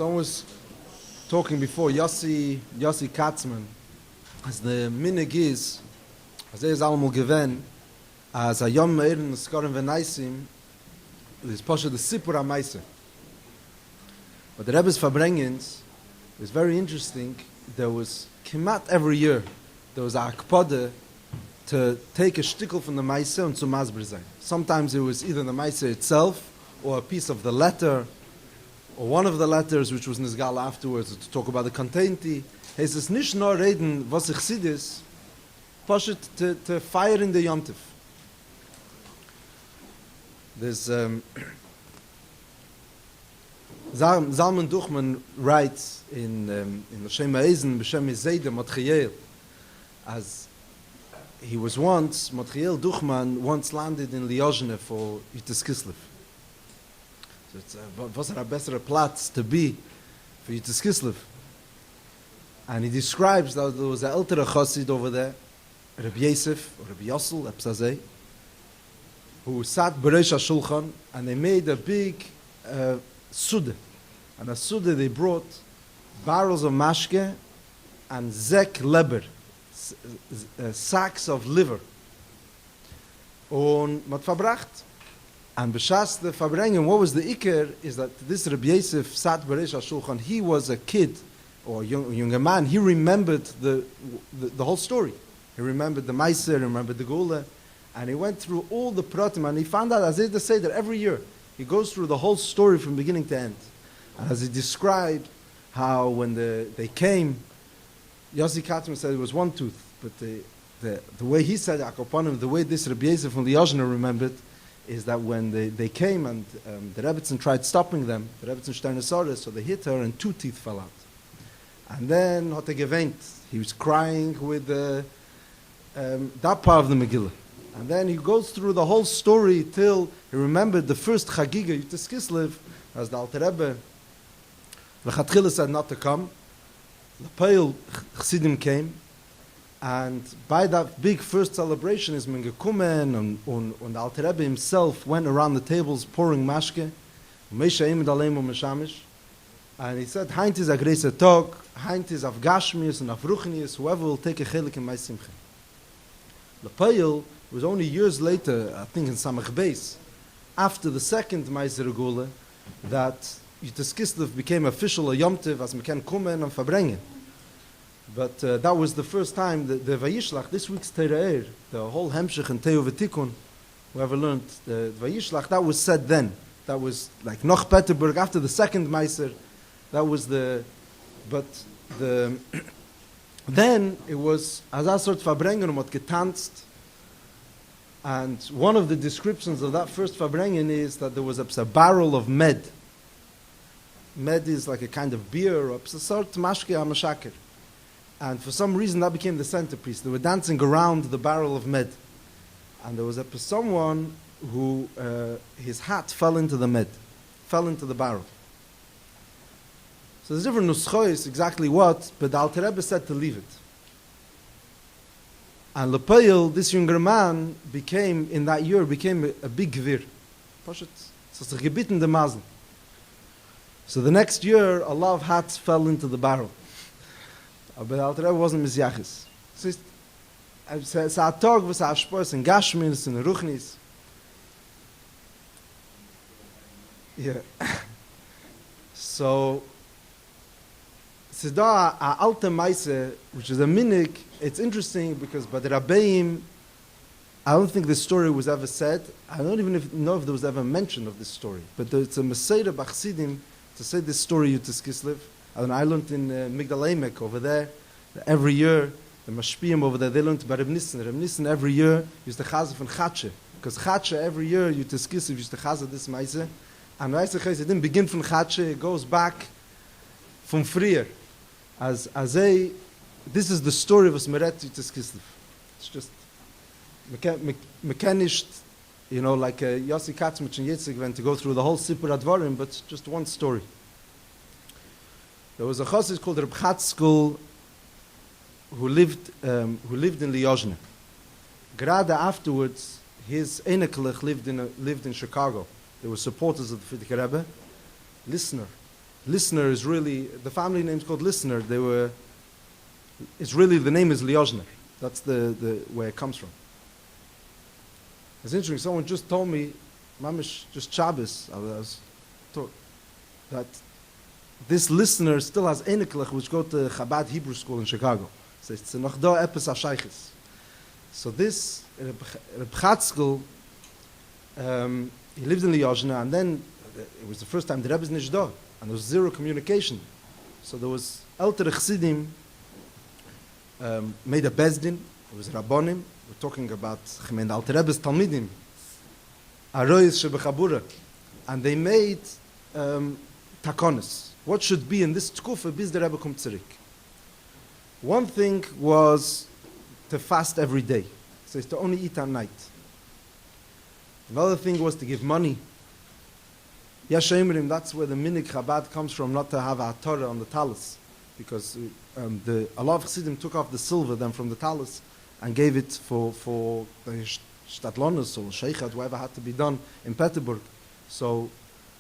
Someone was talking before, Yossi Katzman, as the minig is, as is allemol gewen, as a yom me'erin skorim v'naisim, is posha the sipur ha'maisa. But the Rebbe's Farbrengens is very interesting. There was kimat every year, there was a akpode to take a shtickle from the maisa and to masber sein. Sometimes it was either the maisa itself, or a piece of the letter, or one of the letters which was nizgal afterwards to talk about the contenti. He says, nicht nur reden, was ich sidis, poshet to fire in the yomtiv. There's Zalman Duchman writes in Shem Ha'ezen, B'Shem Yizayda, Motchiel, as he was once, Motchiel Duchman once landed in Liozhne for Yitis Kislev. So it's was a better Platz to be for Yitis Kislev. And he describes that there was an elder chassid over there, Rabbi Yosef, or Rabbi Yosel, Epsazeh, who sat Beresh HaShulchan, and they made a big Sude. And a Sude they brought barrels of mashke and zek leber, sacks of liver. Und mat verbracht. And b'shas the Farbrengen, what was the Iker, is that this Rabbi Yosef sat Beresh HaShulchan, he was a kid, or younger man, he remembered the whole story. He remembered the Meiser, he remembered the HaGeulah, and he went through all the pratim, and he found out, as they say, that every year, he goes through the whole story from beginning to end. And as he described how when they came, Yossi Katzman said it was one tooth, but the way he said Akoponim, the way this Rabbi Yosef from the HaShana remembered, is that when they came and the Rebbetzin tried stopping them, the Rebbetzin Steinesaurus, so they hit her and 2 teeth fell out. And then hat gewent, he was crying with that part of the Megillah. And then he goes through the whole story till he remembered the first Chagiga, Yitis Kislev, as the Alter Rebbe, Lechatchila said not to come. The Peil Chassidim came, and by that big first celebration, is Mengekumen, and the Alter Rebbe himself went around the tables pouring mashke, and he said, Heint is a greise Tag, Heint is auf Gashmius and auf Ruchnius, whoever will take a chelik in my simcha. The Peil was only years later, I think in Samach Beis, after the second Meiser HaGeulah, that Yitis Kislev became official a Yom Tov as Meken Kumen and Farbrengen. But that was the first time that the Vayishlach, this week's Teira'er, the whole Hemshech and Teo V'Tikun, whoever learned the Vayishlach, that was said then. That was like Noch Peterburg, after the second Meiser, that was then it was, as a sort of Farbrengen, what getanzt. And one of the descriptions of that first Farbrengen is that there was a barrel of med. Med is like a kind of beer, or a sort of mashke ha-mashaker. And for some reason that became the centerpiece. They were dancing around the barrel of med. And there was someone who, his hat fell into the med, fell into the barrel. So there's different nuschois, exactly what, but the Alter Rebbe said to leave it. And Lepeil, this younger man, in that year, became a big gvir. So it's a gebitten de mazel. So the next year, a lot of hats fell into the barrel. But Alter Rebbe wasn't misyachis. It's a tog was a shpos in Gashminis and Ruchnis. Yeah. So it's da a alte meise, which is a minig. It's interesting because by the Rabbeim, I don't think this story was ever said. I don't even know if there was ever mention of this story. But it's a Meseira Bachsidim to say this story Yitis Kislev. And I learned in Migdal Emek over there, every year, the Mashpiyim over there, they learned by Rebbe Nissen. Rebbe Nissen every year used to chaza from Chatsche. Because Chatsche every year, Yitis Kislev used to chaza this meise. And Meise Chais, it didn't begin from Chatsche, it goes back from Frier. This is the story of Smeret Yitis Kislev. It's just mechanisch, like Yossi Katzman and Yitzig went to go through the whole Sipur Advarim, but just one story. There was a chassid called Reb Chatzkel who lived in Liozhne. Gerade afterwards, his Enekelech lived in Chicago. They were supporters of the Frierdiker Rebbe, listener. Listener is really, the family name is called Listener. It's really, the name is Liozner. That's the where it comes from. It's interesting, someone just told me, Mamish, just Shabbos, I was taught, that this Listener still has Einiklech, which go to Chabad Hebrew School in Chicago. So it's noch da epis ashaychis. So this Reb Chatzkel, he lived in Liozna, and then it was the first time the Rebbe is nicht da, and there was zero communication. So there was ältere Chassidim made a bezdin. It was Rabbonim. We're talking about the Alter Rebbe's Talmidim, Aroyes Shebechabura, and they made takonis. What should be in this tkufa bis the Rebbe kommt zurück? One thing was to fast every day, so it's to only eat at night. Another thing was to give money. Yashemrim, that's where the minik Chabad comes from, not to have a Torah on the talus, because a lot of Chassidim took off the silver then from the talus and gave it for the Stadlonis or Sheikhat, whatever had to be done in Peterburg. So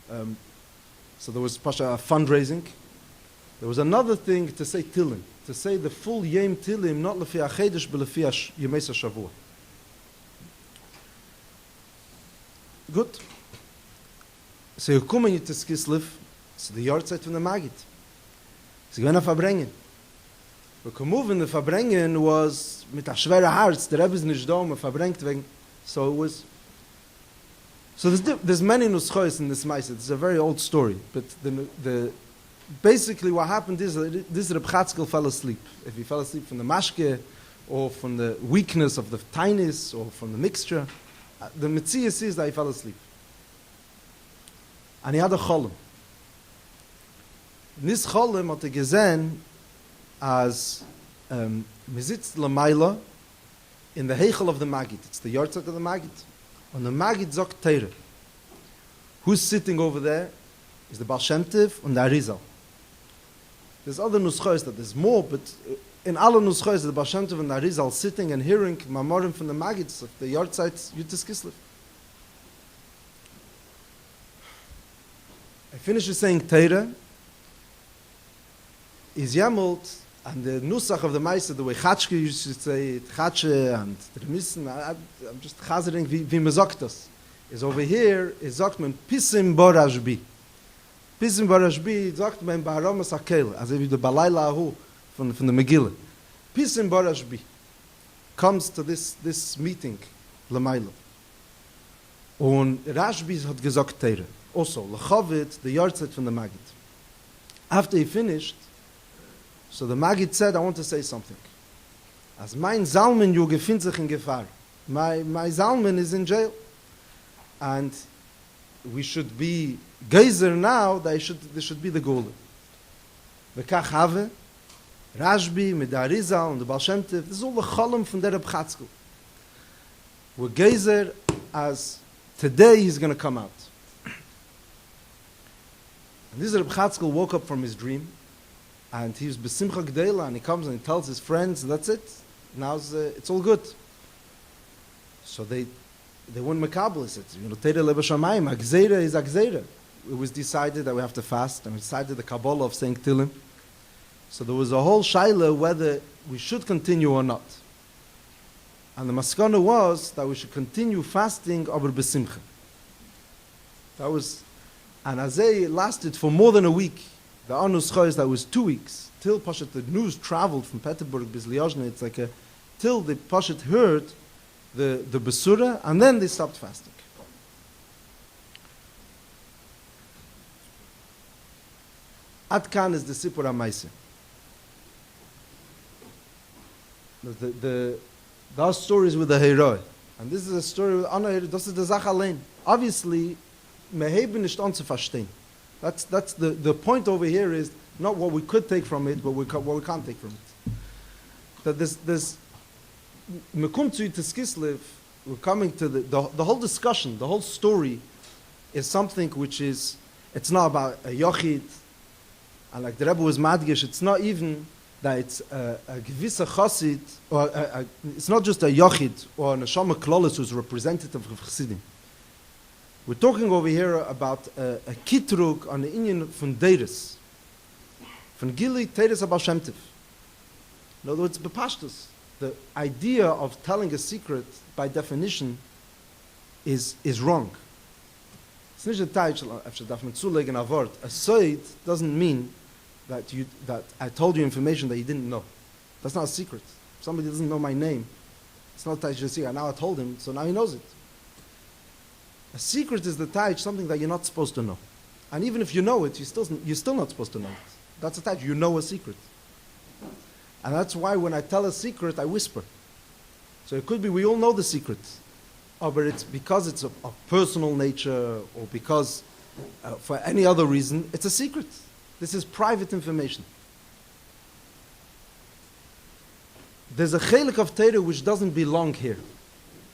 there was Pasha fundraising. There was another thing to say Tilim, to say the full Yom Tilim, not Lefi HaChedesh, but Lefi Yemei Shavua. Good. So you come into Kislev, so the yard side from the Magid. So you go to Farbrengen. We come move in the Farbrengen was mit a schwere Herz, the Rebbe is nicht da, verbrengt wegen. So it was. So there's many nuschos in this Maaseh. It's a very old story, but basically what happened is that this Reb Chatzkel fell asleep. If he fell asleep from the mashke, or from the weakness of the tainis, or from the mixture, the Metzias is that he fell asleep. And he had a cholem. In this cholem hat gesehen as mizitz lamaila in the heichel of the Magid. It's the yahrzeit of the Magid. On the Magid sagt Teire. Who's sitting over there is the Baal Shem Tov and the Arizal. There's other nuschos that there's more, but in alle nuschos the Baal Shem Tov and the Arizal sitting and hearing mamorim from the Magids of the yahrzeit Yutis Kislev. I finished saying Teire is Yamult, and the Nusach of the Maaseh, the way Chachke used to say it, Chatsche and the Remissen, I'm just chazering wie man sagt das. Is over here, is sagt man Pisim Borashbi. Pisim Borashbi sagt man Ba'aramas HaKel, also wie der Balayla Ahu from the Megillah. Pisim Borashbi comes to this meeting, Lamaila. Und Rashbi hat gesagt Teire. Also, Lechavit, the yahrzeit from the Magid. After he finished, so the Magid said, I want to say something. As mein Zalmen you gefindt sich in Gefahr. My Zalmen is in jail. And we should be geyser now, that there should be the Geulah. V'kach have, Rashbi, mit der Arizal, and the Baal Shem Tov, this is all the cholem from the Reb Chatzkel. We're geyser as today he's going to come out. And this Reb Chatzkel woke up from his dream, and he was besimcha gdeila, and he comes and he tells his friends, that's it. Now it's all good. So they wouldn't makabel. He said, Teire leba shamayim, agzeira is agzeira. It was decided that we have to fast, and we decided the Kabbalah of saying Tilim. So there was a whole shaila whether we should continue or not. And the maskana was that we should continue fasting aber besimcha. That was, and Azay lasted for more than a week. The Anus Chois, that was 2 weeks. Till Pashat, the news traveled from Peterburg, bis Liozna, it's like till the Pashat heard the Besura, and then they stopped fasting. Atkan is the Sipur HaMaaseh. The stories with the Heroi. And this is a story with Anna, this is the Zach Alein. Obviously, meheben nicht anzuverstehen. That's the point over here is not what we could take from it, but what we can't take from it. That there's mekum to Kislev, we're coming to the whole discussion, the whole story is something which is, it's not about a yochid, and like the Rebbe was madgish, it's not even that it's a gewisse chassid, or it's not just a yochid or a neshama klolis who's representative of chassidim. We're talking over here about a kitrug on the Inyan von Deiris. Von Gili Teres Abal Shem Tov. In other words, bepashtus. The idea of telling a secret, by definition, is wrong. It's nicht ein Teich, after darf man zulegen a word. A soid doesn't mean that I told you information that you didn't know. That's not a secret. If somebody doesn't know my name, it's not a Teich secret. Now I told him, so now he knows it. A secret is the Teich, something that you're not supposed to know. And even if you know it, you're still not supposed to know it. That's a Teich. You know a secret. And that's why when I tell a secret, I whisper. So it could be we all know the secret. Oh, but it's because it's of personal nature or because for any other reason, it's a secret. This is private information. There's a chelik of Torah which doesn't belong here.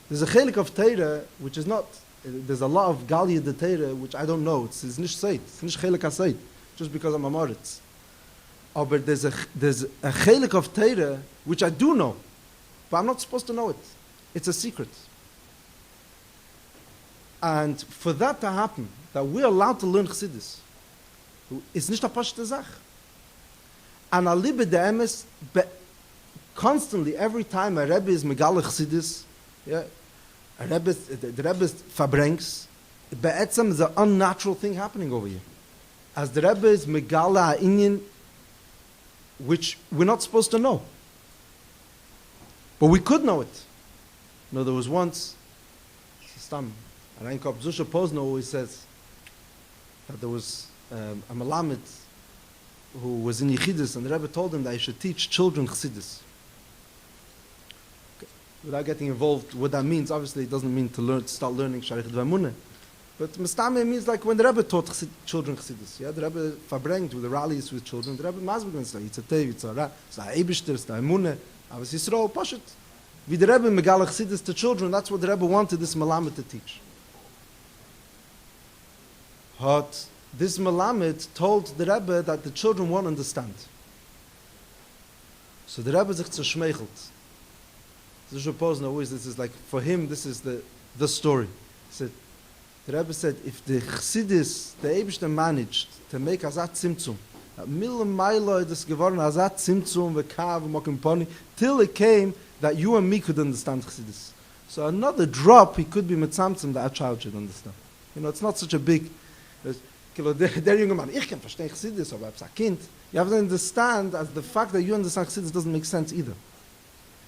There's a chelik of Torah which is not, there's a lot of Galia de Torah which I don't know. It's nicht seid. It's nicht chelik ha-seid. Just because I'm a Moritz. Oh, but there's a chelik of Torah which I do know. But I'm not supposed to know it. It's a secret. And for that to happen, that we're allowed to learn Chassidus, it's nicht a pashte Sach. And alibe de emes, constantly, every time a Rebbe is megala Chassidus, yeah, the Rebbe Farbrengs, be'etzem is an unnatural thing happening over here. As the Rebbe is megala ha'inyan, which we're not supposed to know. But we could know it. No, there was once, Stam, Rein Kop Zusha Posno always says that there was a Melamed who was in Yechidus, and the Rebbe told him that he should teach children Chassidus. Okay. Without getting involved, what that means, obviously it doesn't mean to start learning Sharich Dvamuneh. But Mestame means like when the Rebbe taught children Chassidus. Yeah? The Rebbe Farbrengt with the rallies with children. The Rebbe Masbegin said, it's a Tev, it's a Ra, it's a Eibishter, it's a Emuneh, Avos Yisrael, Pashat. Wie the Rebbe Megala Chassidus to children, that's what the Rebbe wanted this Melamed to teach. But this Melamed told the Rebbe that the children won't understand. So the Rebbe sich zerschmeichelt. This is like, for him, this is the story. He said, the Rebbe said, if the Chassidus, the Eibishter managed to make Azat Tzimtzum, that Milam Mailo is geworden Azat Tzimtzum, Vekav, Mokimponi, till it came that you and me could understand Chassidus. So another drop, he could be Mitzamtzum that a child should understand. You know, it's not such a big... Der junge Mann, ich kann verstehen Chassidus, aber als ein Kind, you have to understand as the fact that you understand Chassidus doesn't make sense either.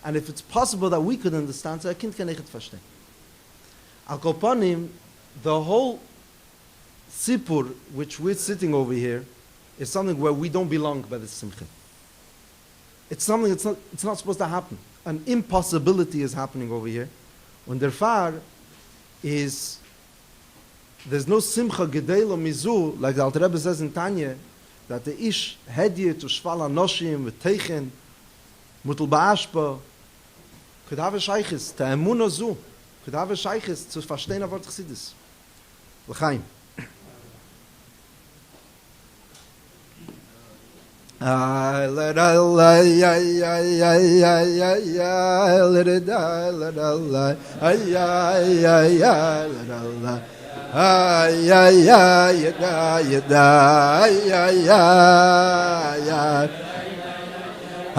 And if it's possible that we could understand, so a Kind kann nicht verstehen. Al Kopanim, the whole Sipur, which we're sitting over here, is something where we don't belong by the Simcha. It's something it's not supposed to happen. An impossibility is happening over here. And therefore, there's no simcha gedelo mizu, like the Alter Rebbe says in Tanya, that the ish hedye to shvala noshim v'teichen mutal ba'ashpa could have a shaykhis to emuna zu, could have a shaykhis to verstehen avot Chassidus. L'chaim. Ay ay ay ay ay ay ay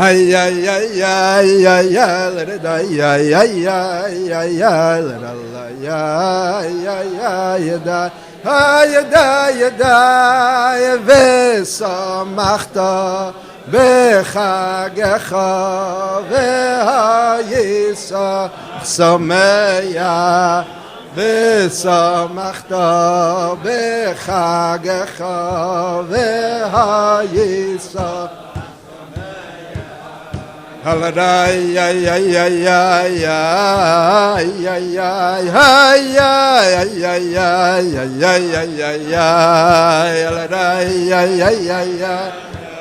ay ay ay ay ay ay let it ay ay ay ay ay ay let Allah ay ay ay ay ay vesamachta bechagecha vehayisa sameya ושמחת בחגך והייסה הלדי איי איי איי איי איי איי איי איי איי איי איי הלדי איי איי איי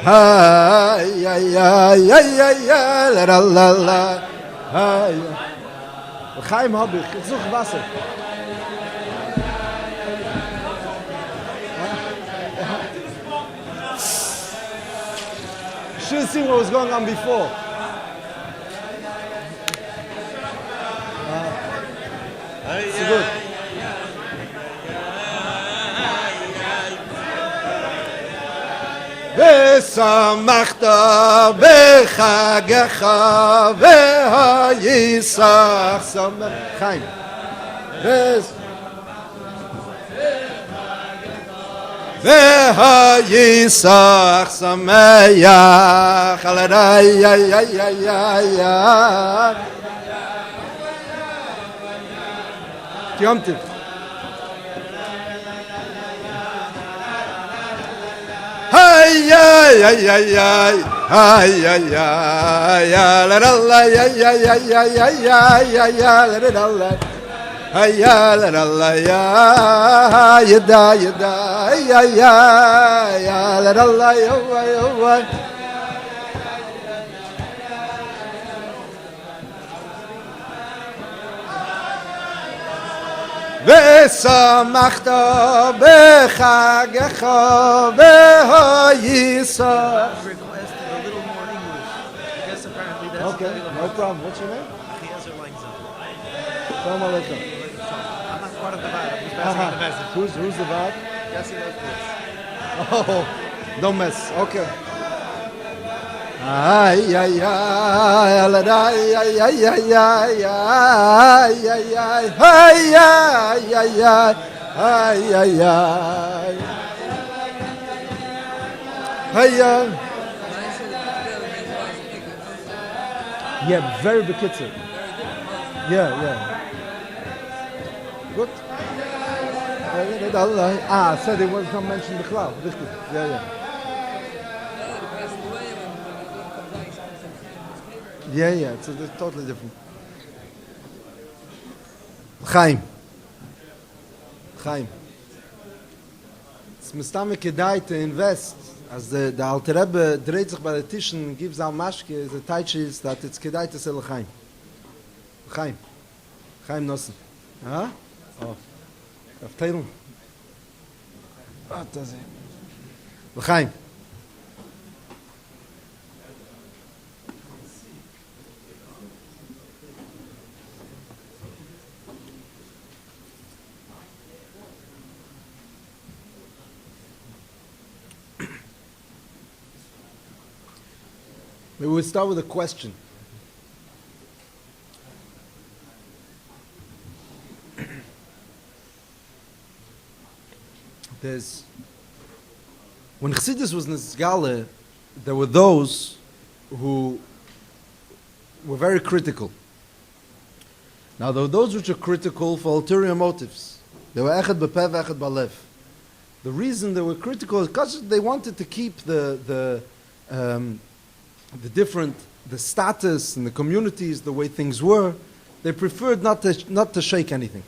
איי איי איי איי לה לה לה איי Chaim hab ich suche Wasser. Should have seen what was going on before. It's good. ושמחת בחגך והייסח שמח. חיים. והייסח שמח על הרי קיימתי. Ay ay ay ay ay ay ay ay la la la ay ay ay ay ay ay ay la la la ay la la la ya da ay ay ay la la la ay ושמחת בחגך והייסח. Okay, no problem. What's your name? Shalom Aleichem. I'm not part of the vibe. I'm just passing on the message. Who's the vibe? Yes, he knows this. Oh, don't mess. Okay. Ay ay ay ay ay ay ay ay ay ay ay ay ay ay. Yeah, very bekitzer. Yeah. Good. Said it was not mentioned the cloud. Yeah. Yeah, it's totally different. Chaim. It's mistame kedai to invest. As the Alter Rebbe dreht sich bei den Tischen, gives out mashke, the teaches that it's kedai to sell Chaim. Chaim Nossen. Huh? Oh. Auf Teilung. Was das ist? Chaim. We will start with a question. When Chassidus was Nisgale, there were those who were very critical. Now, there were those which are critical for ulterior motives. They were echad b'peh v'echad b'alev. The reason they were critical is because they wanted to keep the status and the communities, the way things were. They preferred not to shake anything.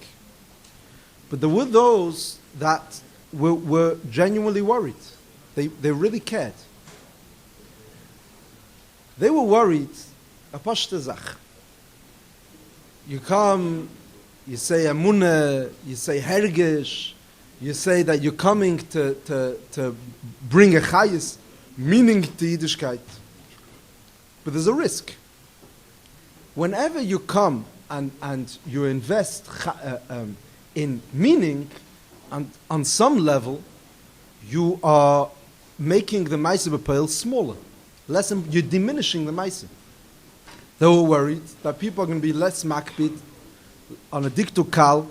But there were those that were genuinely worried. They really cared. They were worried. A pashte zach. You come, you say amunah, you say hergish, you say that you're coming to bring a chayis, meaning to Yiddishkeit. But there's a risk. Whenever you come and you invest in meaning, and on some level, you are making the Maaseh B'Peil smaller. You're diminishing the Maaseh. They were worried that people are going to be less makpid on a diktu kal,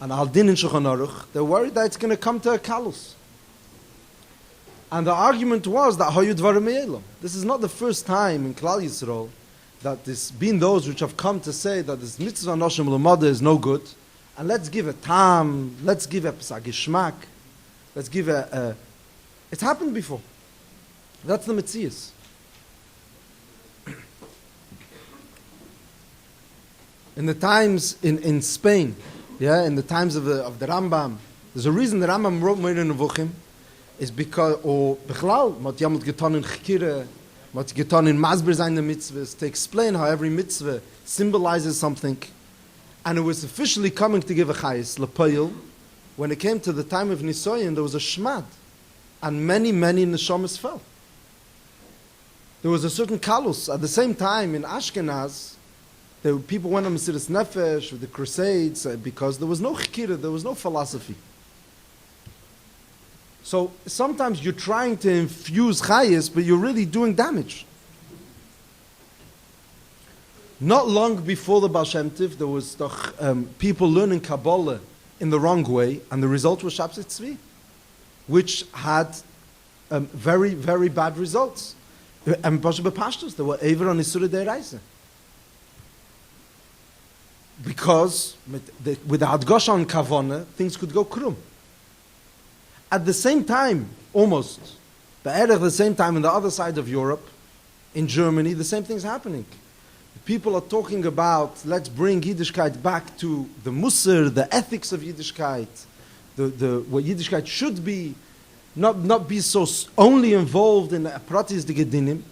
and al din in Shulchan Aruch. They're worried that it's going to come to a kalus. And the argument was that hayu dvarim me'elam. This is not the first time in Klal Yisrael that there's been those which have come to say that this mitzvah noshim l'mada is no good, and let's give a tam, let's give a psagishmak, let's give a. It's happened before. That's the metzias. In the times in Spain, in the times of the Rambam, there's a reason the Rambam wrote Meir Nevuchim, is because, or Bechlal, mat yamot getan in Chikire, mat getan in Masber seine mitzvahs, to explain how every mitzvah symbolizes something. And it was officially coming to give a chayis, Lepayil. When it came to the time of Nisoyin, there was a shmad, and many neshamas fell. There was a certain kalus. At the same time, in Ashkenaz, people went on Mesiras Nefesh with the Crusades because there was no chikira, there was no philosophy. So sometimes you're trying to infuse chayis, but you're really doing damage. Not long before the Baal Shem Tov, there was people learning Kabbalah in the wrong way, and the result was Shabbat Tzvi, which had very, very bad results. And Pasha B'Pashtus, they were Ever on Isura De'Reise. Because with the Hadgosha on Kavona, things could go krum. At the same time, almost, at the same time on the other side of Europe, in Germany, the same thing's happening. People are talking about, let's bring Yiddishkeit back to the Musar, the ethics of Yiddishkeit, what Yiddishkeit should be, not be so only involved in pratis de gedinim.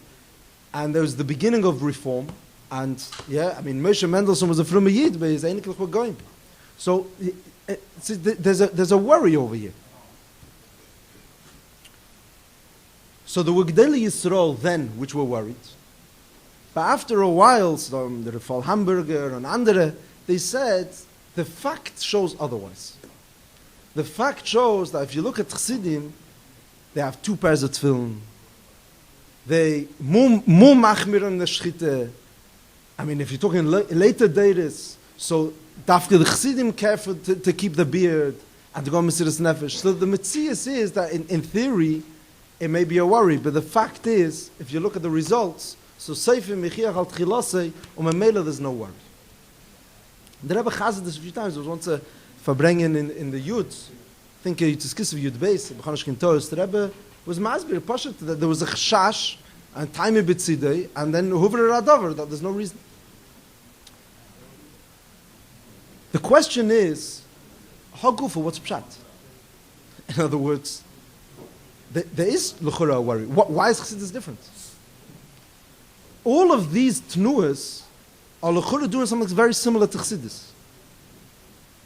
And there was the beginning of reform. And Moshe Mendelssohn was a frum Yid, but he's eigentlich we're going. So there's a worry over here. So there were Gdeli Yisrael then, which were worried. But after a while, so the Fall Hamburger and andere, they said the fact shows otherwise. The fact shows that if you look at Chassidim, they have 2 pairs of tefillin. They more machmir on the shchite. If you're talking later days, so dafke the Chassidim careful to keep the beard and to go Mesiras Nefesh. So the Metzias is that in theory, it may be a worry, but the fact is, if you look at the results, so Seifim Mechiach al Tchilasei, Memela there's no worry. The Rebbe has this a few times. There was once a Farbrengen in the Yud. I think it's a Kislev Yud Beis, B'chanosh Kintois. The Rebbe was masbir, Pashat, that there was a Chashash, and time B'tzidei, and then Huvra Radavar, that there's no reason. The question is, HaGeulah, what's Pshat? In other words, there is L'chora a worry. Why is Chassidus different? All of these Tnuas are L'chora doing something very similar to Chassidus.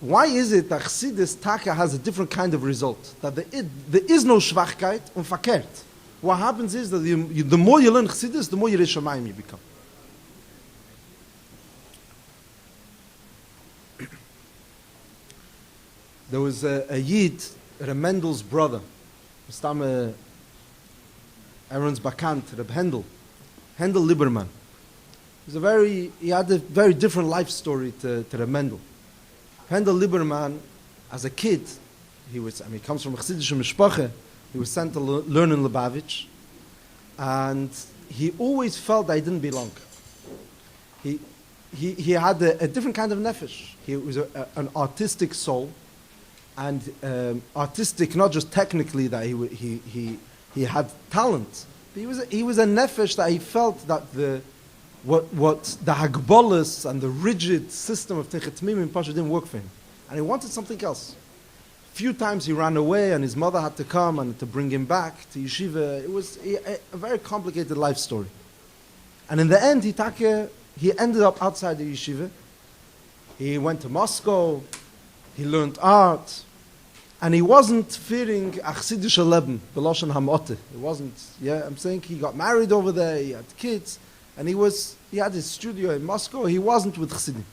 Why is it that Chassidus Taka has a different kind of result? That there is no Schwachkeit und verkehrt. What happens is that the more you learn Chassidus, the more Yirei Shamayim you become. There was a Yid, Mendel's brother, Aaron's Bakant, Reb Hendel Lieberman. He had a very different life story to Reb Mendel. Hendel Lieberman, as a kid, he comes from a Chassidish mishpacha. He was sent to learn in Lubavitch, and he always felt that he didn't belong. He had a different kind of nefesh. He was an artistic soul, and artistic not just technically that he had talent. But he was a nefesh that he felt that what the hagbolas and the rigid system of Techet Mimim in Pasha didn't work for him. And he wanted something else. A few times he ran away and his mother had to come and to bring him back to yeshiva. It was a very complicated life story. And in the end, he ended up outside the yeshiva. He went to Moscow, he learned art, and he wasn't fearing achsidische Leben, Beloshen Hamote. It wasn't, I'm saying he got married over there, he had kids, and he had his studio in Moscow. He wasn't with Chassidim.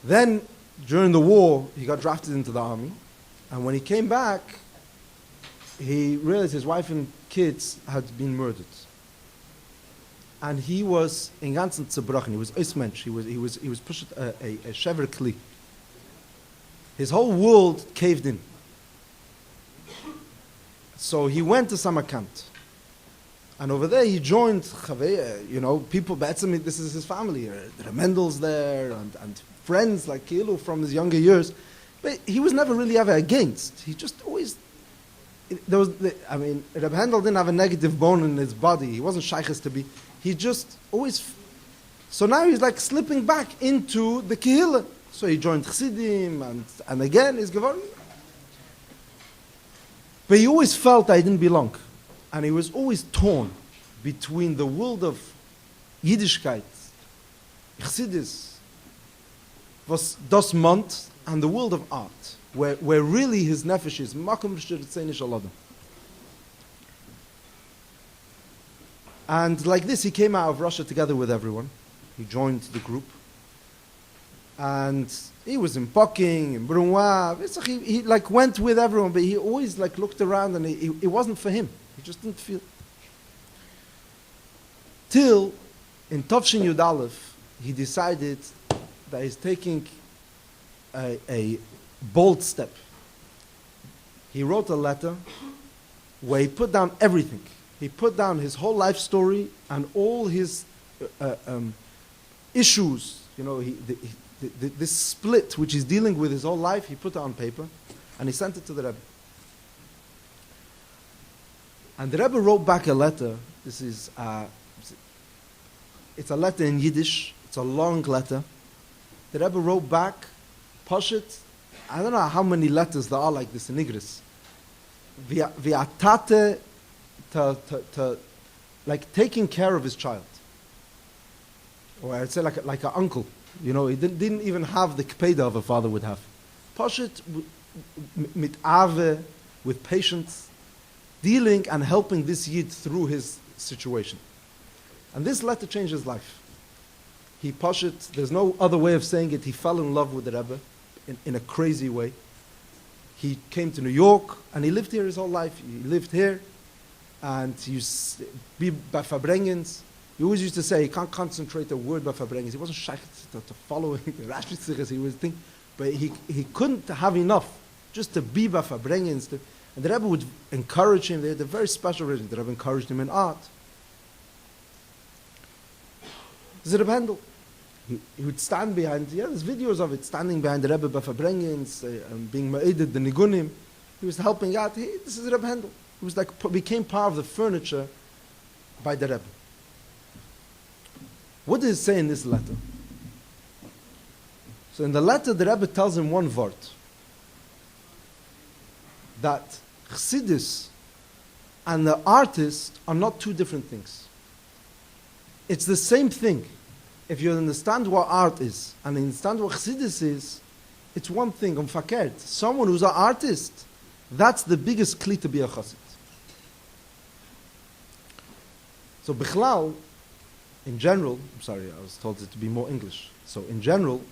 Then, during the war, he got drafted into the army, and when he came back, he realized his wife and kids had been murdered. And he was in ganzen zerbrochen. He was eismensch. He was pushed a shever kli. His whole world caved in. So he went to Samarkand. And over there he joined Chavei, people, this is his family. There are Mendel's there and friends like Kilu from his younger years. But he was never really ever against. He just always, Rebbe Hendel didn't have a negative bone in his body. He wasn't shaykhis to be. He just always, so now he's like slipping back into the Kehillah. So he joined Chassidim and again he's geworden. But he always felt that he didn't belong. And he was always torn between the world of Yiddishkeit, Chassidus, was das Mont, and the world of art, where really his nefesh is makom b'shirtzei nishaladam. And like this, he came out of Russia together with everyone. He joined the group. And he was in Poking, in Brunois. He like went with everyone, but he always like looked around and it wasn't for him. He just didn't feel. Till in Tovshin Yud Aleph, he decided that he's taking a bold step. He wrote a letter where he put down everything. He put down his whole life story and all his issues. You know, this split which he's dealing with his whole life, he put it on paper and he sent it to the Rebbe. And the Rebbe wrote back a letter. This is, it's a letter in Yiddish. It's a long letter. The Rebbe wrote back, Pashit, I don't know how many letters there are like this in Igris. Viatate, like taking care of his child. Or I'd say like an uncle. You know, he didn't even have the kpeda of a father would have. Pashit, mit ave, with patience, dealing and helping this Yid through his situation. And this letter changed his life. He Pashit, there's no other way of saying it, he fell in love with the Rebbe in a crazy way. He came to New York and he lived here his whole life. He lived here and he used to be by Farbrengens. He always used to say he can't concentrate a word by Farbrengens. He wasn't shy to follow the Rashi Tzichas. He was thinking, but he couldn't have enough just to be by Farbrengens. And the Rebbe would encourage him. They had a very special religion. The Rebbe encouraged him in art. This is Rebbe Handel. He would stand behind, there's videos of it, standing behind the Rebbe by Farbrengens, being ma'eded, the nigunim. He was helping out. This is Rebbe Handel. He was like, became part of the furniture by the Rebbe. What does it say in this letter? So in the letter, the Rebbe tells him one word. That Chassidus and the artist are not two different things. It's the same thing. If you understand what art is and understand what Chassidus is, it's one thing. Umfakert. Someone who's an artist, that's the biggest kli to be a chassid. So Bichlal, in general, I'm sorry, I was told it to be more English. So in general,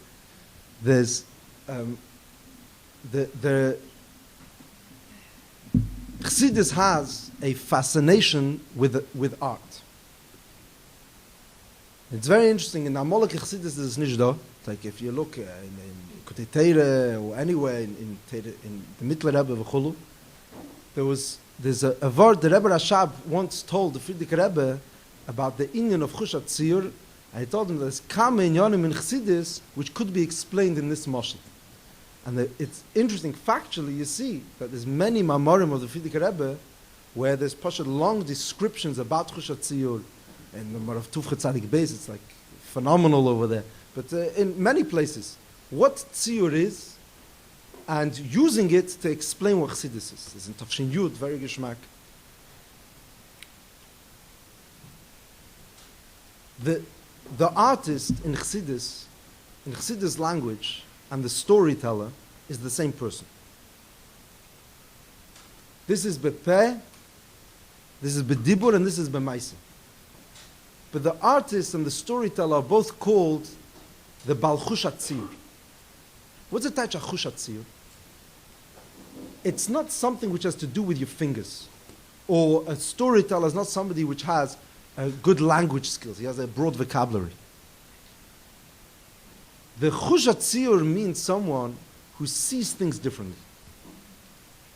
there's the Chassidus has a fascination with art. It's very interesting. In Amolek Chassidus, this is nicht da. Like if you look in Kutei Teire or anywhere in the Mittler Rebbe v'chulu, there's a word the Rebbe Rashab once told the Friedrich Rebbe about the inyan of Chushat Tziyur, and he told him there's kama inyanim in Chassidus which could be explained in this mashal. And it's interesting, factually, you see that there's many mamorim of the Friedrich Rebbe where there's long descriptions about Chushat Tziyur. And the Marav Tuvcha Tzadik Beis, it's like phenomenal over there. But in many places, what Tziyur is, and using it to explain what Chassidus is. It's in Tafshin Yud, very geschmack. The artist in Chassidus language, and the storyteller is the same person. This is Bepeh, this is Bedibur, and this is Bemaisa. But the artist and the storyteller are both called the Bal Chushat Tziyur. What's the touch of Chushat Tziyur? It's not something which has to do with your fingers. Or a storyteller is not somebody which has good language skills. He has a broad vocabulary. The Chushat Tziyur means someone who sees things differently.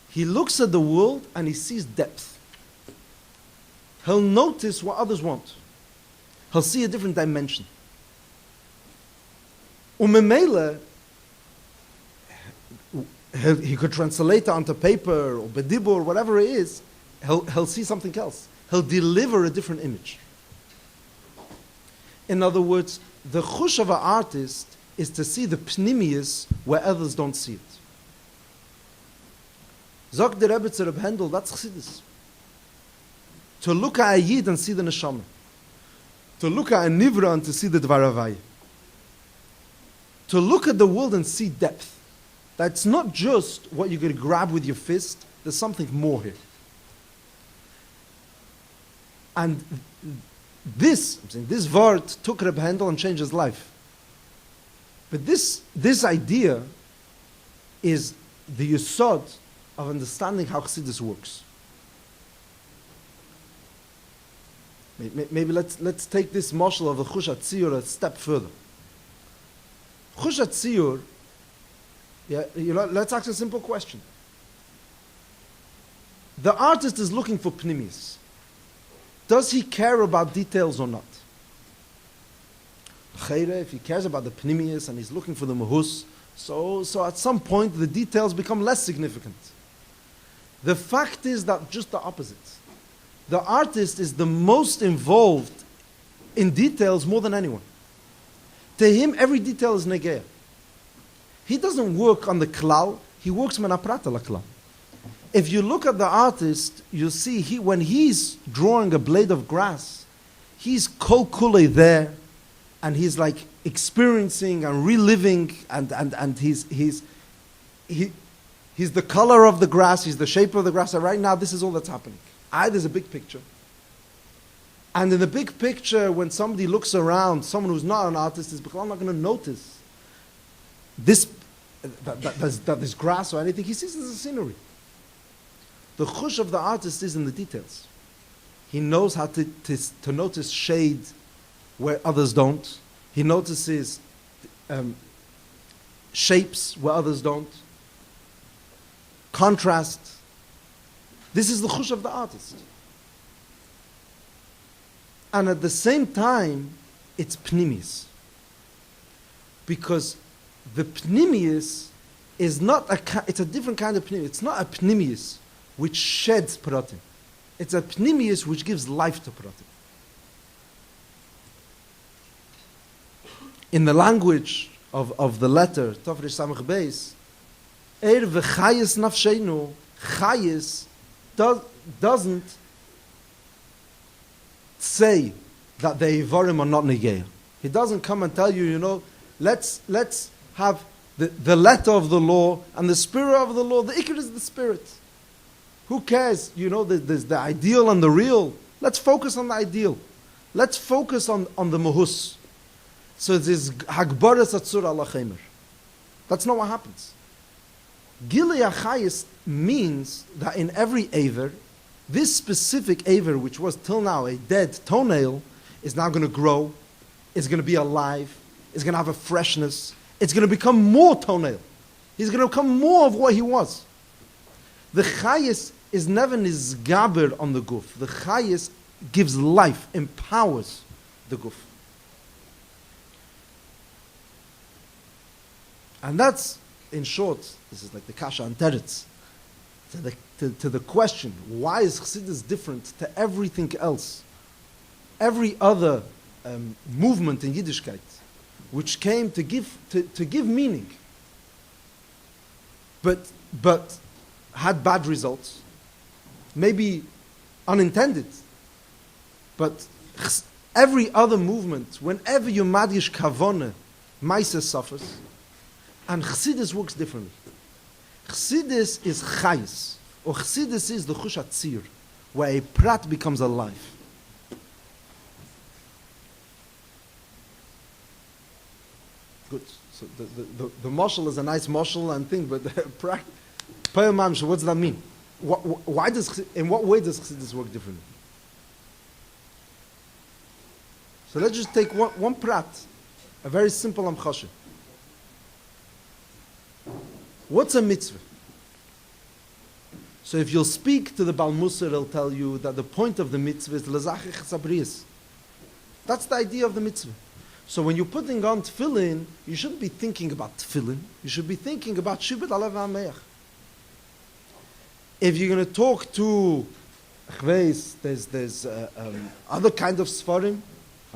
He looks at the world and he sees depth. He'll notice what others won't. He'll see a different dimension. Umemele, he could translate it onto paper or bedibur or whatever it is. He'll see something else. He'll deliver a different image. In other words, the chush of an artist is to see the pnimius where others don't see it. Zog the Rebbe to Rebbe Handel, that's Chassidus. To look at a Yid and see the neshama. To look at a Nivra and to see the Dvar Havaya. To look at the world and see depth. That's not just what you're going to grab with your fist. There's something more here. And this word took Rebbe Handel and changed his life. But this idea is the yesod of understanding how Chassidus works. Maybe let's take this mashal of the Chush HaTziyur a step further. Chush HaTziyur, let's ask a simple question. The artist is looking for pnimis. Does he care about details or not? If he cares about the pnimius and he's looking for the mahus, so at some point the details become less significant. The fact is that just the opposite. The artist is the most involved in details more than anyone. To him, every detail is negeah. He doesn't work on the klal, he works menaprata la klal. If you look at the artist, you see when he's drawing a blade of grass, he's kol kule there, and he's like experiencing and reliving, and he's the color of the grass, he's the shape of the grass, and right now this is all that's happening. There's a big picture. And in the big picture, when somebody looks around, someone who's not an artist is not going to notice that there's grass or anything. He sees it as a scenery. The chush of the artist is in the details. He knows how to notice shade where others don't. He notices shapes where others don't. Contrast. This is the chush of the artist. And at the same time, it's pnimis. Because the pnimius is not it's a different kind of pnimius. It's not a pnimius which sheds pratim. It's a pnimius which gives life to pratim. In the language of the letter, Tofresh Samach Beis, v'chayis nafsheinu, chayis doesn't say that the Ivarim are not Negeah. He doesn't come and tell you, let's have the letter of the law and the spirit of the law. The Iker is the spirit. Who cares? There's the ideal and the real. Let's focus on the ideal. Let's focus on the Mahus. So it is Hagbaras Atzur Allah Chemer. That's not what happens. Gilei Achayis means that in every Aver, this specific Aver, which was till now a dead toenail, is now going to grow, it's going to be alive, it's going to have a freshness, it's going to become more toenail. He's going to become more of what he was. The Chayis is never nizgaber on the guf. The Chayis gives life, empowers the guf. And that's, in short, this is like the kasha and teretz, to the question, why is Chassidus different to everything else? Every other movement in Yiddishkeit, which came to give meaning, but had bad results, maybe unintended, but every other movement, whenever you madgish kavone, Maisa suffers, and Chassidus works differently. Chassidus is chayis, or Chassidus is the chush hatzir, where a prat becomes alive. Good. So the mashal is a nice mashal and thing, but what's that mean? In what way does Chassidus work differently? So let's just take one prat, a very simple amchashe. What's a mitzvah? So if you'll speak to the Bal Musar, he'll tell you that the point of the mitzvah is l'zachich sabriyas. That's the idea of the mitzvah. So when you're putting on tefillin, you shouldn't be thinking about tefillin. You should be thinking about Shibud Alav HaMeach. If you're going to talk to there's other kind of svarim,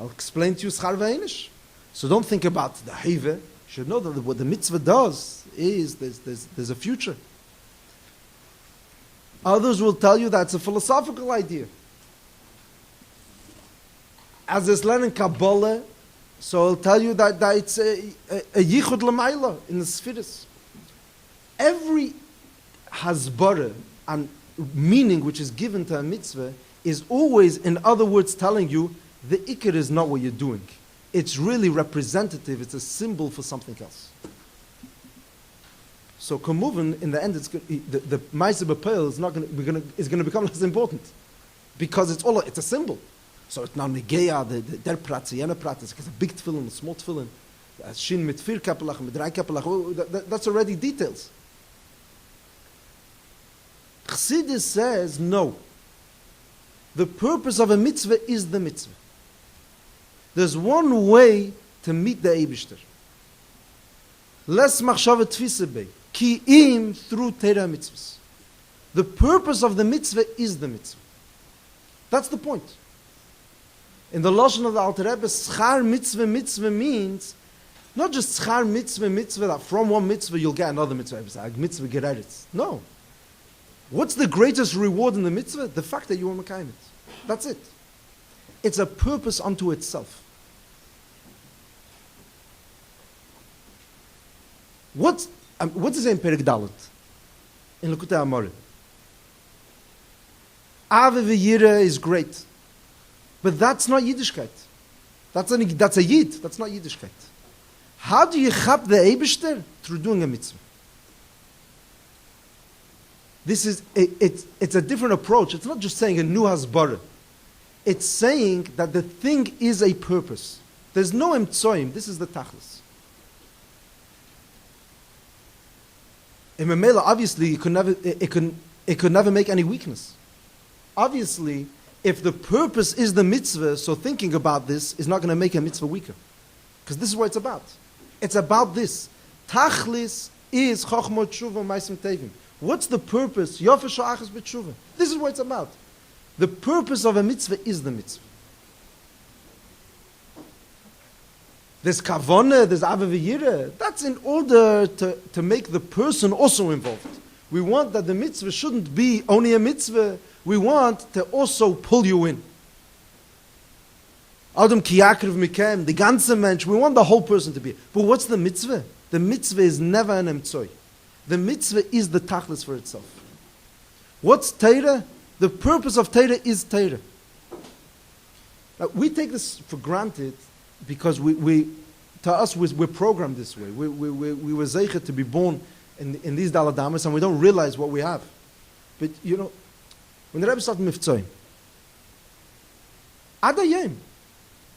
I'll explain to you schar v'einish. So don't think about the hive. You should know that what the mitzvah does is there's a future. Others will tell you that's a philosophical idea. As there's learning Kabbalah, so I'll tell you that it's a yichud l'mayla in the spheres. Every hasbara and meaning which is given to a mitzvah is always, in other words, telling you the ikr is not what you're doing. it's really representative. It's a symbol for something else. So Kamuvan, in the end, the Ma'aser B'Peil is going to become less important because it's a symbol. So it's now Negeya, der Prat, the jener Prat, it's a big tefillin, a small tefillin, Shin mit 4 Kappelach, mit 3 Kappelach, that's already details. Chassidus says, no. The purpose of a mitzvah is the mitzvah. There's one way to meet the Eibishter. Less machshava tfisa bei. Ki'im through Torah mitzvahs. The purpose of the mitzvah is the mitzvah. That's the point. In the Lashon of the Alter Rebbe, schar mitzvah means not just schar mitzvah, that from one mitzvah you'll get another mitzvah. Mitzvah gereretz. No. What's the greatest reward in the mitzvah? The fact that you were mekayim it. That's it. It's a purpose unto itself. What does it in Perek Dalet? In Lekutei Amorim. Ave v'yira is great. But that's not Yiddishkeit. That's a Yid. That's not Yiddishkeit. How do you chap the Eibishter? Through doing a mitzvah. This is, it's a different approach. It's not just saying a new hasbara. It's saying that the thing is a purpose. There's no emtsoim. This is the tachlis. In Memela, obviously, it could never make any weakness. Obviously, if the purpose is the mitzvah, so thinking about this is not going to make a mitzvah weaker. Because this is what it's about. It's about this. Tachlis is chochmot tshuva ma'asim tevim. What's the purpose? Yofeh sha'achas b'tshuva. This is what it's about. The purpose of a mitzvah is the mitzvah. There's kavona, there's ava v'yira. That's in order to make the person also involved. We want that the mitzvah shouldn't be only a mitzvah. We want to also pull you in. Adam ki yakriv mikem, the ganze mensch. We want the whole person to be. But what's the mitzvah? The mitzvah is never an emtsoi. The mitzvah is the tachlis for itself. What's Torah? The purpose of Torah is Torah. Now, we take this for granted because we're programmed this way. We were zeichet to be born in these daladamas and we don't realize what we have. But you know, when the Rebbe started Miftzoim, Adayim,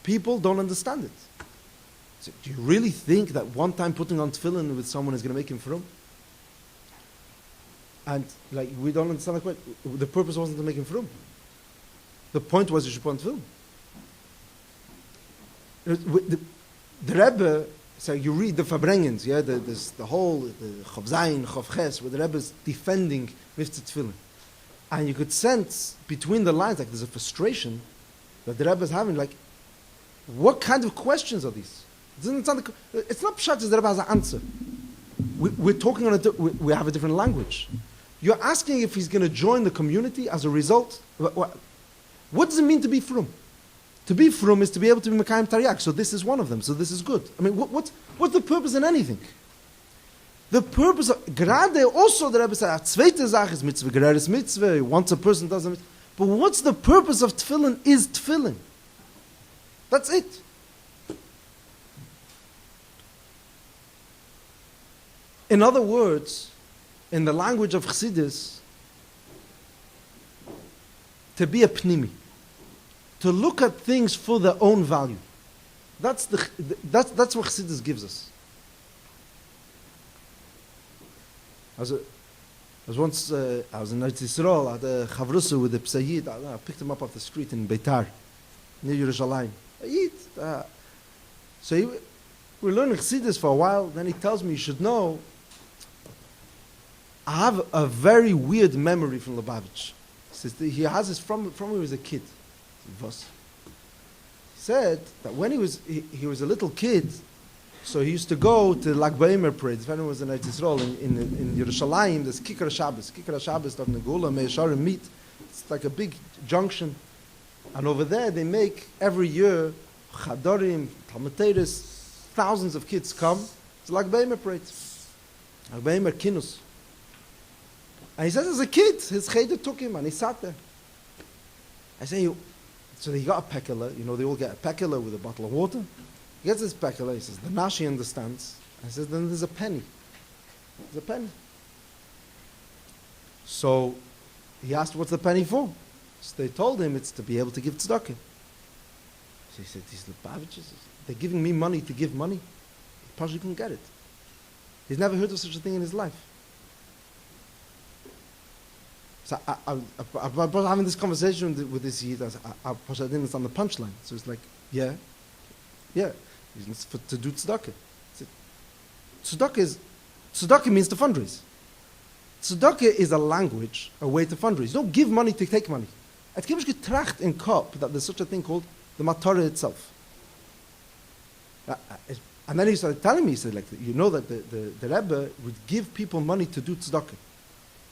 people don't understand it. So, do you really think that one time putting on tefillin with someone is going to make him frum? And like we don't understand like what the purpose wasn't to make him frum. The point was you should put on tefillin. The Rebbe, so you read the Farbrengens, yeah, there's the whole Chav Zayin, Chav Ches, where the Rebbe is defending Miftzah tefillin, and you could sense between the lines like there's a frustration that the Rebbe is having. Like, what kind of questions are these? It's not pshat. The Rebbe has an answer. We're talking on we have a different language. You're asking if he's going to join the community as a result. What does it mean to be frum? To be frum is to be able to be Mekayim Taryak. So this is one of them. So this is good. I mean, what's the purpose in anything? The purpose of Grade also the Rebbe said, zweite Sache is mitzvah, Gerard is mitzvah, once a person does a mitzvah. But what's the purpose of tefillin is tefillin. That's it. In other words, in the language of Chassidus, to be a pnimi, to look at things for their own value. That's what Chassidus gives us. I was once, I was in Eretz Yisrael, I had a chavrusa with a psayid, I picked him up off the street in Beitar, near Yerushalayim. So we were learning Chassidus for a while, then he tells me, you should know, I have a very weird memory from Lubavitch. He says he has this from when he was a kid. He said that when he was a little kid, so he used to go to Lag Baimer parades. If anyone was in Eretz Yisrael, in Yerushalayim, there's Kikar Shabbos. Kikar Shabbos, the HaGeulah, Me'esharim meet. It's like a big junction. And over there, they make every year Chadorim, Talmud Teres, thousands of kids come. It's Lag Baimer parades. Lag Baimer Kinus. And he says, as a kid, his cheder took him and he sat there. I say, so he got a pekela. You know, they all get a pekela with a bottle of water. He gets his specular, he says, the Nashi understands. I says, then there's a penny. There's a penny. So he asked, what's the penny for? So they told him it's to be able to give tzedakah. So he said, these Lubavitchers, they're giving me money to give money. He probably couldn't get it. He's never heard of such a thing in his life. So I was having this conversation with this Yid. I didn't understand the punchline. So it's like, yeah. It's to do tzedakah. Tzedakah means to fundraise. Tzedakah is a language, a way to fundraise. You don't give money to take money. Het gibt getracht in Kop that there's such a thing called the Matorah itself. And then he started telling me, he said, like, you know that the Rebbe would give people money to do tzedakah.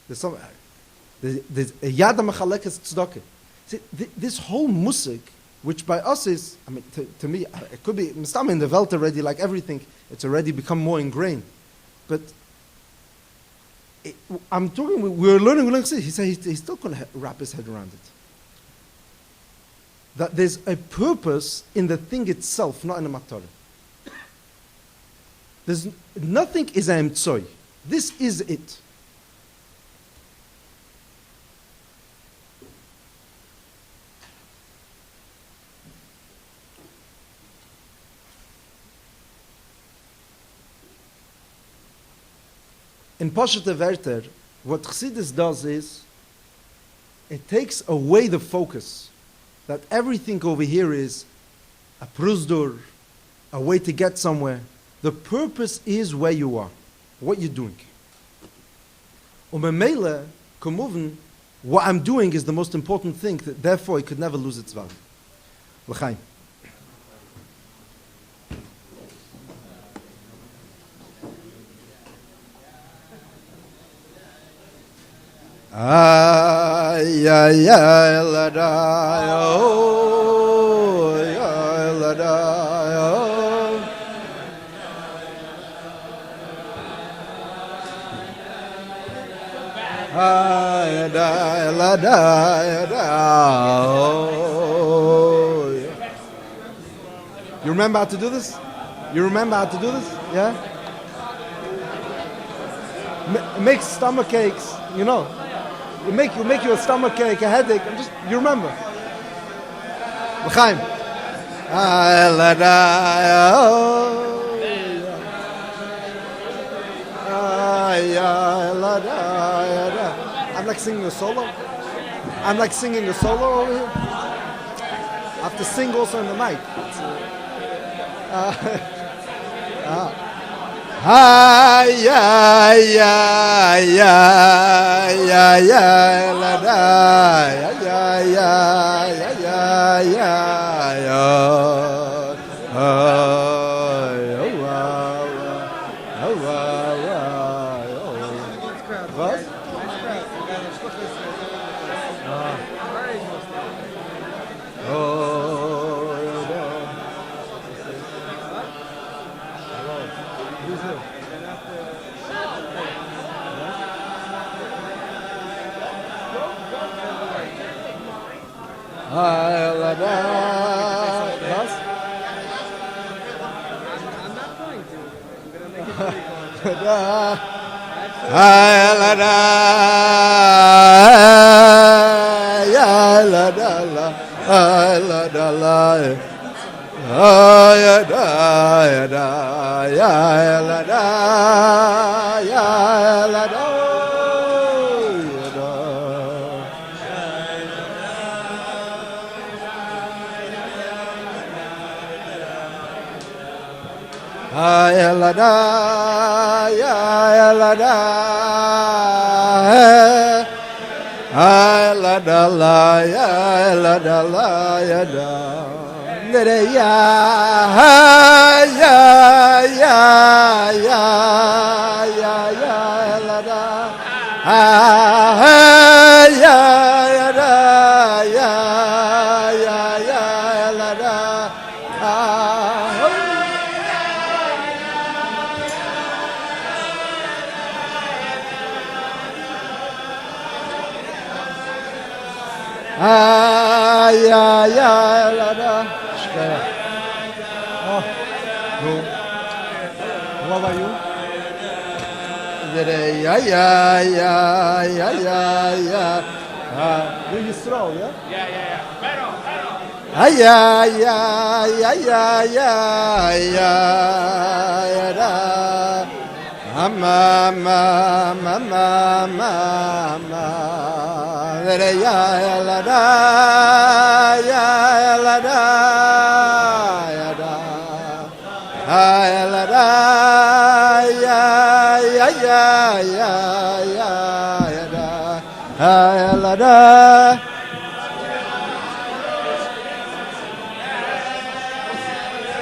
There's a yada mechalekes tzedakah. See, this whole musik, which by us is, I mean, to me, it could be, Mistam in the Welt already, like everything, it's already become more ingrained. But I'm talking, we're learning, he said he's still going to wrap his head around it. That there's a purpose in the thing itself, not in the matorah. There's nothing is a emtsoy. This is it. In Poshet Verter, what Chassidus does is, it takes away the focus that everything over here is a pruzdur, a way to get somewhere. The purpose is where you are, what you're doing. Umemele, Kumuven, what I'm doing is the most important thing, therefore it could never lose its value. L'chaim. Ay, ay, ay, la da, oh, ay, la da, oh. Ay, da, la da, da, oh. You remember how to do this? You remember how to do this? Yeah? Make stomach aches, you know. You make you a stomach ache, a headache. You remember. L'chaim. Ay, la da, oh. Ay, ay, la da, da. I'm like singing a solo. I'm like singing a solo over here. I have to sing also in the mic. Ay, ay, ay, ay, ay, ay, la da, ay, ay, ay, ay, ay, ay, oh, oh, What? ay, la da, Was? I'm not going to. I'm going to make it really going. da, ay, la da, ay, la da, la, ay, la da, la, ay, da, ay, da, ay, la da, ay, la da. Ay, la da, ay, la da, ay, la da, la, ay, la da, la, ya da, ya, ya, ya, ya, ya, ya, la da, ay, ya, ya da, ya, ya, ya, la da, ay, ay, ay, la da. Oh. Cool. What about you? Do you throw, yeah? Yeah. Pero. Ay ay ay ay ay ay ay da ma ma ma ma ma ma da ya la da ya la da ya da ay la da ya ya ya ya ya da ay la da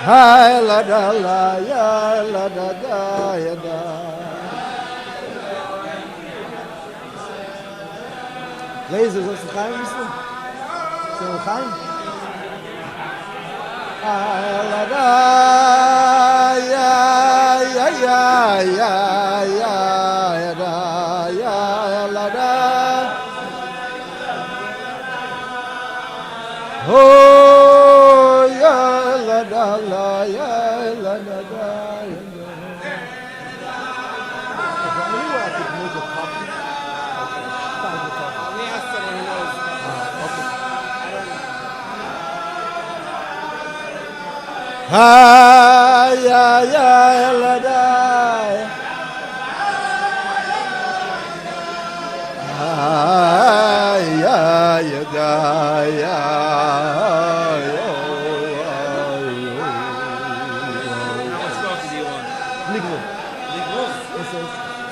Hi la da la ya la da da ya da. Lezen, is het geheim misschien? Is het geheim? Hi la da ya ya ya ya ya da ya la da. Oh ya la da la ya la da da ya da. Anyway, I could make a copy. We asked someone who knows. Hi ya ya la da. Hi ya ya da ya. How much coffee do you want? Liglo.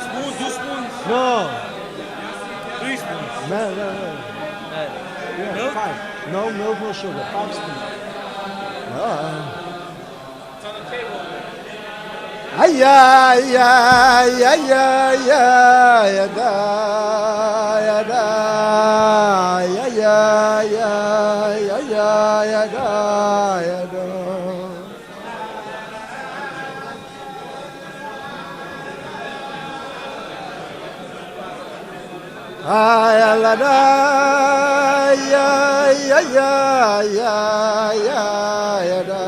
Spoons, 2 spoons. No. 3 spoons. No. Milk? Yeah, 5. No milk, no sugar. 5 spoons. It's on the table. Ay ay ay ay ay ay da ya da ya ya ya ya ya ya da ya da. Ay la da ya ya ya ya ya da.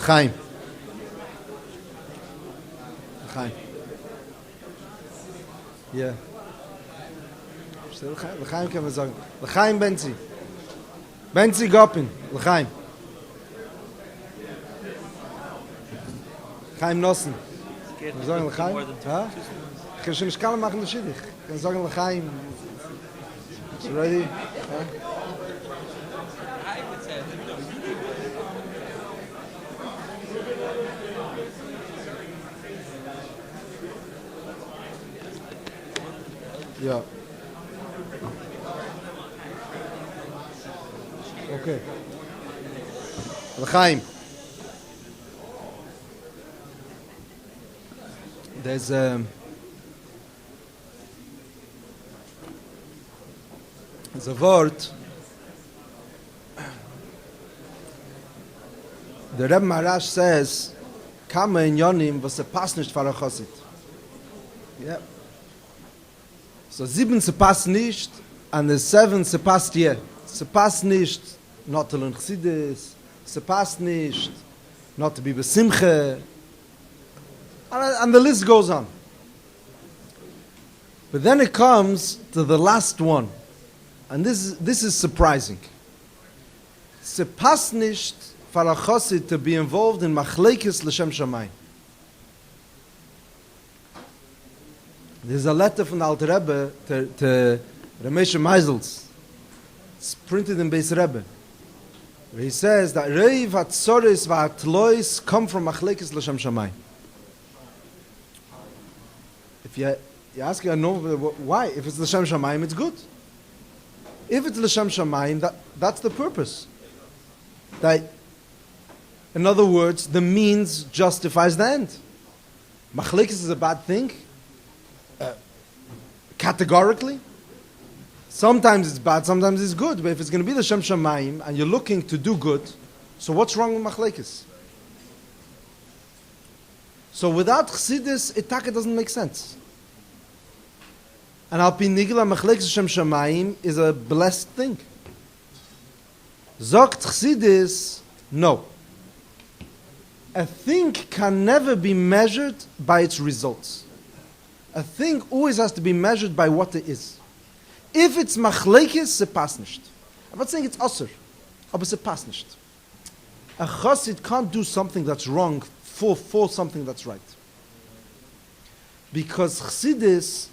Chaim. Yeah. L'chaim können wir sagen. L'chaim Benzi. Benzi Goppin. L'chaim. L'chaim Nossen. Wir sagen L'chaim. Ja? Ich kann schon nicht kann machen, das schwierig. Ich kann sagen L'chaim. Is you ready? Ja. Okay. L'chaim. There's a word. The Rebbe Marash says, "Kama in Yonim was a pass nicht for a Chosid." Yeah. So 7 se pass nicht, and the 7 se passt yeah. Se pass nicht, not to learn Chassidus. Se pass nicht, not to be besimche. And the list goes on. But then it comes to the last one. And this is surprising. Se pass nicht for a Chosid to be involved in Machlekes L'Shem Shamayim. There's a letter from the Alter Rebbe to Ramesh Meisels. It's printed in Beis Rebbe. Where he says that Reiv HaTzoris VaHaTlois come from Machlekes L'Shem Shamayim. If you ask, I know why. If it's L'Shem Shamayim, it's good. If it's L'Shem Shamayim, that's the purpose. That, in other words, the means justifies the end. Machlekes is a bad thing. Categorically. Sometimes it's bad, sometimes it's good. But if it's going to be the Shem Shamayim and you're looking to do good, so what's wrong with Machlekes? So without Chassidus, Itaka doesn't make sense. And Alpi Nigla Machlekes Shem Shamayim is a blessed thing. Zogt Chassidus, no. A thing can never be measured by its results. A thing always has to be measured by what it is. If it's machlekes, it passt nicht. I'm not saying it's asur, but it passt nicht. A chassid can't do something that's wrong for something that's right. Because chassidis,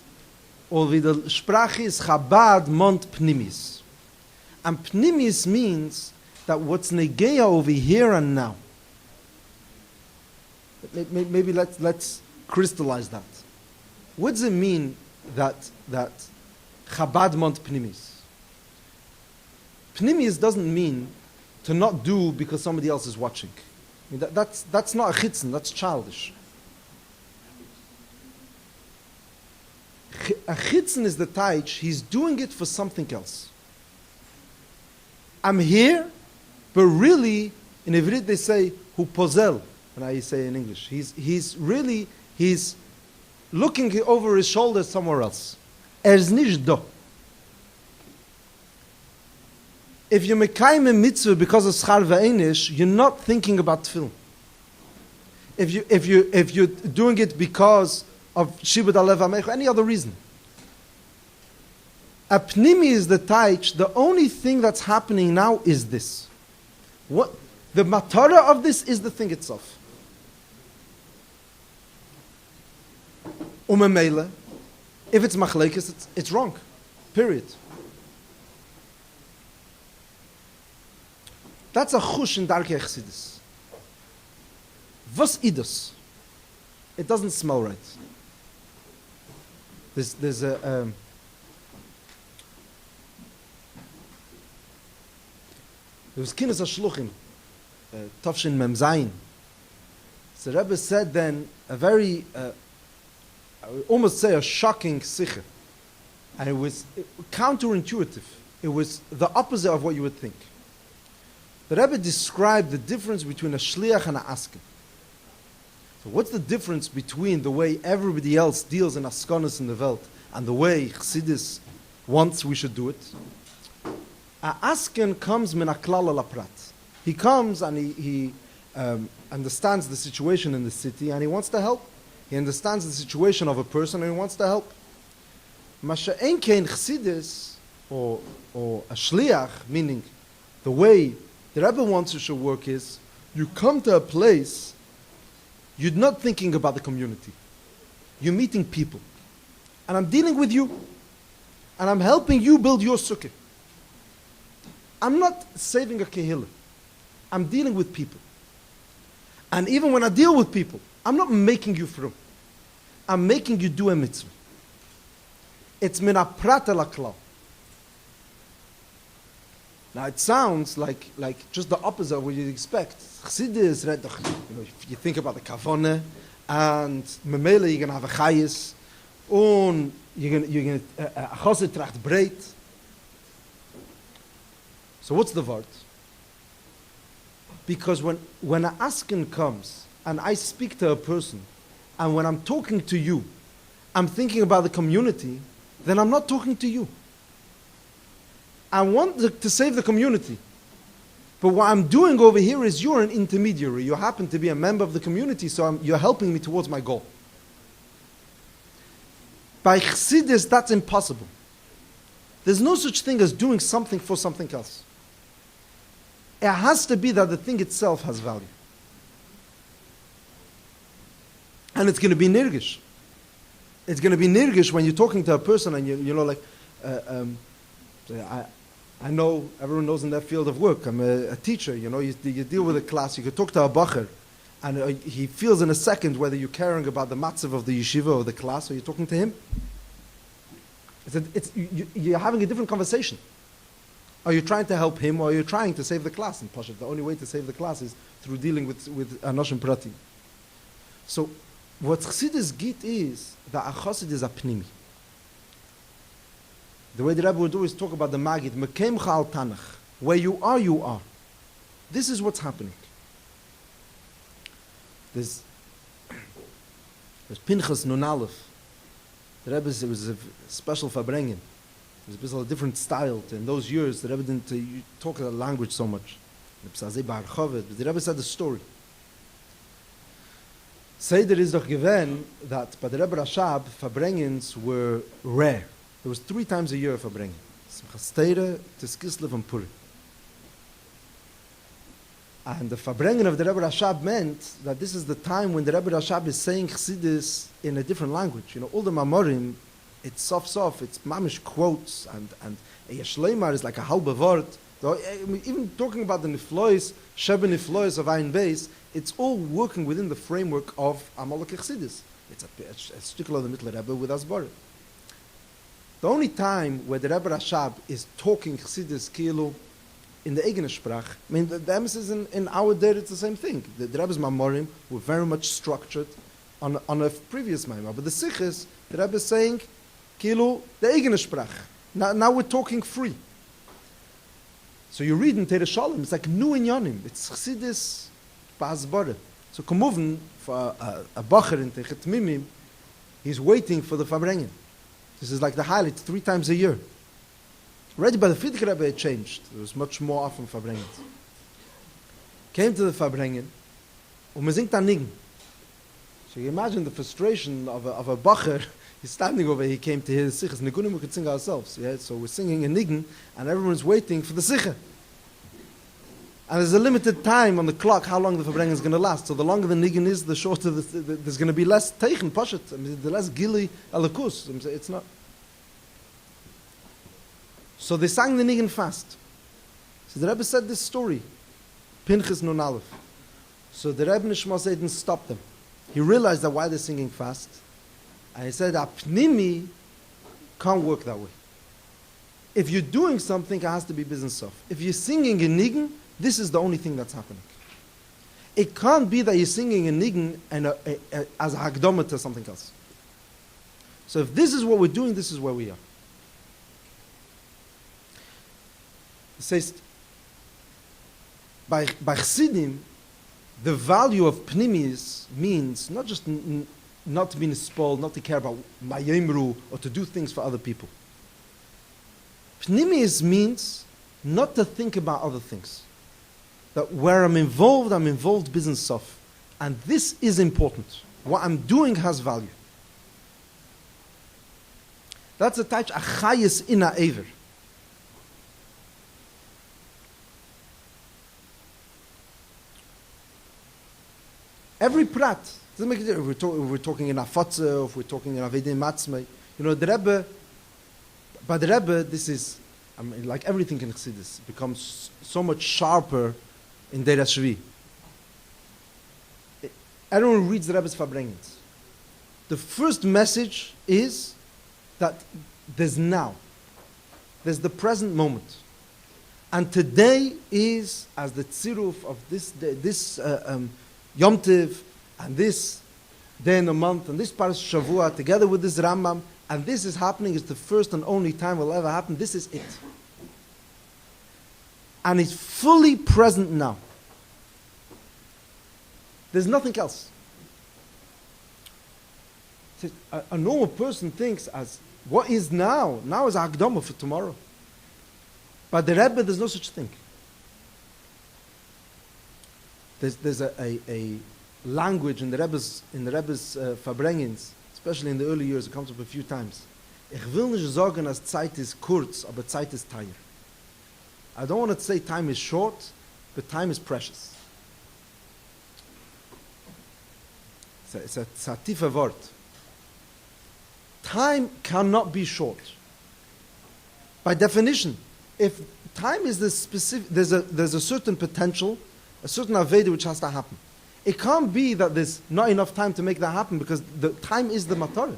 or wie the Sprache is Chabad mont pnimis. And pnimis means that what's negeya over here and now. Maybe let's crystallize that. What does it mean that Chabad mont pnimis? Pnimis doesn't mean to not do because somebody else is watching. I mean, that's not a chitzen, that's childish. A chitzen is the taich, he's doing it for something else. I'm here, but really, in Ivrit they say, hu pozel, and I say in English. He's looking over his shoulder somewhere else. Is nicht do. If you mekayim a mitzvah because of schar ve'enish, you're not thinking about tefillin. If you're doing it because of shibud alev hameich, or any other reason. A pnimi is the taich. The only thing that's happening now is this. What the matara of this is the thing itself. Umemele, if it's machlekes, it's wrong. Period. That's a chush in Darkei Chassidus. Was idus? It doesn't smell right. There's a there was Kinas HaShluchim, Tavshin Mem Zayin. So Rebbe said then a very I would almost say a shocking sikha. And it was counterintuitive. It was the opposite of what you would think. The Rebbe described the difference between a shliach and a asken. So what's the difference between the way everybody else deals in askonis in the Welt and the way Chassidus wants we should do it? A asken comes min aklal ala prat. He comes and he understands the situation in the city and he wants to help. He understands the situation of a person and he wants to help. Masha enkein Chassidus or a shliach, meaning the way the Rebbe wants it should work is, you come to a place, you're not thinking about the community. You're meeting people. And I'm dealing with you. And I'm helping you build your sukkah. I'm not saving a kehillah. I'm dealing with people. And even when I deal with people, I'm not making you frum. I'm making you do a mitzvah. It's min aprat el aklal. Now it sounds like just the opposite of what you'd expect. Chassidus, if you think about the kavone, and memele you're gonna have a chayis, and you're gonna a chassid tracht breit. So what's the word? Because when an asken comes and I speak to a person, and when I'm talking to you, I'm thinking about the community, then I'm not talking to you. I want to save the community. But what I'm doing over here is you're an intermediary. You happen to be a member of the community, so you're helping me towards my goal. By Chassidus, that's impossible. There's no such thing as doing something for something else. It has to be that the thing itself has value. And it's going to be nirgish. It's going to be nirgish when you're talking to a person and you know, like, I know, everyone knows in that field of work, I'm a teacher, you know, you deal with a class, you could talk to a bacher, and he feels in a second whether you're caring about the matzav of the yeshiva or the class, or you're talking to him. You're having a different conversation. Are you trying to help him, or are you trying to save the class? And Pashat, the only way to save the class is through dealing with Anoshim Prati. So, what Chassidus Git is, that a Chassid is a pnimi. The way the Rebbe would always talk about the Magid, Mekem Chal Tanach. Where you are, you are. This is what's happening. There's Pinchas Nun Aleph. The Rebbe, it was a special Farbrengen. It was a different style. In those years, the Rebbe didn't talk the language so much. But the Rebbe said the story. Seder is doch given that by the Rebbe Rashab, Farbrengens were rare. There was 3 times a year Farbrengen. Simchas Torah, Tes Kislev, and Purim. And the Farbrengen of the Rebbe Rashab meant that this is the time when the Rebbe Rashab is saying Chassidus in a different language. You know, all the Mamorim, it's soft, it's mamish quotes, and Yeshleimar is like a halbe word. Even talking about the Niflois, Shebe Niflois of Ein Beis, it's all working within the framework of Amalek Chassidus. It's a shtickle of the Mittler Rebbe with Asbar. The only time where the Rebbe Rashab is talking Chassidus Kielu in the eigene Sprach, I mean, the emphasis in our day, it's the same thing. The Rebbe's Mamorim were very much structured on a previous Maimah. But the Sikhs, the Rebbe is saying, Kielu, the eigene Sprach. Now we're talking free. So you read in Teire Shalom, it's like Nu Inyanim. It's Chassidus Ba'azbara. So Kamuven, for a Bacher in Teichet Mimim, he's waiting for the Farbrengen. This is like the highlight, 3 times a year. Already by the Friedrich Rebbe it changed. There was much more often Farbrengen. Came to the Farbrengen, and man singt an Nigen. So you imagine the frustration of a Bacher. He's standing over here, he came to hear the Sichas. Nigunim we could sing ourselves. Yeah? So we're singing a Nigen, and everyone's waiting for the Sicha. And there's a limited time on the clock how long the Farbrengen is going to last. So the longer the Nigen is, the shorter there's going to be less Teichen, Pashat. I mean, the less Gili Alakus. It's not. So they sang the Nigen fast. So the Rebbe said this story. Pinchas Nun Aleph. So the Rebbe Nishma didn't stop them. He realized that why they're singing fast. And he said, Apnimi can't work that way. If you're doing something, it has to be business of. If you're singing a Nigen, this is the only thing that's happening. It can't be that you're singing a Nigen and as a Hagdama to something else. So if this is what we're doing, this is where we are. It says, by Chassidim, the value of Pnimis means not just not to be spoiled, not to care about Mayemru, or to do things for other people. Pnimis means not to think about other things. That where I'm involved business of. And this is important. What I'm doing has value. That's a touch, achayis ina ever. Every prat, doesn't make it difference if we're talking in Afatze, or if we're talking in Avedei Matzmei. You know, the Rebbe, by the Rebbe, this is, I mean, like everything in Chassidus, becomes so much sharper in Deir HaShvi. Everyone reads the Rebbe's Farbrengens. The first message is that there's now. There's the present moment. And today is, as the tziruf of this Yom Tiv, and this day in the month, and this Paras Shavua, together with this Rambam, and this is happening, it's the first and only time it will ever happen, this is it. And it's fully present now. There's nothing else. A normal person thinks as, what is now? Now is Hagdama for tomorrow. But the Rebbe, there's no such thing. There's a language in the Rebbe's Farbrengens, especially in the early years, it comes up a few times. Ich will nicht sagen, as Zeit ist kurz, aber Zeit ist teuer. I don't want to say time is short, but time is precious. It's a tiefe word. Time cannot be short. By definition, if time is the specific, there's a certain potential, a certain aveda which has to happen. It can't be that there's not enough time to make that happen because the time is the matara.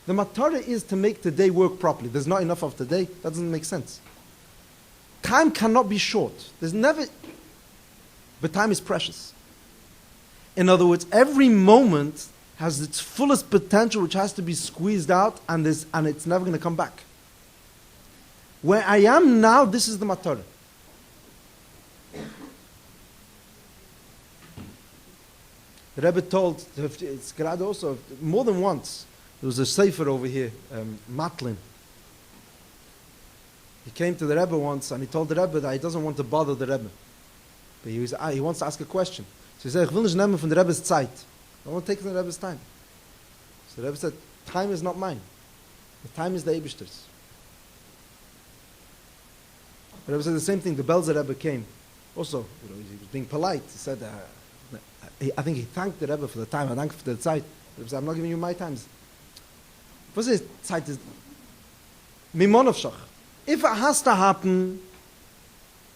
The matara is to make today work properly. There's not enough of today. That doesn't make sense. Time cannot be short. There's never, but time is precious. In other words, every moment has its fullest potential which has to be squeezed out and it's never going to come back. Where I am now, this is the matter. The Rebbe told, it's gerade also, more than once, there was a sefer over here, Matlin. He came to the Rebbe once and he told the Rebbe that he doesn't want to bother the Rebbe. But he wants to ask a question. So he said, ich will nicht nehmen von der Rebbe's Zeit. I don't want to take from the Rebbe's time. So the Rebbe said, time is not mine. The time is the Eibishter's. The Rebbe said the same thing. The Belzer Rebbe came. Also, he was being polite. He said, I think he thanked the Rebbe for the time. I thank for the Zeit. The Rebbe said, I'm not giving you my times. Was is Zeit? Is Mimonov. If it has to happen,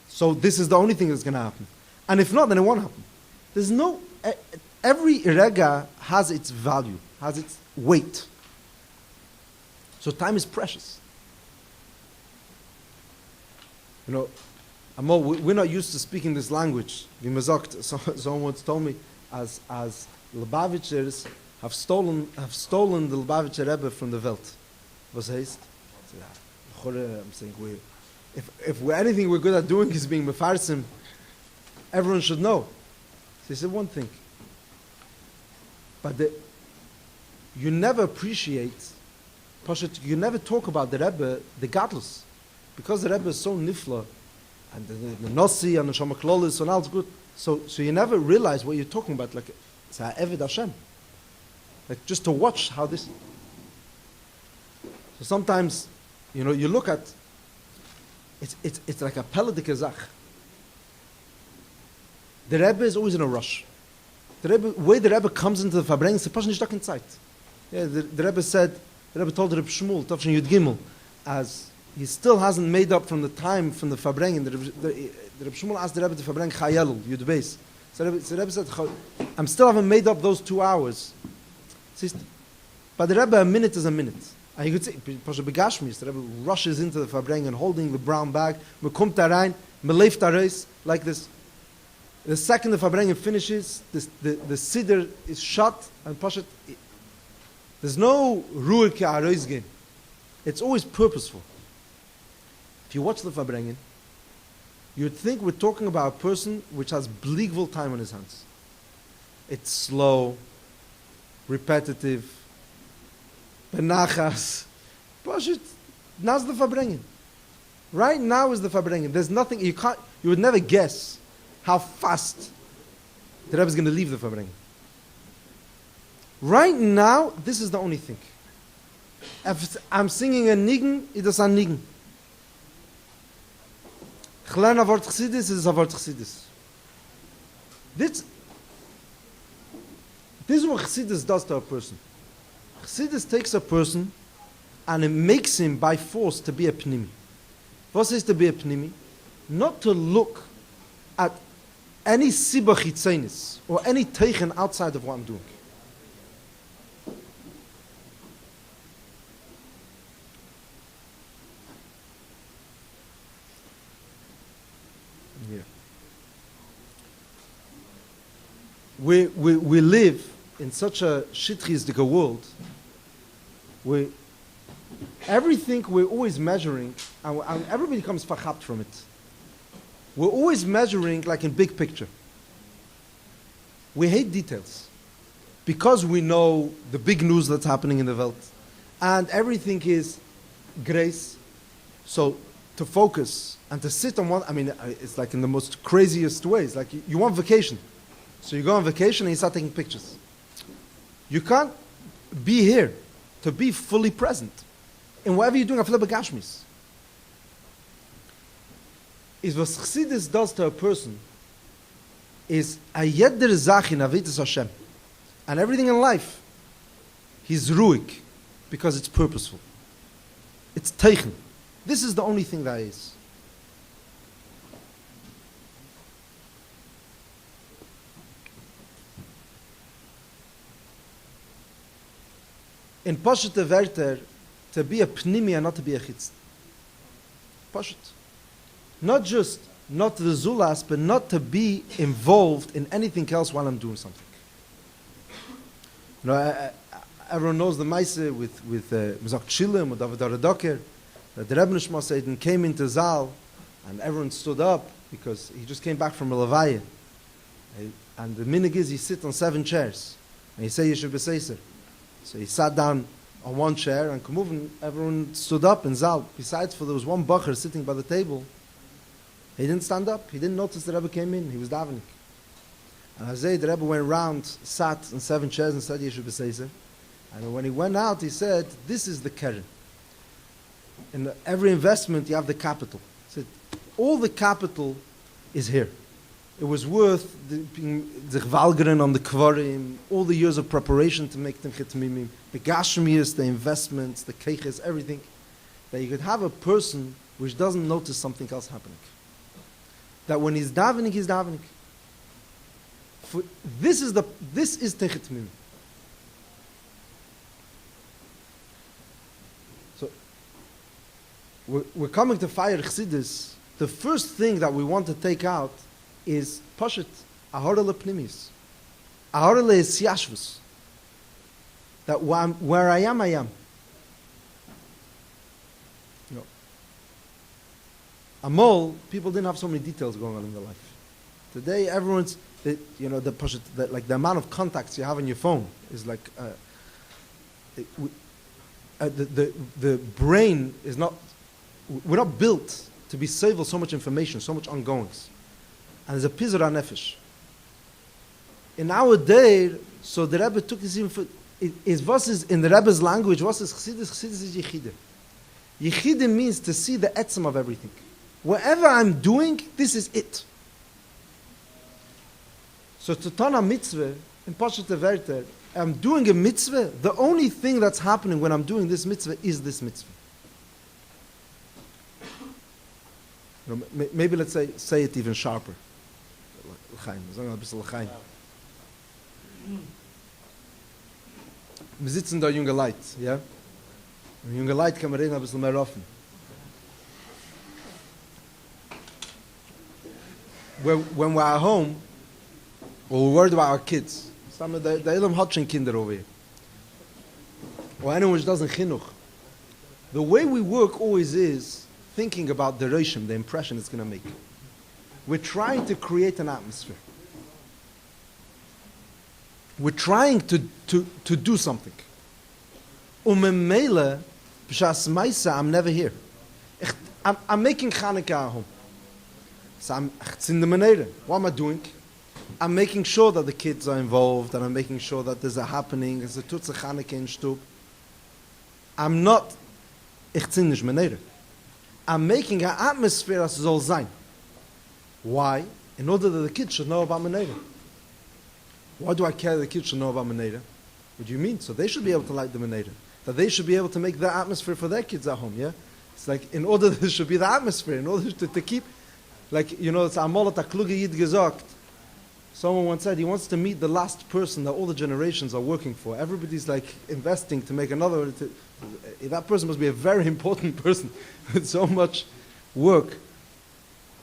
so this is the only thing that's going to happen. And if not, then it won't happen. There's no... Every rega has its value, has its weight. So time is precious. You know, we're not used to speaking this language. Wie man sagt, someone once told me, as Lubavitchers have stolen the Lubavitcher Rebbe from the Welt. Was heißt? I'm saying, if anything we're good at doing is being mefarsim, everyone should know. So he said one thing. But you never appreciate, you never talk about the Rebbe, the godless. Because the Rebbe is so nifla, and the Nossi and the Shomaklolis and all's good, so you never realize what you're talking about, like, it's Eved Hashem. Like, just to watch how this... So sometimes, you know, you look at, it's like a Peladik Zach. The Rebbe is always in a rush. The way the Rebbe comes into the Farbrengen, the person is stuck inside. Yeah, the Rebbe said, the Rebbe told Rebbe Shmuel, Tavshin Yud Gimel, as he still hasn't made up from the time from the Farbrengen. The Rebbe Shmuel asked the Rebbe to Farbrengen Chayelul, Yud Beis. So the Rebbe said, I'm still haven't made up those 2 hours. But the Rebbe, a minute is a minute. And you could say, Pasha Begashmis, the Rebbe rushes into the Farbrengen holding the brown bag, me kommt da rein, me leeft da reis, like this. The second the Farbrengen finishes, the Siddur is shut, and Pasha, there's no Ruhe ke Aroizgin. It's always purposeful. If you watch the Farbrengen, you'd think we're talking about a person which has bleakville time on his hands. It's slow, repetitive, benachas. Pashut, now's the Farbrengen. Right now is the Farbrengen. There's nothing, you would never guess how fast the Rebbe is going to leave the Farbrengen. Right now, this is the only thing. If I'm singing a nigen, it is a nigen. Ich lerne a Wort Chassidus, it is a Wort Chassidus. This is what Chassidus does to a person. Chassidus takes a person and it makes him by force to be a pnimi. What is to be a pnimi? Not to look at any sibach chitzenis or any teichen outside of what I'm doing. Yeah. We live in such a shitchizdik world where everything we're always measuring, and everybody comes fachapt from it. We're always measuring like in big picture. We hate details because we know the big news that's happening in the world, and everything is grace. So to focus and to sit on one, I mean, it's like in the most craziest ways. Like you want vacation, so you go on vacation and you start taking pictures. You can't be here to be fully present in whatever you're doing. After begashmis, is what Chassidus does to a person is a yeder zach in avitas Hashem, and everything in life, he's ruik because it's purposeful. It's teichen. This is the only thing that is. In Pashat Verter, to be a pnimi and not to be a chitz. Pashat. Not just not the zulas, but not to be involved in anything else while I'm doing something. You know, everyone knows the Maise with Mizak Chilim or David Aradoker. that the Rebbe Nishma Seiden came into Zal, and everyone stood up because he just came back from a Levaya. And the minig is he sit on 7 chairs, and he say Yeshiva Beiser. So he sat down on one chair, and everyone stood up in Zal. Besides, for there was one bacher sitting by the table. He didn't stand up. He didn't notice the Rebbe came in. He was davening. And as the Rebbe went around, sat on 7 chairs and said Yeshiva Beiser. And when he went out, he said, "This is the keren. In every investment, you have the capital." He said, all the capital is here. It was worth the valgeren on the kvarim, all the years of preparation to make Timchet Mimim, the gashmias, the investments, the keiches, everything. That you could have a person which doesn't notice something else happening. That when he's davening, he's davening. This is Timchet Mimim. So we're coming to fire Chassidus. The first thing that we want to take out is Pashat, Ahorele Pnimis. Ahorele is Yashvus. That where I am, I am. You know, Amol, people didn't have so many details going on in their life. Today, everyone's, the Pashat, like the amount of contacts you have on your phone is like, the brain is not, we're not built to be saved with so much information, so much ongoings. And there's a pizur nefesh. In our day, so the Rebbe took this even what is in the Rebbe's language, what is Chassidus? Chassidus is Yechide. Yechide means to see the etzem of everything. Whatever I'm doing, this is it. So to ton a mitzvah, in Pashat Verter, I'm doing a mitzvah, the only thing that's happening when I'm doing this mitzvah is this mitzvah. Maybe let's say it even sharper. Wir sitzen da Yungeleit, ja? In Yungeleit kann man reden ein bisschen mehr offen. When we're at home, or we're worried about our kids, some of the Elam hat schon Kinder over here, or anyone which doesn't chinuch, the way we work always is thinking about the reishim, the impression it's going to make. We're trying to create an atmosphere. We're trying to do something. Umemele, b'shas maisa, I'm never here. I'm making Chanukah at home. So I'm in the menere. What am I doing? I'm making sure that the kids are involved, and I'm making sure that there's a happening, there's a tutze Chanukah in Stub. I'm not, ich zin nicht menere. I'm making an atmosphere as soll sein. Why? In order that the kids should know about Menera. Why do I care that the kids should know about Menera? What do you mean? So they should be able to light the Menera. That they should be able to make the atmosphere for their kids at home, yeah? It's like, in order that there should be the atmosphere, in order to keep, like, it's Amolat HaKluge Yid gesagt. Someone once said he wants to meet the last person that all the generations are working for. Everybody's like investing to make another. That person must be a very important person with so much work.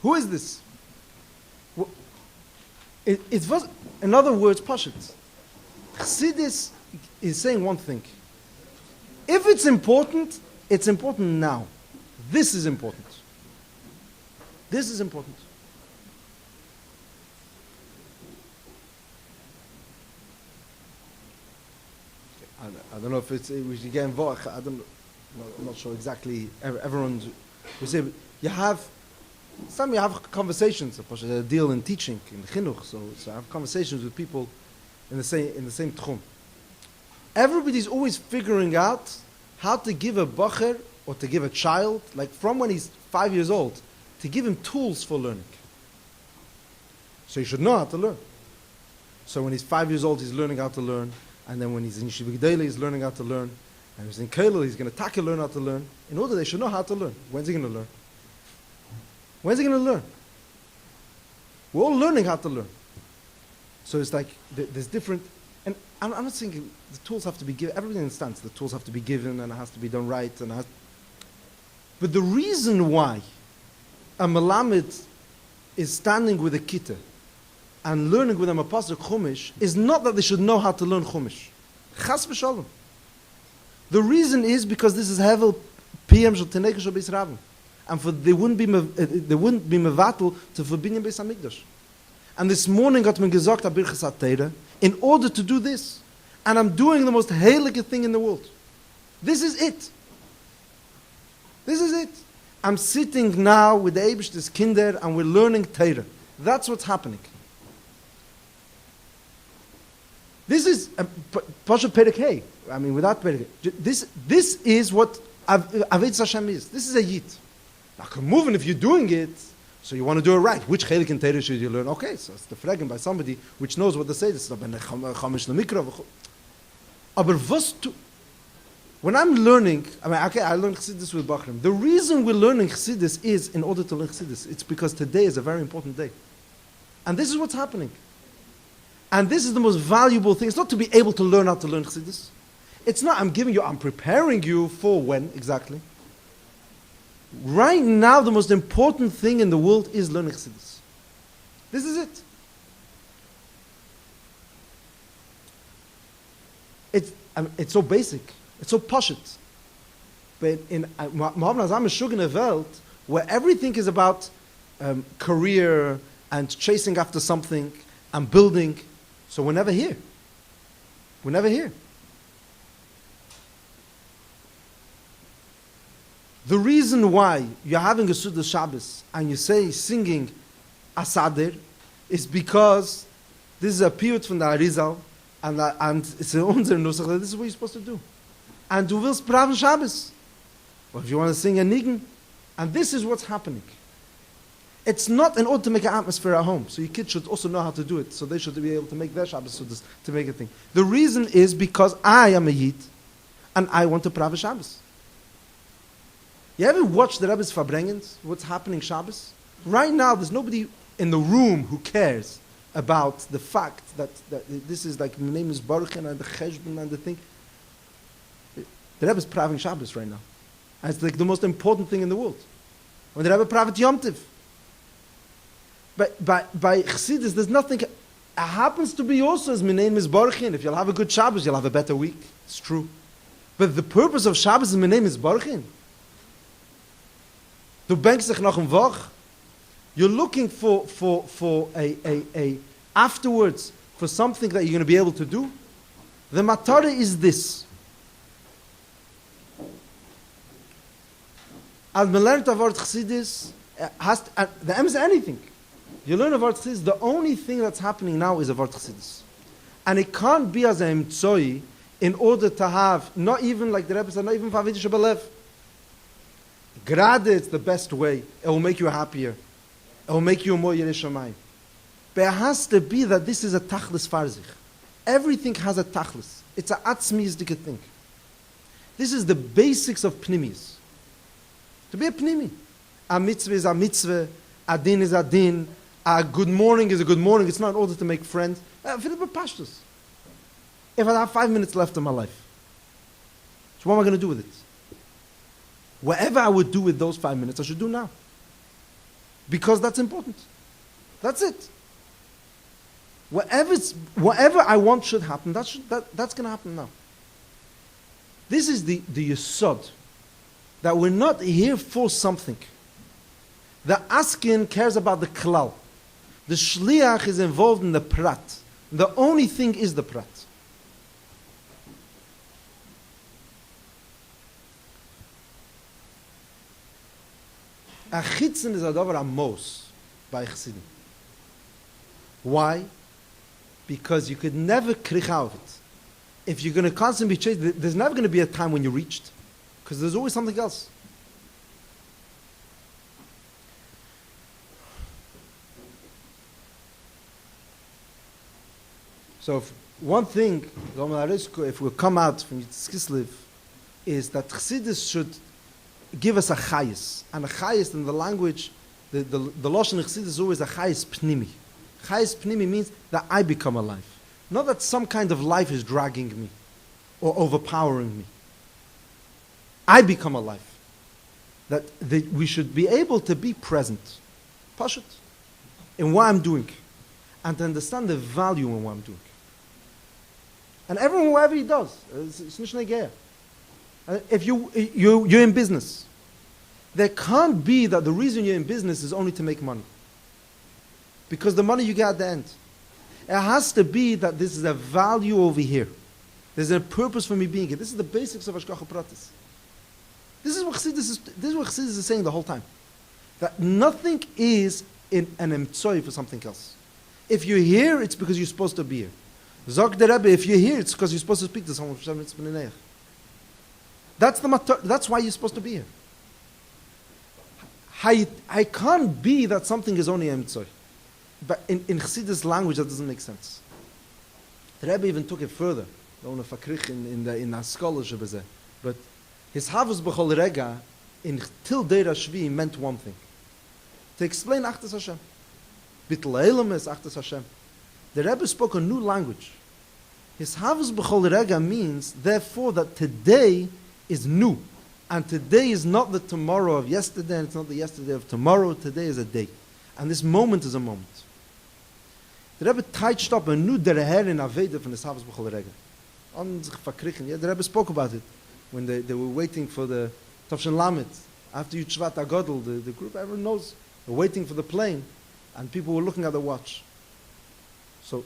Who is this? It was, in other words, Pashat. Chassidus is saying one thing. If it's important now. This is important. This is important. I don't know if we should get involved. I'm not sure exactly. Everyone's, we say, you have conversations. I deal in teaching in the chinuch, so I have conversations with people in the same tchum. Everybody's always figuring out how to give a bacher or to give a child, like from when he's 5 years old, to give him tools for learning. So he should know how to learn. So when he's 5 years old, he's learning how to learn. And then when he's in Yeshiva Gedele, he's learning how to learn. And when he's in Kollel, he's going to learn how to learn. In order they should know how to learn. When's he going to learn? When's he going to learn? We're all learning how to learn. So it's like, there's different, and I'm not saying the tools have to be given, everybody understands the tools have to be given and it has to be done right. But the reason why a Melamed is standing with a Kitta and learning with them a pasuk Chumash is not that they should know how to learn Chumash. Chas v'shalom. The reason is because this is Hevel PM shel teneke shel beis Rabbi. And for they wouldn't be mevatel to verbinyan beis Hamikdash. And this morning got me gesagt abirchas atayra in order to do this. And I'm doing the most heilige thing in the world. This is it. This is it. I'm sitting now with the Eibishter's Kinder and we're learning Torah. That's what's happening. This is Pasha Perek Hey. I mean, without Perek Hey. This is what Avedis Hashem is. This is a Yid. Now, come moving if you're doing it, so you want to do it right. Which Chelik in Torah should you learn? Okay, so it's the Farbrengen by somebody which knows what to say. This is Chamish Lemikra. Aber was to... When I'm learning, I mean, okay, I learned Chassidus with Bachrim. The reason we're learning Chassidus is in order to learn Chassidus. It's because today is a very important day. And this is what's happening. And this is the most valuable thing. It's not to be able to learn how to learn Chassidus. It's not, I'm preparing you for when, exactly. Right now, the most important thing in the world is learning Chassidus. This is it. It's so basic. It's so poshut. But in Mohammed Azam is shug in a world where everything is about career and chasing after something and building. So we're never here. We're never here. The reason why you're having a Suda Shabbos and you say singing Asadir is because this is a piyut from the Arizal and it's unser Nusach that this is what you're supposed to do. And du willst braven Shabbos. Or if you want to sing a Nigen. And this is what's happening. It's not in order to make an atmosphere at home. So your kids should also know how to do it. So they should be able to make their Shabbos Sudas to make a thing. The reason is because I am a Yid and I want to braven Shabbos. You ever watch the Rebbe's Farbrengens? What's happening Shabbos? Right now, there's nobody in the room who cares about the fact that this is like, my name is Baruch and the Cheshbon and the thing. The Rebbe is praving Shabbos right now. And it's like the most important thing in the world. When the Rebbe pravet Yom Tiv. But by Chassidus, there's nothing. It happens to be also as my name is Baruch. If you'll have a good Shabbos, you'll have a better week. It's true. But the purpose of Shabbos is my name is Baruch. Du benkst dich noch Woch. You're looking for a afterwards for something that you're going to be able to do. The matara is this. As we learn a word Chassidus, the M is anything. You learn a word Chassidus, the only thing that's happening now is a word Chassidus. And it can't be as a Mtsoi in order to have, not even like the Rebbe said, not even Favidish Belev. Grade, it's the best way. It will make you happier. It will make you more Yerei Shamayim. But it has to be that this is a tachlis farzich. Everything has a tachlis. It's a atzmizdike thing. This is the basics of pnimis. To be a pnimi. A mitzvah is a mitzvah. A din is a din. A good morning is a good morning. It's not in order to make friends. If I have 5 minutes left in my life, so what am I going to do with it? Whatever I would do with those 5 minutes, I should do now. Because that's important. That's it. Whatever I want should happen, that's going to happen now. This is the yesod. That we're not here for something. The askin cares about the klal. The shliach is involved in the prat. The only thing is the prat. A chitzen is a davar amos by Chassidim. Why? Because you could never krich out of it. If you're going to constantly be chased, there's never going to be a time when you're reached. Because there's always something else. So one thing, if we come out from Kislev, is that Chassidus should give us a chayis. And a chayis in the language, the Lashon of Chassidus is always a chayis pnimi. Chayis pnimi means that I become alive. Not that some kind of life is dragging me or overpowering me. I become alive. That we should be able to be present, pashut, in what I'm doing, and to understand the value in what I'm doing. And everyone, whatever he does, it's nicht negeya. If you're in business, there can't be that the reason you're in business is only to make money. Because the money you get at the end. It has to be that this is a value over here. There's a purpose for me being here. This is the basics of Hashgacha Pratis. This is what Chassidus is saying the whole time. That nothing is in an emtsoi for something else. If you're here, it's because you're supposed to be here. Zog the Rebbe, if you're here, it's because you're supposed to speak to someone. That's why you're supposed to be here. I can't be that something is only emtsoi. But in Chassidus language, that doesn't make sense. The Rebbe even took it further. In the scholarship, but his havus b'chol rega in till Deir Shvi meant one thing: to explain Achdas Hashem. Bittul Elam is Achdas Hashem. The Rebbe spoke a new language. His havus b'chol rega means, therefore, that today is new, and today is not the tomorrow of yesterday, and it's not the yesterday of tomorrow. Today is a day, and this moment is a moment. The Rebbe touched up a new dereher in Aveda from his havus b'chol rega. The Rebbe spoke about it when they were waiting for the Tavshin Lamed. After Yud Agadol, the group, everyone knows, they're waiting for the plane, and people were looking at the watch. So,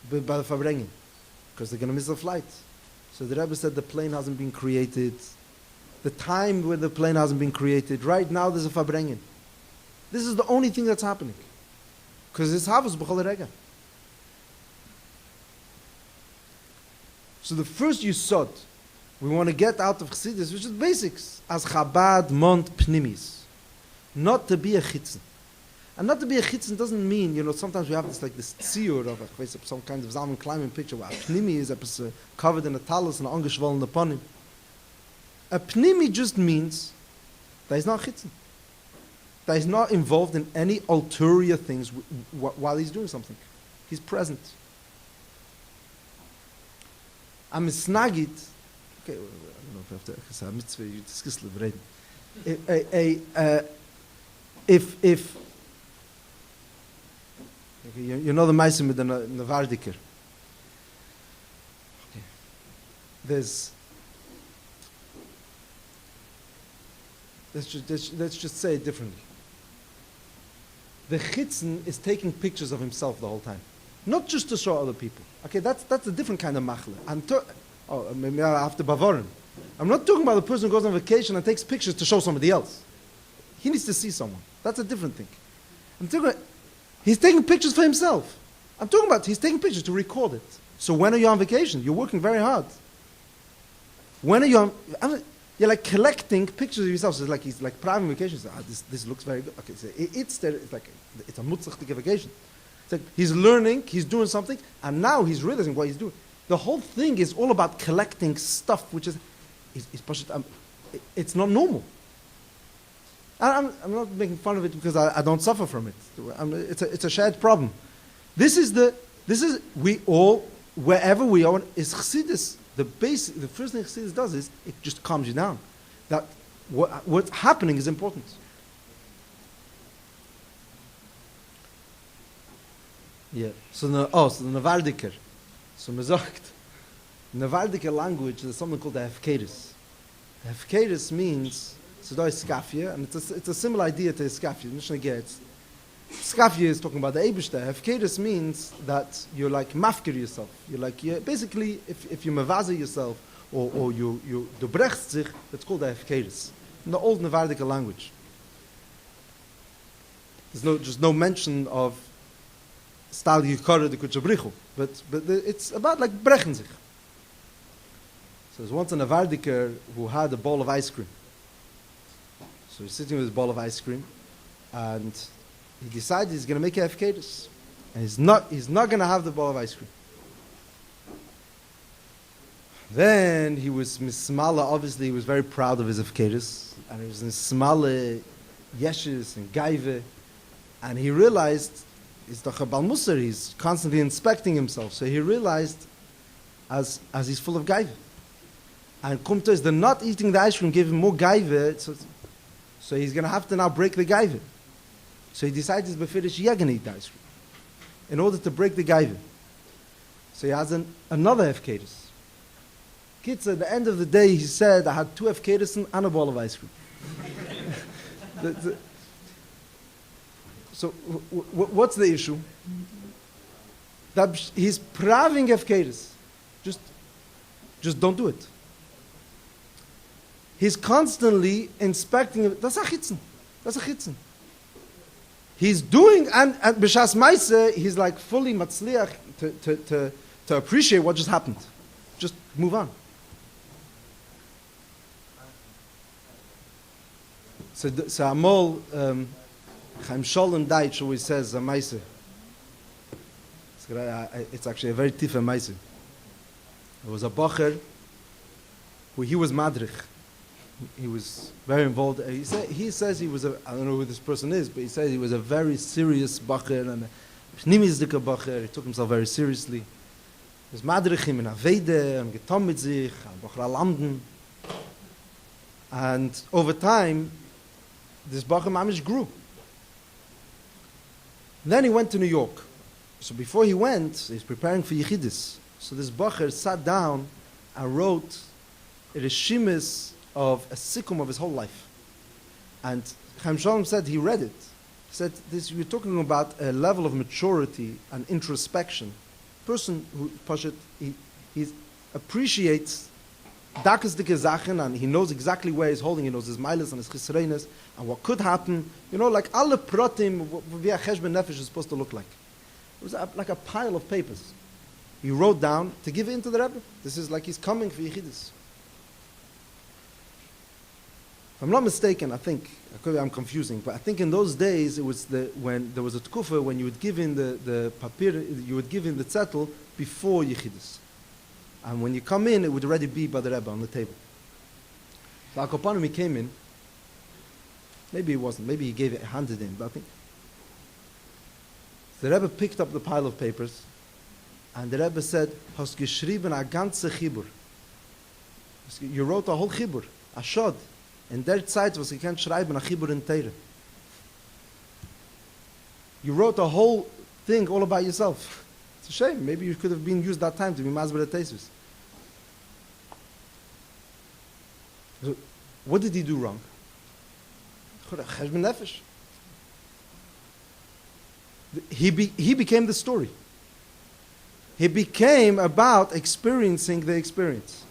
by the Farbrengen, because they're going to miss the flight. So the Rebbe said the plane hasn't been created. The time when the plane hasn't been created, right now there's a Farbrengen. This is the only thing that's happening. Because it's Havus B'chol Rega. So the first Yisod we want to get out of Chassidus, which is basics, as Chabad Mont Pnimis. Not to be a chitzen. And not to be a chitzen doesn't mean, sometimes we have this tziur of some kind of Zalman climbing picture where a pnimi is covered in a talus and angeschwollen upon him. A pnimi just means that he's not a chitzen. That he's not involved in any ulterior things while he's doing something. He's present. I'm snagit. Okay, I don't know if I have to say a mitzvah. You discuss Kislev, if you know the ma'asim with the Navardiker. Okay. Let's just say it differently. The chitzen is taking pictures of himself the whole time. Not just to show other people. Okay, that's a different kind of machle. Maybe after Bavarin. I'm not talking about the person who goes on vacation and takes pictures to show somebody else. He needs to see someone. That's a different thing. I'm talking about, he's taking pictures for himself. I'm talking about he's taking pictures to record it. So when are you on vacation? You're working very hard. When are you on... You're like collecting pictures of yourself. So it's like private vacation. So, this looks very good. Okay, so it's a mutzachtige vacation. It's like he's learning, he's doing something, and now he's realizing what he's doing. The whole thing is all about collecting stuff, which is it's not normal. I'm not making fun of it because I don't suffer from it. It's a shared problem. We all, wherever we are, is Chassidus. The first thing Chassidus does is it just calms you down. That what's happening is important. Yeah. So the Navardiker. So man sagt, Navardiker language, there's something called the Hefkeris. Hefkeris means, so da is Skafje, and it's a similar idea to Skafje. Skafje is talking about the Eibishter. Hefkeris means that you're like mafkir yourself. You're basically, if you mavaza yourself, or you du brechst sich, that's called the Hefkeris. In the old Navardiker language. There's just no mention of Stal Yikara de Kutchabrichu, but it's about like brechen sich. So there's once a Navardiker who had a bowl of ice cream. So he's sitting with his bowl of ice cream, and he decided he's going to make a hefkedus, and he's not going to have the bowl of ice cream. Then he was mismala. Obviously, he was very proud of his hefkedus, and he was in smale yeshes and gaive, and he realized he's the Chabal Musar. He's constantly inspecting himself, so he realized as he's full of gaive. And Kumta is the not eating the ice cream gave him more gaive, so he's going to have to now break the gaive. So he decides he's befirish going to eat the ice cream in order to break the gaive. So he has another hefkedus. Kids, at the end of the day, he said, I had 2 Efkedison and a ball of ice cream. So, what's the issue? That he's praving Efkedis. Just don't do it. He's constantly inspecting it. That's a chitzen. That's a chitzen. He's doing, and b'shas maise, he's like fully matzliach to appreciate what just happened. Just move on. So Amol, Chaim Sholem Deitch always says a maise. It's actually a very tifa maise. There was a bacher who he was madrich. He was very involved. He says he was I don't know who this person is, but he says he was a very serious bacher and a pnimizdika bacher. He took himself very seriously. He was madrichim in Avede, and getom mit sich, bacher landen. And over time, this bacher mamish grew. Then he went to New York. So before he went, he's preparing for Yechidus. So this bacher sat down and wrote a reshimis of a sikkum of his whole life. And Chaim Sholem said he read it. He said, you're talking about a level of maturity and introspection. Person who, he appreciates dakas dike zachen, and he knows exactly where he's holding. He knows his milas and his chisreinas and what could happen. You know, like alle pratim, wie a cheshbon nefesh is supposed to look like. It was like a pile of papers. He wrote down to give it into the Rebbe. This is like he's coming for Yechidus. If I'm not mistaken, I think, I'm confusing, but I think in those days it was when there was a tkufa when you would give in the papir, you would give in the zettel before Yechidus. And when you come in, it would already be by the Rebbe on the table. So Al-Kopanim, he came in, maybe it wasn't, maybe he gave it, handed in, but I think the Rebbe picked up the pile of papers, and the Rebbe said, "Hast geschrieben a ganze chibur." You wrote a whole chibur, a shod. In der Zeit was gekannt schreiben a chibur in Teire. You wrote a whole thing all about yourself. It's a shame. Maybe you could have been used that time to be masber tesis. So, what did he do wrong? Cheshbon nefesh. He became the story. He became about experiencing the experience.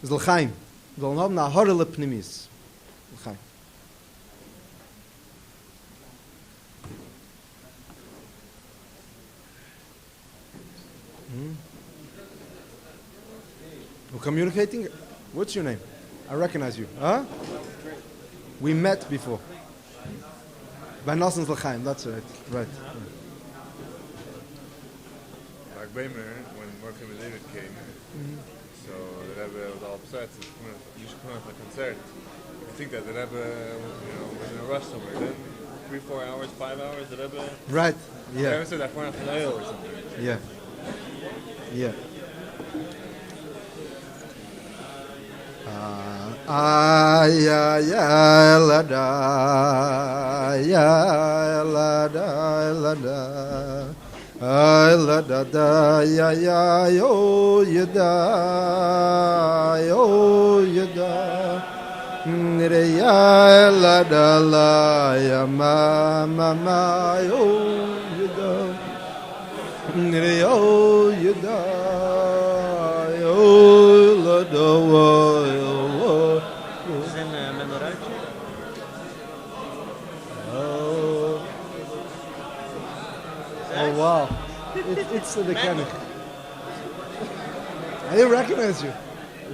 It's l'chaim. We'll have na horele pnimis. L'chaim. We're communicating? What's your name? I recognize you. Huh? We met before. By Nosson L'chaim, that's right. Right. Like Bemer, when Morkim and David came, so the Rebbe was all upset. So you should come to a concert. I think that the Rebbe, was in a rush somewhere. Then 3-4 hours, 5 hours, the Rebbe. Right. Yeah. The Rebbe said that for an oil or something. Yeah. Yeah. Ya la da, ya la da, la da, la da da, ya yo da, nire ya la da la, ya ma yo da, nire yo da, yo la da. Oh wow, it's the mechanic. I didn't recognize you.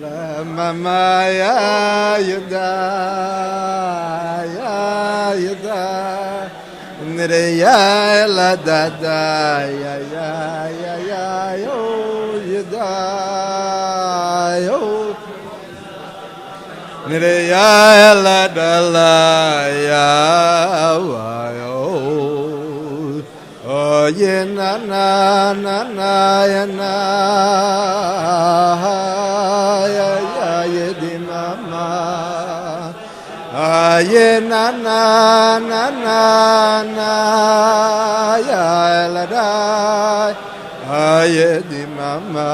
La mama ya yada, nere ya la da da ya yo yada yo, nere ya la da la ya yo. Oh, yeah, na na na na ya na ya di mama. Ah, yeah, na na na na ya la da. yedi mama.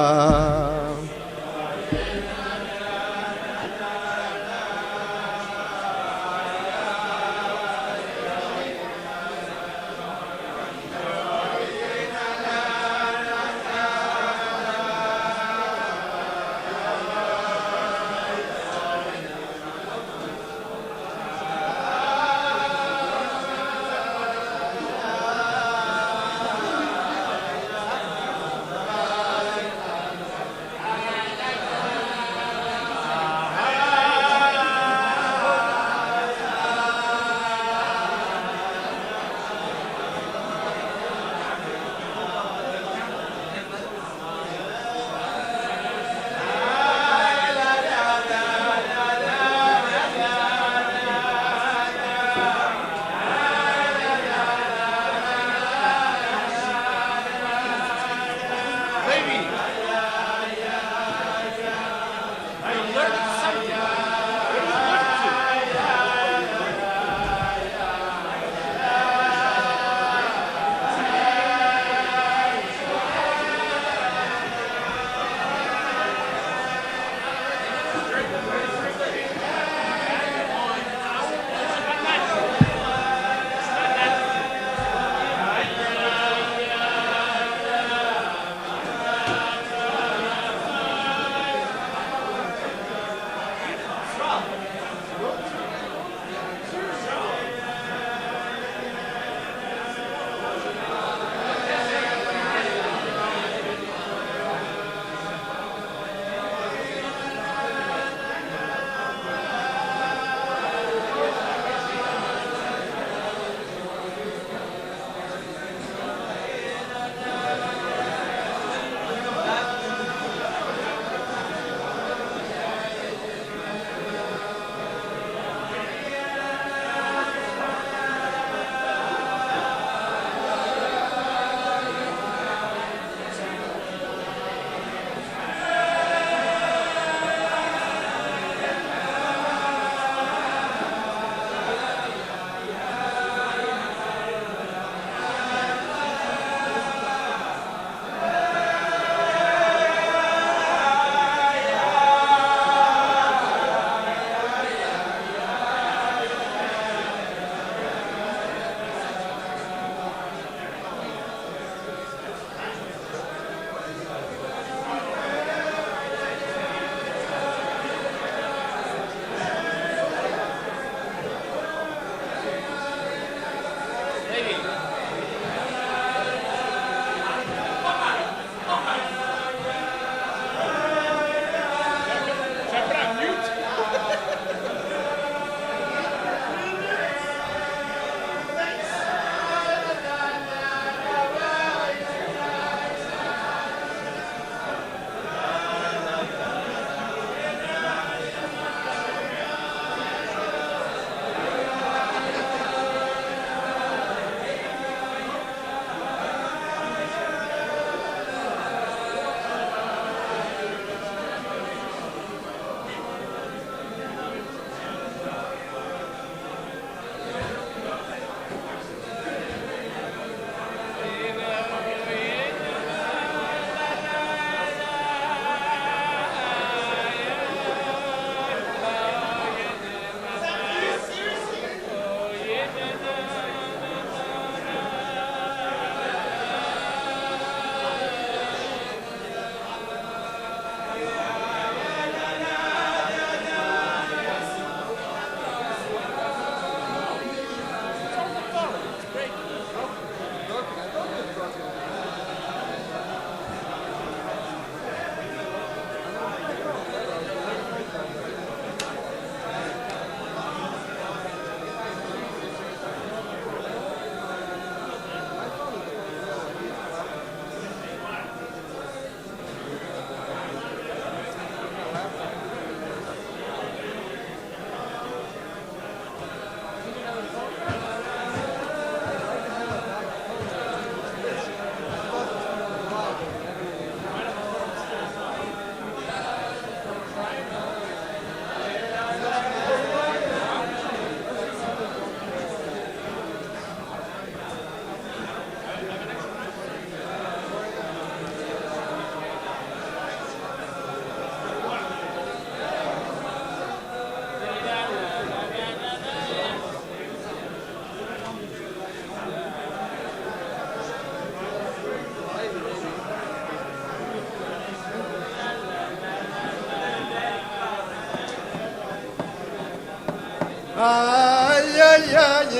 Ay, ay, ay,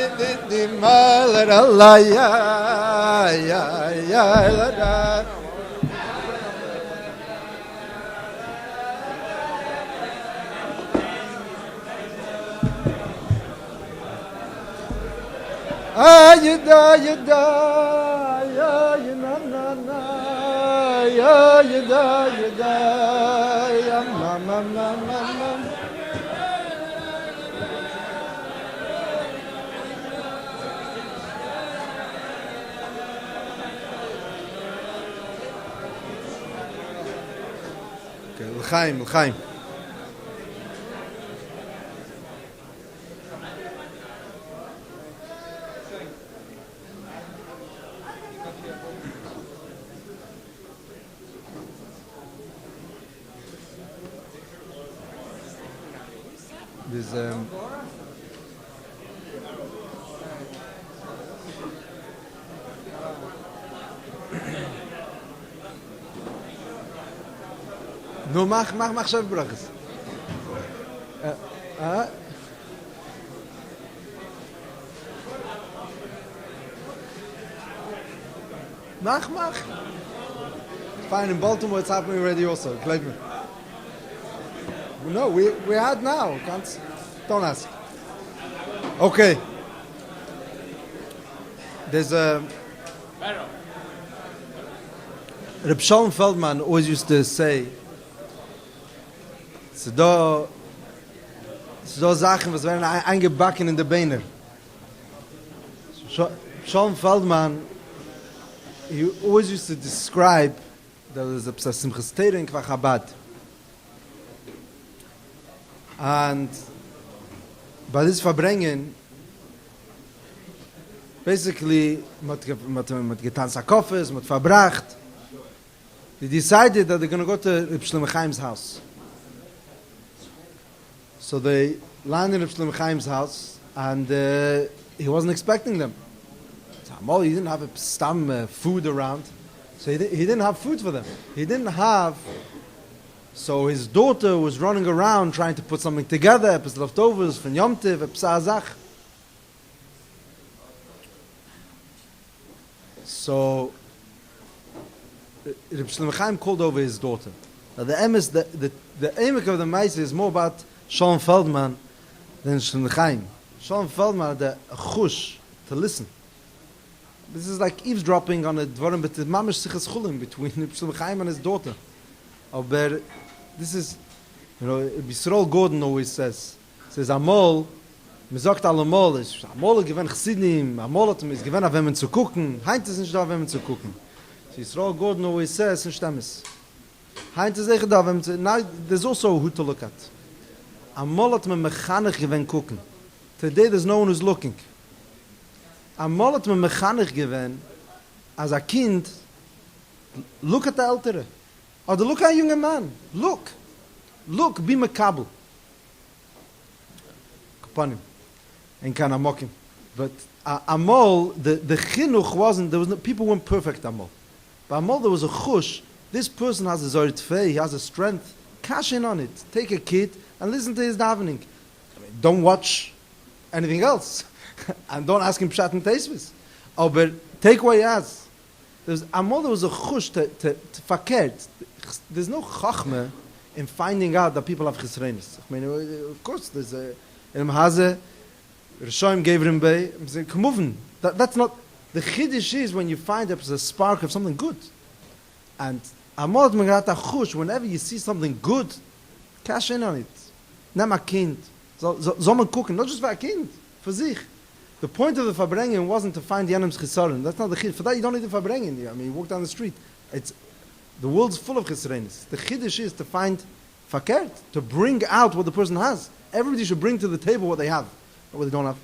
di mal, la, ya, ya, ya, la, da. Ay, da, ya, na, na, na, ya, ya, ma, ma, ma, ma, ma. Okay, l'chaim. There's no, mach Shav Brachas. Mach. Fine, in Baltimore it's happening already also. Glaub me. No, we had now. Don't ask. Okay. There's a Reb Shalom Feldman always used to say, so Sachen, was werden eingebacken in the Beine. Shalom Feldman, he always used to describe there was a Simchas Torah in Kfar Chabad. And by this Farbrengen, basically, mit getan Sarkophas, mit verbracht, they decided that they're going to go to Reb Shlomo Chaim's house. So they landed in Reb Shlomo Chaim's house, and he wasn't expecting them. So he didn't have stam food around, so he didn't have food for them. He didn't have. So his daughter was running around trying to put something together, epis leftovers from Yom Tov, epis. So Reb Shlomo Chaim called over his daughter. Now the aim of the Maisa is more about Shalom Feldman than Shlomo Chaim. Shalom Feldman had a chush to listen. This is like eavesdropping on a dvarim, but the mamish sichas chulim between Shlomo Chaim and his daughter. Aber this is, Yisrael Gordon always says Amol, man sagt allemal, Amol gewen Chassidim, Amol hat is gewen auf zu gucken, heint ist nicht da, wenn zu gucken. So Yisrael Gordon always says, nicht stemmes. Heint ist echt da, now there's also who to look at. Amol hat man mechanich gewen gucken. Today there's no one who's looking. Amol hat man mechanich gewen, as a kind, look at the ältere. Or look at a young man. Look, be makabel. Kapanim. And kind of mocking. But Amol, the chinuch wasn't, people weren't perfect Amol. But Amol, there was a chush. This person has a zorit fei, he has a strength. Cash in on it. Take a kid and listen to his davening. Don't watch anything else. And don't ask him pshat and teisvis. Oh, but take what he has. Amol, there was a chush to fakert. There's no chachma in finding out that people have chesrenis. I mean, of course, there's a Haze, Rishoim gave Rebbe, Kamuven. That's not, the chiddush is when you find there's a spark of something good. And Amod Megarata Chush, whenever you see something good, cash in on it. Nem a kind. Soll man gucken, not just for a kind, for sich. The point of the Farbrengen wasn't to find the Yanem's Chisaron. That's not the chiddush. For that, you don't need the Farbrengen. I mean, you walk down the street. The world's full of chesrenis. The chiddush is to find fakert, to bring out what the person has. Everybody should bring to the table what they have, not what they don't have.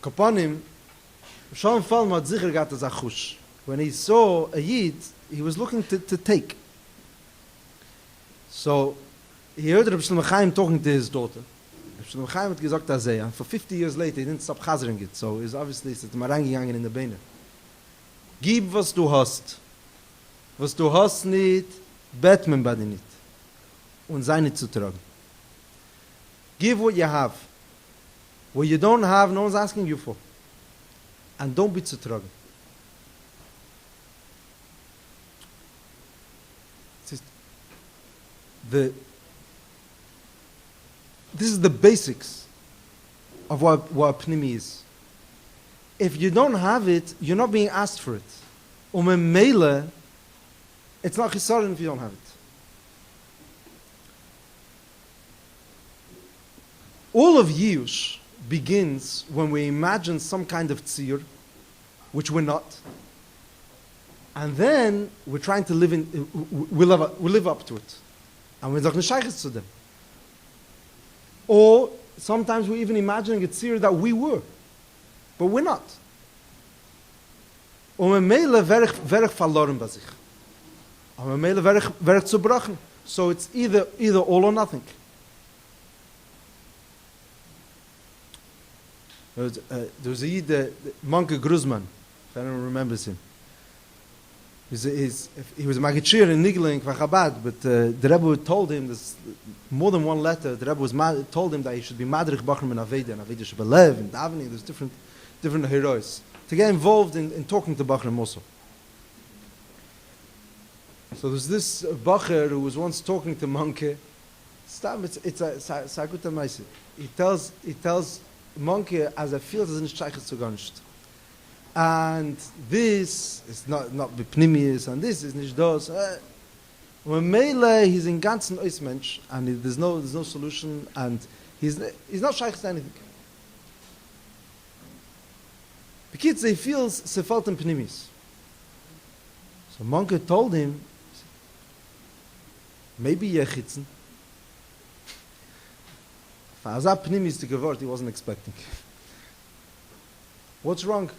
Kapanim, Shalom Feldman had zicher gat as a chush. When he saw a yid, he was looking to take. So he heard Reb Shlomo Chaim talking to his daughter. Reb Shlomo Chaim had gesagt as and for 50 years later he didn't stop chazering it. So he's obviously reingegangen in the Beine. Gib was du hast. Was du hast nicht, bet men bei dir nicht. Und sei nicht zu tragen. Give what you have. What you don't have, no one's asking you for. And don't be zutragen. This is the basics of what Pnimi is. If you don't have it, you're not being asked for it. Mele, it's not chisaron if you don't have it. All of Yush begins when we imagine some kind of tzir, which we're not, and then we're trying to live we live up to it, and we're not neshayches to them. Or sometimes we're even imagining a tzir that we were, but we're not. Mele verich verloren bei sich. Mele verich zerbrochen. So it's either all or nothing. There was a Yid, Monke Gruzman, if anyone remembers him. He was a Magachir in Nigeling for Chabad, but the Rebbe told him, there's more than one letter, the Rebbe told him that he should be Madrich Bachram in Aveda, and Aveda should be Lev, and Davening, there's different heroes. To get involved in talking to Bachram also. So there's this Bacher who was once talking to Monke. It's a Saguta Maisi. He tells Monke as a field as in Shaykhs zu Ganst. And this is not Bipnimius, and this is nicht das. When Mele, he's in ganzen Eismensch, and there's no solution, and he's not Shaykhs to anything. The kids, they feel sefalt in Pnimis. So Monke told him, maybe Yechitzen. As a Pnimis the word he wasn't expecting. What's wrong?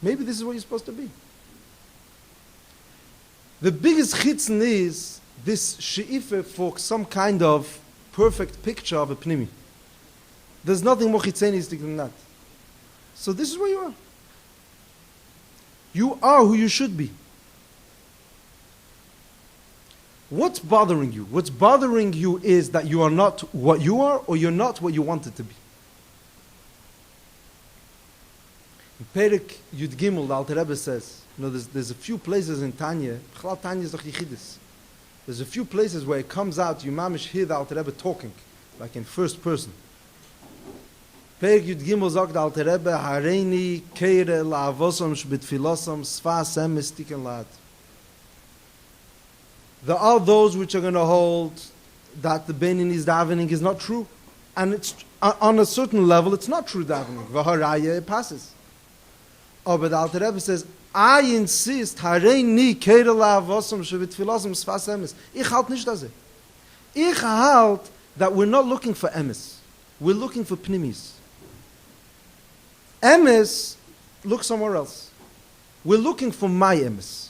Maybe this is what you're supposed to be. The biggest chitzen is this she'ife for some kind of perfect picture of a Pnimi. There's nothing more chitzenistic than that. So this is where you are. You are who you should be. What's bothering you? What's bothering you is that you are not what you are, or you're not what you wanted to be. In Perek Yud Gimel, the Alter Rebbe says, there's a few places in Tanya, Tanya is doch Yichidis. There's a few places where it comes out, you mamish hear the Alter Rebbe talking, like in first person. Perek Yud Gimel sagt der Alter Rebbe, Hareini keire la'avosom shbitfilosam sfas emes tiken la'ad. There are those which are going to hold that the Benin's davening is not true. And it's on a certain level, it's not true davening. V'haraya, it passes. Oh, but the Alter Rebbe says, I insist, Hareini keire la'avosom shbitfilosam sfas emes. Ich halt nicht das. Ich halt that we're not looking for emes. We're looking for pnimis. Emes, look somewhere else. We're looking for my emes.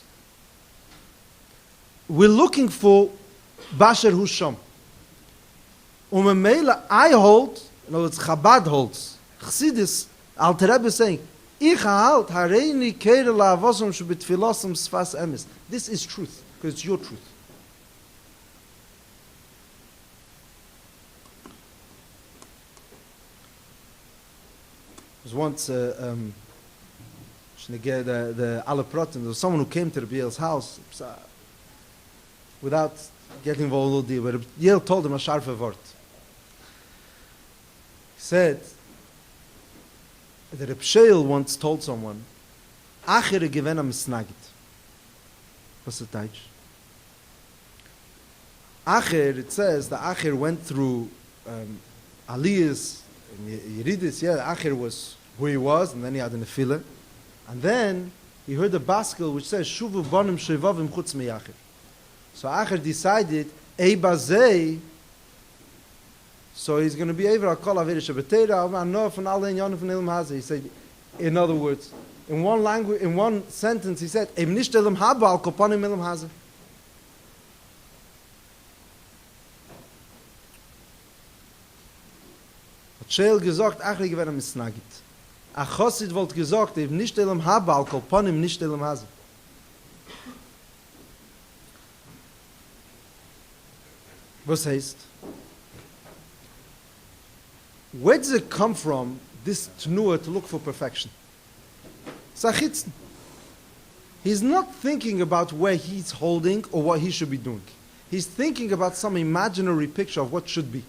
We're looking for Basher Husham. Mele, I hold, in other words, Chabad holds. Chassidus, Alter Rebbe is saying, Ich halt, Hareini keire la'avosom shebitfilosam sfas emes. This is truth, because it's your truth. There was once the alle Proten, there was someone who came to Rebbe's house without getting involved with but Yale told him a sharp word. He said that Rebbe once told someone, Achere gewen am snagit. What's the Deutsch? Acher, it says that Acher went through Aliyah's Yeridis, Acher was who he was, and then he had an Nefila. And then he heard a baskel which says, Shuvu bonim shevavim chutz me'acher. So Acher decided, Eibazei, so he's going to be able to call Aveda Shabbatera, Amanof, and all the Inyanim from Ilm Hazeh. He said, in other words, in one language, in one sentence, he said, Eim nicht Ilm Haba, al kopanim Ilm Hazeh. Hat Sheel gesagt, Acher gewen am Snagit. A Chossid wollte gesagt, Eim nicht Ilm Haba, al kopanim nicht Ilm Hazeh. Was heißt? Where does it come from, this tnuah to look for perfection? Sachitzen. He's not thinking about where he's holding or what he should be doing. He's thinking about some imaginary picture of what should be.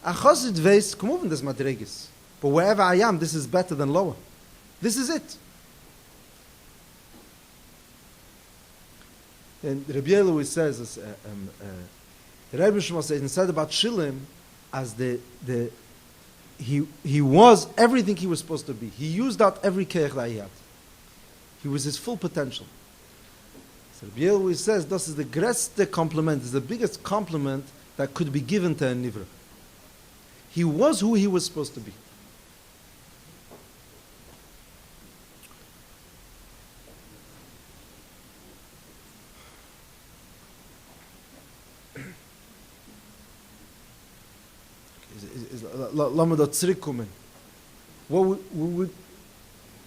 A chassid weiß, come over this madregis. But wherever I am, this is better than lower. This is it. And Rabbi always says, the Rebbe said about Shilim, as he was everything he was supposed to be. He used out every keich that he had. He was his full potential. So Rabbi always says, this is the greatest compliment, this is the biggest compliment that could be given to a nivra. He was who he was supposed to be. What we're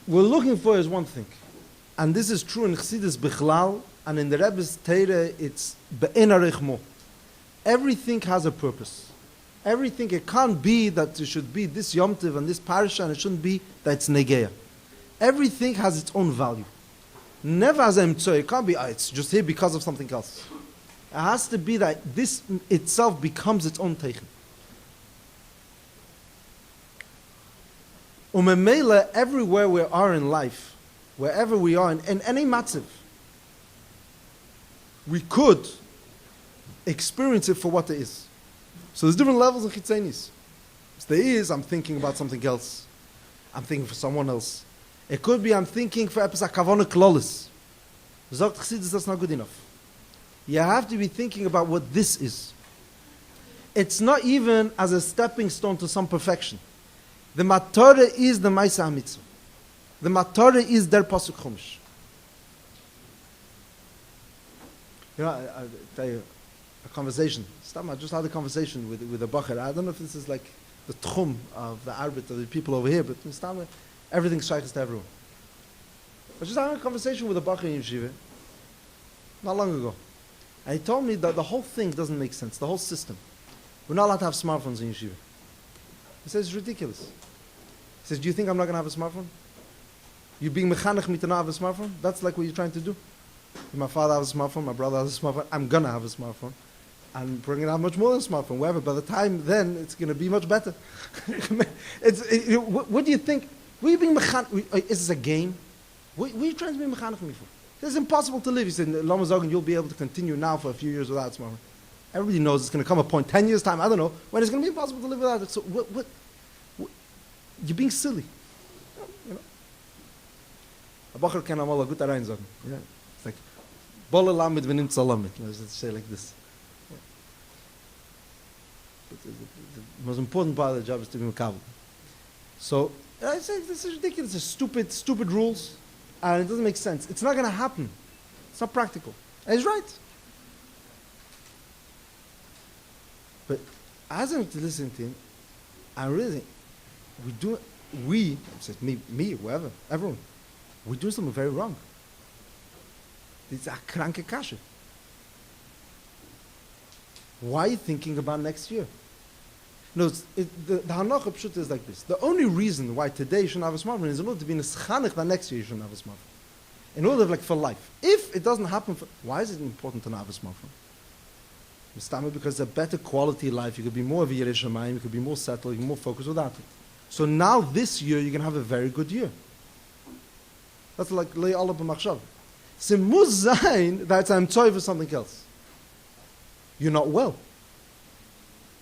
looking for is one thing. And this is true in Chassidus Bichlal, and in the Rebbe's Teire, it's Be'en Arechmo. Everything has a purpose. Everything, it can't be that it should be this Yom Tov and this Parasha, and it shouldn't be that it's Negeya. Everything has its own value. Never as a Mitzvah. It can't be, it's just here because of something else. It has to be that this itself becomes its own Teichen. Umemela, everywhere we are in life, wherever we are, in any matziv, we could experience it for what it is. So there's different levels of chitzenis. So there is, I'm thinking about something else. I'm thinking for someone else. It could be, I'm thinking for epis hakavona klolis. Zogt Chassidus, that's not good enough. You have to be thinking about what this is. It's not even as a stepping stone to some perfection. The Matorah is the Maisa HaMitzvah. The Matorah is their Pasuk Chumash. You know, I'll tell you a conversation. I just had a conversation with a Bacher. I don't know if this is like the tchum of the arbit of the people over here, but everything's shaykhs to everyone. I was just having a conversation with a Bacher in Yeshiva not long ago. And he told me that the whole thing doesn't make sense, the whole system. We're not allowed to have smartphones in Yeshiva. He says, it's ridiculous. He says, do you think I'm not going to have a smartphone? You being mechanech me to not have a smartphone? That's like what you're trying to do. My father has a smartphone, my brother has a smartphone, I'm going to have a smartphone. And we're going to have much more than a smartphone. Wherever, by the time then, it's going to be much better. What do you think? What are you being mechanech? Is this a game? What are you trying to be mechanech me for? It's impossible to live. He said, Lama Zogan, you'll be able to continue now for a few years without a smartphone. Everybody knows it's going to come a point, 10 years' time, I don't know, when it's going to be impossible to live without it. So what you're being silly. You know? A bacher can amal a gut rein sagen. Yeah. It's like, Bolle lamit v'nim tzalamit. Let's say like this. Yeah. The most important part of the job is to be makabel. So, I say this is ridiculous. It's stupid rules, and it doesn't make sense. It's not going to happen. It's not practical. And he's right. But as I'm to listen to him, I really, I said me, whoever, everyone, we're doing something very wrong. It's a kranke kasha. Why are you thinking about next year? No, the Hanoch Pshut is like this. The only reason why today you shouldn't have a smartphone is in order to be in a schanich that next year you shouldn't have a smartphone. In order, like, for life. If it doesn't happen, why is it important to not have a smartphone? Because it's a better quality life. You could be more of a Yerei Shamayim, you could be more settled, you can be more focused without it. So now this year you're going to have a very good year. That's like Lei Allah b'machshav. So must zayin that I'm toy for something else. You're not well.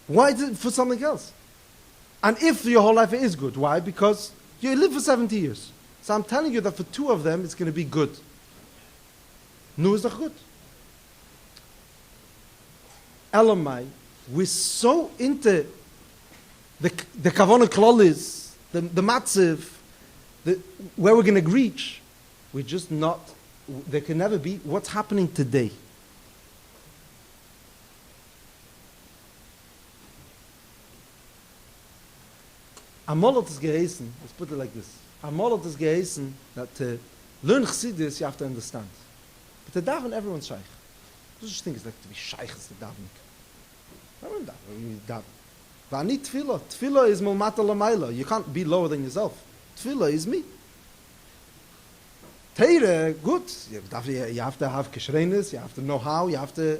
Why is it for something else? And if your whole life is good, why? Because you live for 70 years. So I'm telling you that for 2 of them it's going to be good. Nu is doch good. Elamai, we're so into the kavona klolis, the matziv, where we're going to reach, we're just not, there can never be what's happening today. Amolot is geheißen, let's put it like this. Amolot is geheißen that to learn chassidus you have to understand. But to daven, everyone's shaykh. I just think it's like to be shaykh is the davening. Everyone daven. V'ani tefillah. Tefillah is mulmata l'mayla. You can't be lower than yourself. Tefillah is me. Teire, good. You have to have kishreines, you have to know how, you have to...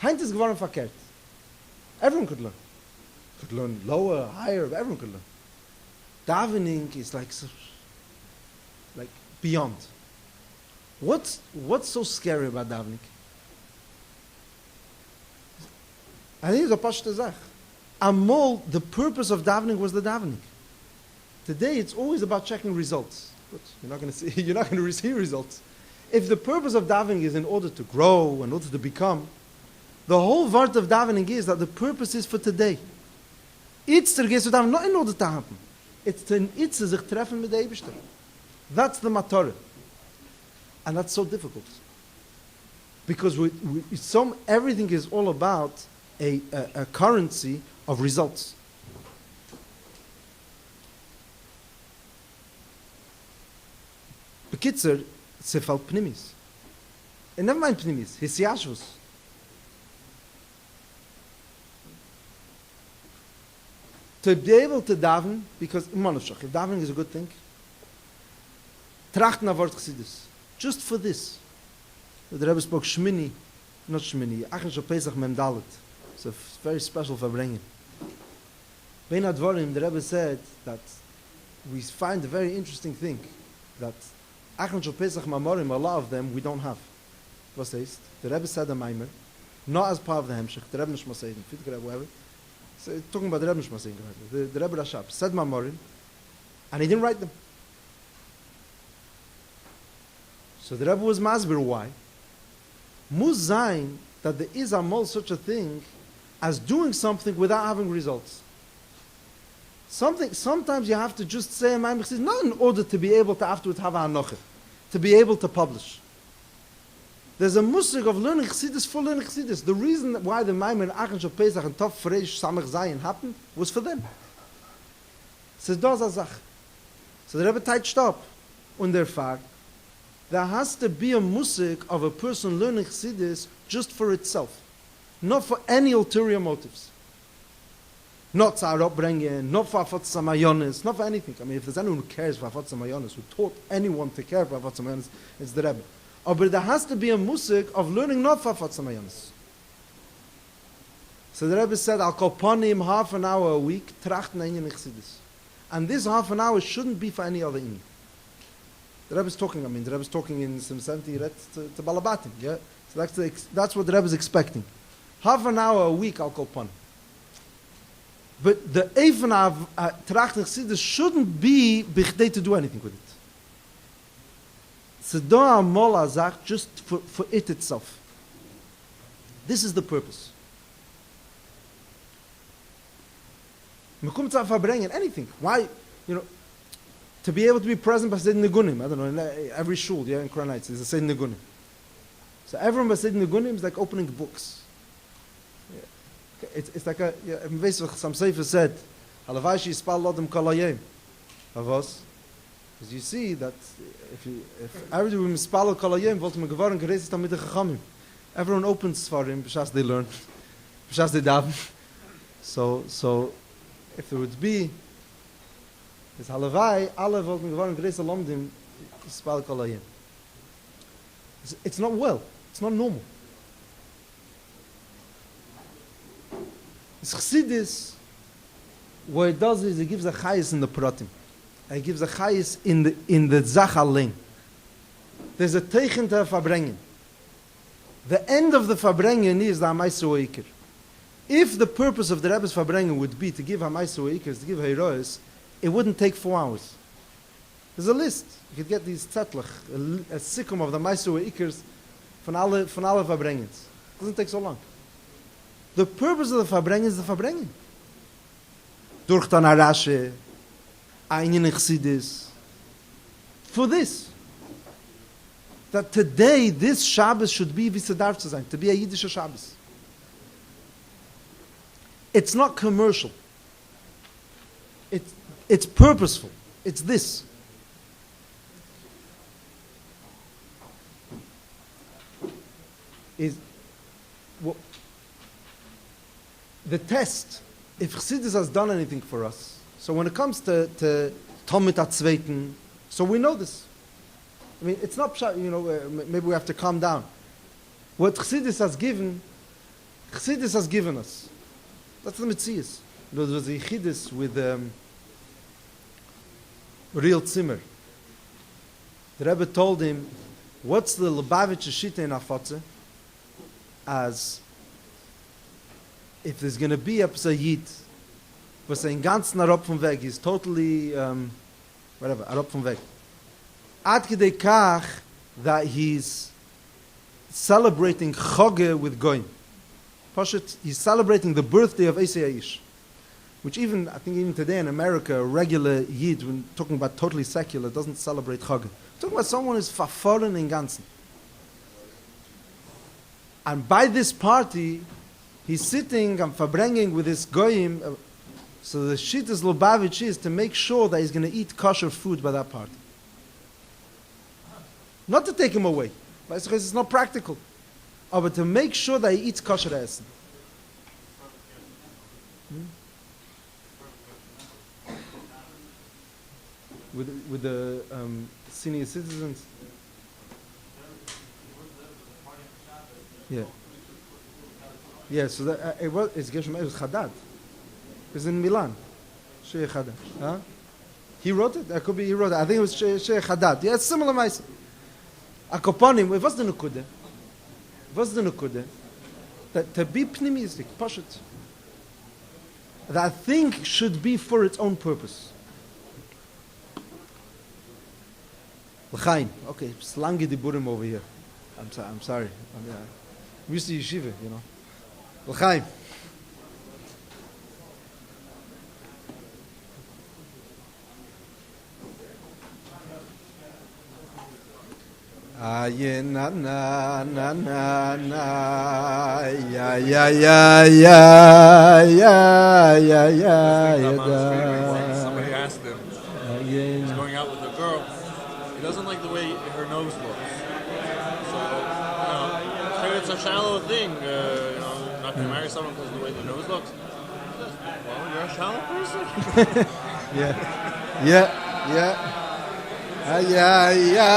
Heint is geworden verkehrt. Everyone could learn. Could learn lower, higher, but everyone could learn. Davening is like beyond. What's so scary about davening? I think it's a pashta zach. Amol, the purpose of davening was the davening. Today, it's always about checking results. But you're not going to receive results. If the purpose of davening is in order to grow, in order to become, the whole word of davening is that the purpose is for today. It's to get not in order to happen. It's to sich treffen mit der Eibishter. That's the matter. And that's so difficult. Because everything is all about a currency of results. Bekitzer, ze fällt pnimis. And never mind pnimis, his yashvus. To be able to daven, because if davening is a good thing, trachten avort chassidus. Just for this. The Rebbe spoke Shmini, not Shmini, Achen Shal Pesach Mem Dalet. It's a very special Farbrengen. Bein Advarim, the Rebbe said that we find a very interesting thing, that Achen Shal Pesach Mamorim, a lot of them we don't have. Was heißt? The Rebbe said a Maimer, not as part of the Hemshech, the Rebbe Nishma Seiden, fit the Rebbe, whatever. So, talking about the Rebbe Nishma Seiden, the Rebbe Rashab said Mamorim, and he didn't write them. So the Rebbe was masbir why. Must sein that there is amol such a thing as doing something without having results. Sometimes you have to just say a Maimach Chassidus, not in order to be able to afterwards have a hanoche, to be able to publish. There's a musig of learning Chassidus for learning Chassidus. The reason why the Maimach Achen Shal Pesach and Tov Freish Samach Zayin happened was for them. So the Rebbe touched up on their fact. There has to be a musik of a person learning Chassidus just for itself, not for any ulterior motives. Not for Farbrengen, not for Afot Samayonis, not for anything. I mean, if there's anyone who cares for Afot Samayonis, who taught anyone to care for Afot Samayonis, it's the Rebbe. But there has to be a musik of learning not for Afot Samayonis. So the Rebbe said, I'll call upon him half an hour a week, trachten in Chassidus. And this half an hour shouldn't be for any other inyan. The Rebbe is talking, the Rebbe is talking in some 70 to Balabatim, yeah? So that's what the Rebbe is expecting. Half an hour a week, I'll call upon. But the Eifen of Trachten Chassidus shouldn't be bichdei to do anything with it. Sedoa Mola Zach, just for it itself. This is the purpose. Mekum tzaf Farbrengen, anything. Why, to be able to be present by Seder Nigunim, I don't know, in every shul, in Koranites, there's a Seder Nigunim. So everyone by Seder Nigunim is like opening books. Yeah. It's like some Sefer said, Halavai Yispal Lodem Kol Hayom. Avos. Because you see that if everyone is Yispal Kol Hayom, wollte man geworden gereist mit the Chachamim. Everyone opens for him, b'shas they learn, b'shas they daven. So if there would be is halavai, alle wollten geworden gereist alomdim, Yispal Kol Hayom. It's not well. It's not normal. It's Chassidus, what it does is it gives a chayis in the pratim. It gives a chayis in the zach alein. There's a teichen to Farbrengen. The end of the Farbrengen is the Hamaisur Ikir. If the purpose of the Rebbe's Farbrengen would be to give Hamaisur Ikir, to give Heiroes, it wouldn't take 4 hours. There's a list. You could get these zettlach, a sikkum of the Hamaisur Ikirs von alle Farbrengens. It doesn't take so long. The purpose of the Farbrengen is the Farbrengen. Durch dann Arashe, Einin Chassidus. For this. That today, this Shabbos should be Visadarf zu sein, to be a Yiddish Shabbos. It's not commercial. It's purposeful. It's this. the test, if Chassidus has done anything for us, so when it comes to Tomit HaZweiten, so we know this. I mean, it's not, maybe we have to calm down. What Chassidus has given us. That's the Metzias. There was a Yichidus with real Zimmer. The Rebbe told him, what's the Lubavitcher Shita in Afotze? As if there's going to be a Yid, was ein ganzen Arab vom Weg, he's totally, Arab vom Weg. Ad kedei kach that he's celebrating Chag with Goyim. Pashut, he's celebrating the birthday of Esei Aish. Which I think even today in America, a regular Yid, when talking about totally secular, doesn't celebrate Chag. Talking about someone who's verfallen in Ganzen. And by this party, he's sitting and Farbrengen with his Goyim. So the Shittas Lubavitch is to make sure that he's going to eat kosher food by that party. Not to take him away, because it's not practical. But to make sure that he eats kosher essen. With the senior citizens. Yeah, so that, it was Haddad. It was in Milan. Sheikh Haddad. Huh? He wrote it? Could be he wrote it. I think it was Sheikh Haddad. Yeah, it's similar mice. Akoponim, it was the Nukude. That to be pnimistic, Pashut. That thing should be for its own purpose. L'chaim. Okay, slangi diburim over here. I'm sorry. I'm used to yeshiva, L'chaim. Na na na na na ya ya ya ya ya ya ya. Somebody asked him, he's going out with a girl, he doesn't like the way her nose looks. So, it's a shallow thing, not to marry someone because of the way the nose looks. Well, you're a shallow person. Yeah. Ya ya ya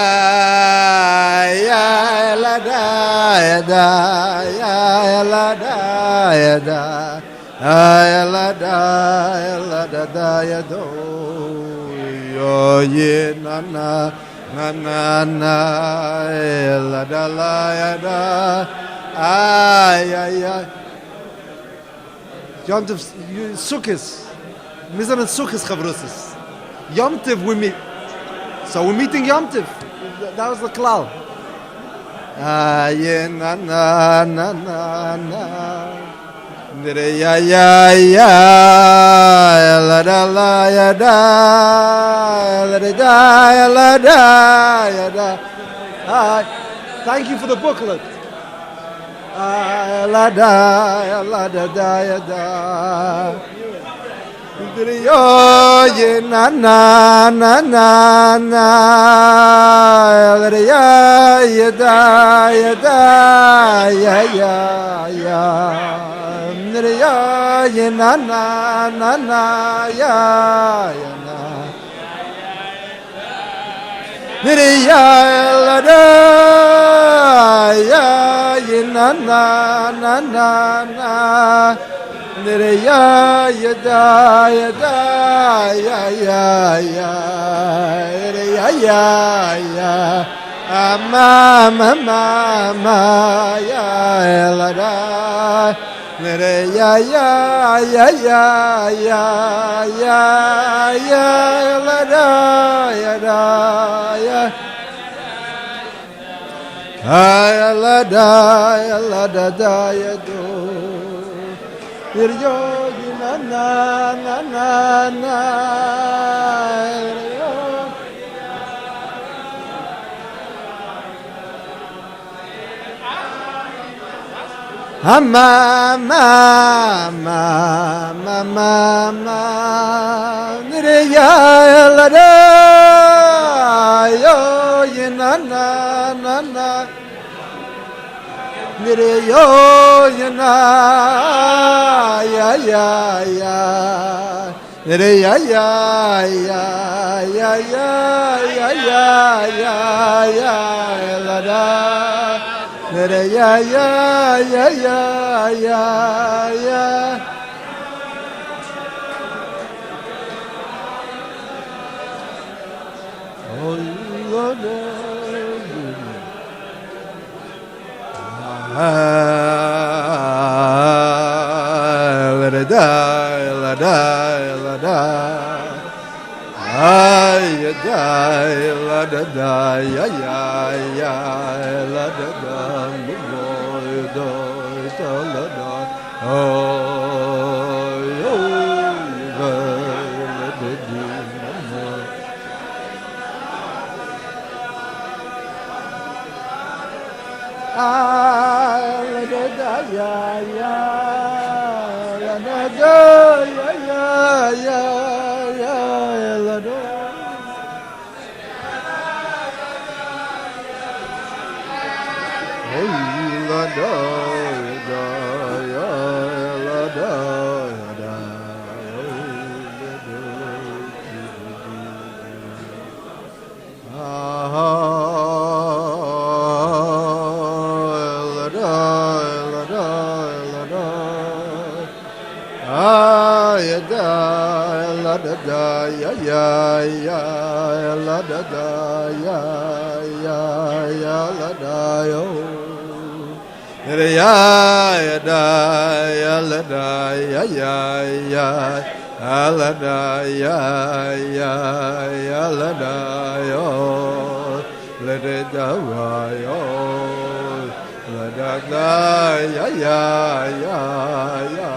la da ya la da ya do yo ye na na la da la ya da ay Yom Tov Sukkos. Mizan and Sukkos chavrusis. Yom Tov we meet. So we're meeting Yom Tov. That was the klal. Ya na na na na na. Ya ya ya la da la ya da la da ya da. Thank you for the booklet. La da ya da. Yo ye na na na na na ya da ya ye na na na ya na la da ya ye na na na ya ma ya la da ya la da ya do. Yo na na na na ma ya la da yo ye na na Nere yo yana ya ya ya. Nere ya ya ya ya ya ya ya ya ya la da. Nere ya ya ya ya ya ya. Oh Lord. Let it die, let it die, let it die. Ay, die, let it die, ay, ay, ay, let it die, boy, die, let it die. Oh, let it die. La da da ya ya, la da da ya ya ya ya la da. Oh la da da ya la da da. La da da ya ya ya la da da ya ya ya la da yo ya ya da ya la da ya ya ya la da ya ya ya la da yo la da da yo la da da ya ya ya ya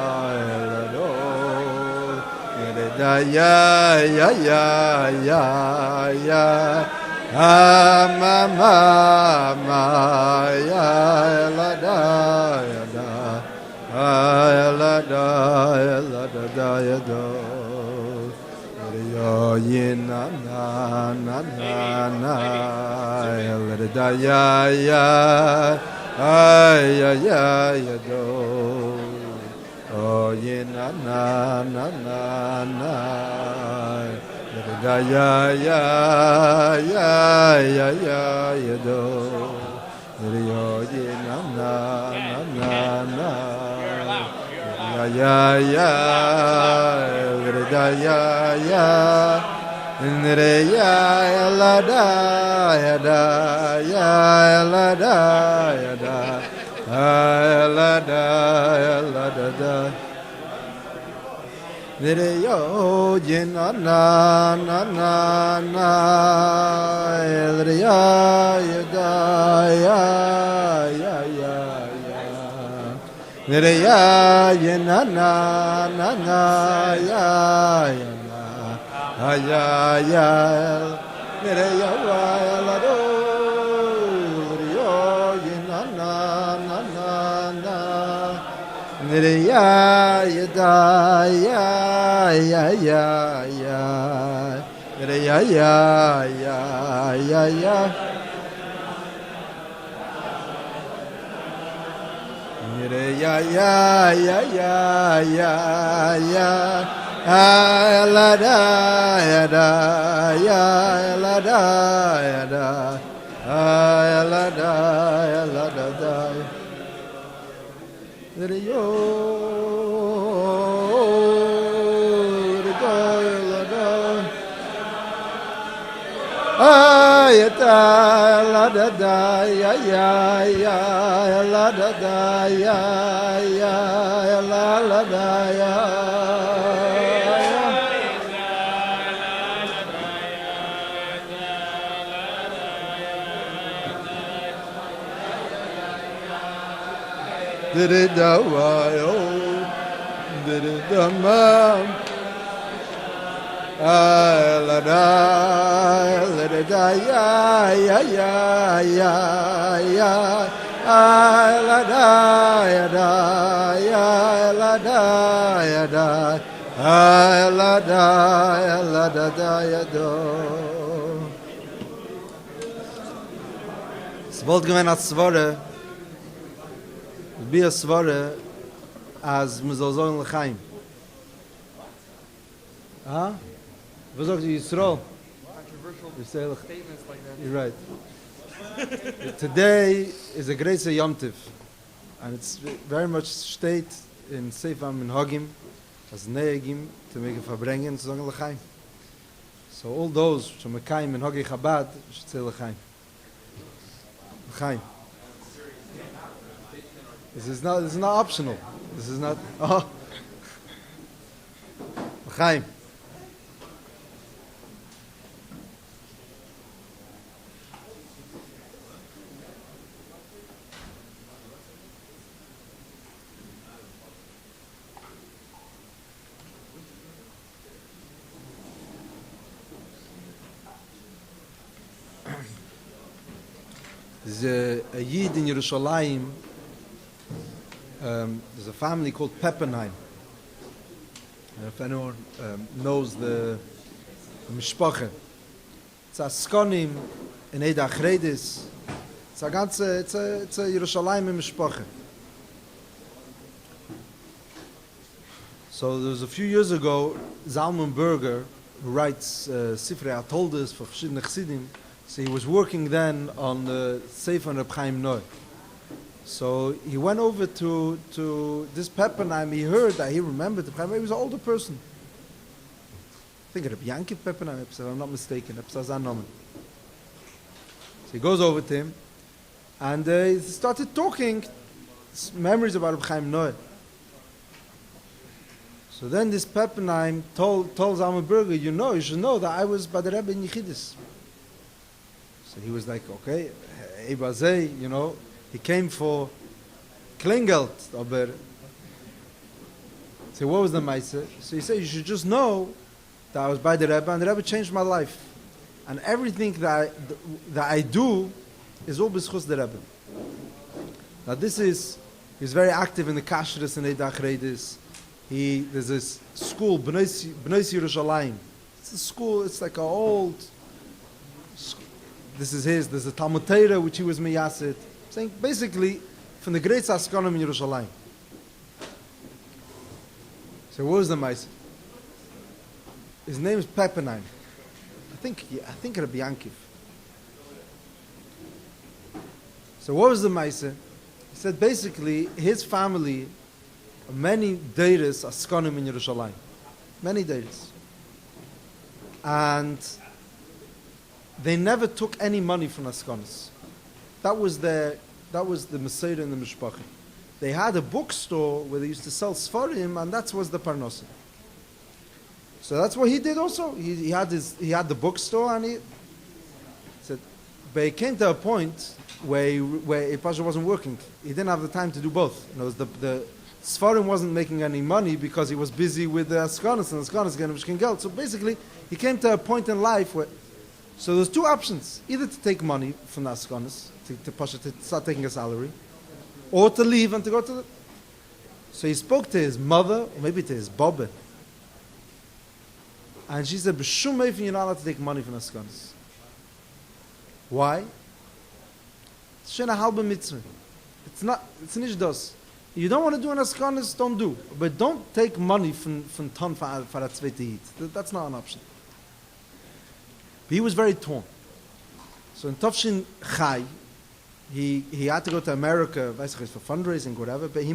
da ya ya ya ya ya ma ma ma ya la da ya da la da la da da ya do yo yin na na na na na la da ya ya ya ya ya do. Oh, yeah, na na na na na. Da ya ya ya ya ya ya do. Oh, yeah, na na na na na. Ya ya ya. Da ya ya. Re ya la da ya da ya la da ya da. La da la da da. Nere yo jin na na na na. Nere ya ya da ya ya ya ya. Nere ya jin na na na na ya ya na. Ya ya. Nere ya wa la do. Ya ya da ya ya ya ya ya ya ya ya ya ya ya ya ya ya ya la da ya da ya la da ya da la da ya la da da yo ya da la da da ya ya ya la da da ya ya la la da ya did it da wa yo did it da ma la da da ya ya ya ya ya la da ya da ya la da ya da la da ya la da da ya do. Es wollte gewinnen als Zwore Be a svara as mezozon l'chaim. Huh? Was sagt Yisrael? Controversial statements like that. You're right. Today is a great Yom Tiv, and it's very much state in Seifam and Hagim as neegim to make a Farbrengen to sagen l'chaim. So all those from Mekayim and Hagi Chabad should say l'chaim. L'chaim. This is not optional. This is not. Oh. L'chaim. There's a Yid in Yerushalayim. There's a family called Peppenheim. If anyone knows the Mishpache, it's a Skonim in Eida Achredis. It's a Yerushalayim Mishpache. So there was a few years ago, Zalman Berger, who writes Sifrei Atoldes for verschiedene Chassidim. So he was working then on the Sefer on Reb Chaim Noy. So he went over to this Peppenheim. He heard that he remembered the Chaim. He was an older person. I think Reb Yankiv Peppenheim, if I'm not mistaken. So he goes over to him, and he started talking memories about Reb Chaim Noy. So then this Peppenheim told Zalman Berger, you should know that I was by the Rebbe in Yechidus. So he was like, okay, Ebazei, he came for Klingelt, aber. So what was the Maisa? So he said, you should just know that I was by the Rebbe, and the Rebbe changed my life. And everything that I do is all b'schus the Rebbe. Now he's very active in the Kashrus and Eida Achredis. There's this school, B'nai Yerushalayim. It's a school, it's like an old. This is his. There's a Talmud Torah which he was miyasid. Saying basically from the great Askanim in Yerushalayim. So what was the Maisa? His name is Peppenheim. I think Rabbi Yankiv. So what was the Maisa? He said basically his family, many deiris Askanim in Yerushalayim, many deiris, and they never took any money from Askanis. That was the Maseidah and the Mishpacha. They had a bookstore where they used to sell Sfarim, and that was the Parnasa. So that's what he did also. He had the bookstore, and he said, but he came to a point where Pasha wasn't working. He didn't have the time to do both. The Sfarim wasn't making any money because he was busy with the Askanis, and Askanis getting Mishkin Geld. So basically, he came to a point in life where. So there's two options: either to take money from the Askanis, to start taking a salary, or to leave and to go to the. So he spoke to his mother, or maybe to his Bobbe, and she said, "B'shum meifin you're not allowed to take money from the Askanis." Why? It's shena halba mitzvah. It's not. It's nicht das. You don't want to do an Askanis, don't do. But don't take money from ton for a zweite Yid. That's not an option. He was very torn. So in Tafshin Chai, he had to go to America, for fundraising, whatever, but he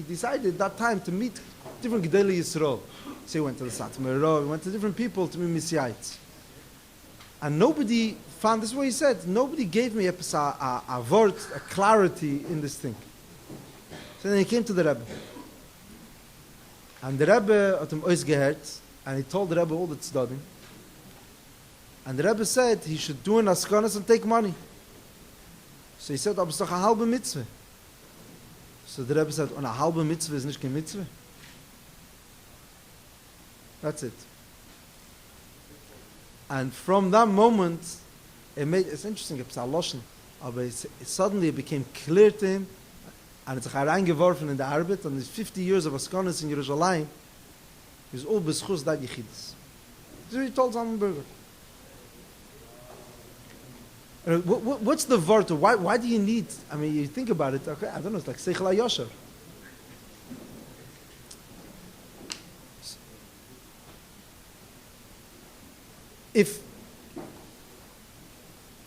decided that time to meet different Gedolei Yisrael. So he went to the Satmar, he went to different people to meet Messiahites. And nobody found, this is what he said, nobody gave me a word, a clarity in this thing. So then he came to the Rebbe. And the Rebbe had him ausgehört, and he told the Rebbe all the tzaddim. And the Rebbe said he should do an Askanis and take money. So he said, aber es ist doch a halbe mitzvah. So the Rebbe said, a halbe mitzvah is nicht kein mitzvah. That's it. And from that moment, it's interesting, it's a loshen, but suddenly it became clear to him, and it's reingeworfen in the Arbeit, and his 50 years of Askanis in Yerushalayim, is all b'schus that Yechidus. So he told Zalman Berger. What's the vart? Why do you need? I mean, you think about it. Okay, I don't know. It's like seichel hayosher. If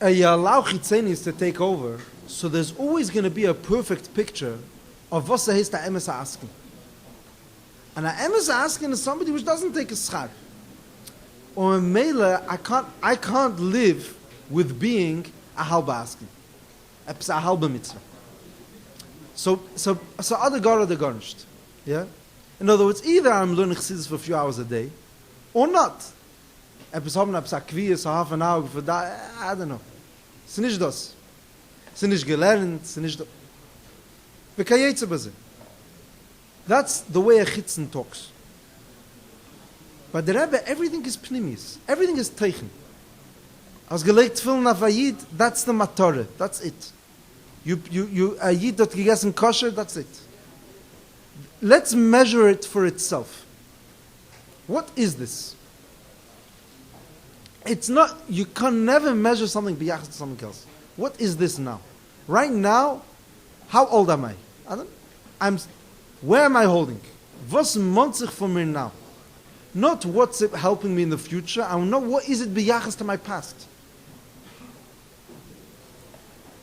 you allow chitzenis to take over, so there's always going to be a perfect picture of what heißt der emes asking. And a emes asking is somebody which doesn't take a schar. Or a mele, I can't live with being a halba asking, a halba mitzvah. So other gar the garnished. Yeah. In other words, either I'm learning chassidus for a few hours a day, or not. Half an hour for that, I don't know. Es nicht das. Es nicht gelernt, es nicht das. That's the way a chitzen talks. But the Rebbe, everything is pnimis. Everything is teichen. As gelegt film na vayid, that's the matore. That's it. You a yid that gegessen kosher, that's it. Let's measure it for itself. What is this? It's not, you can never measure something biyachas to something else. What is this now? Right now, how old am I? Where am I holding? Was montzich for me now? Not what's it helping me in the future. I know what is it biyachas to my past.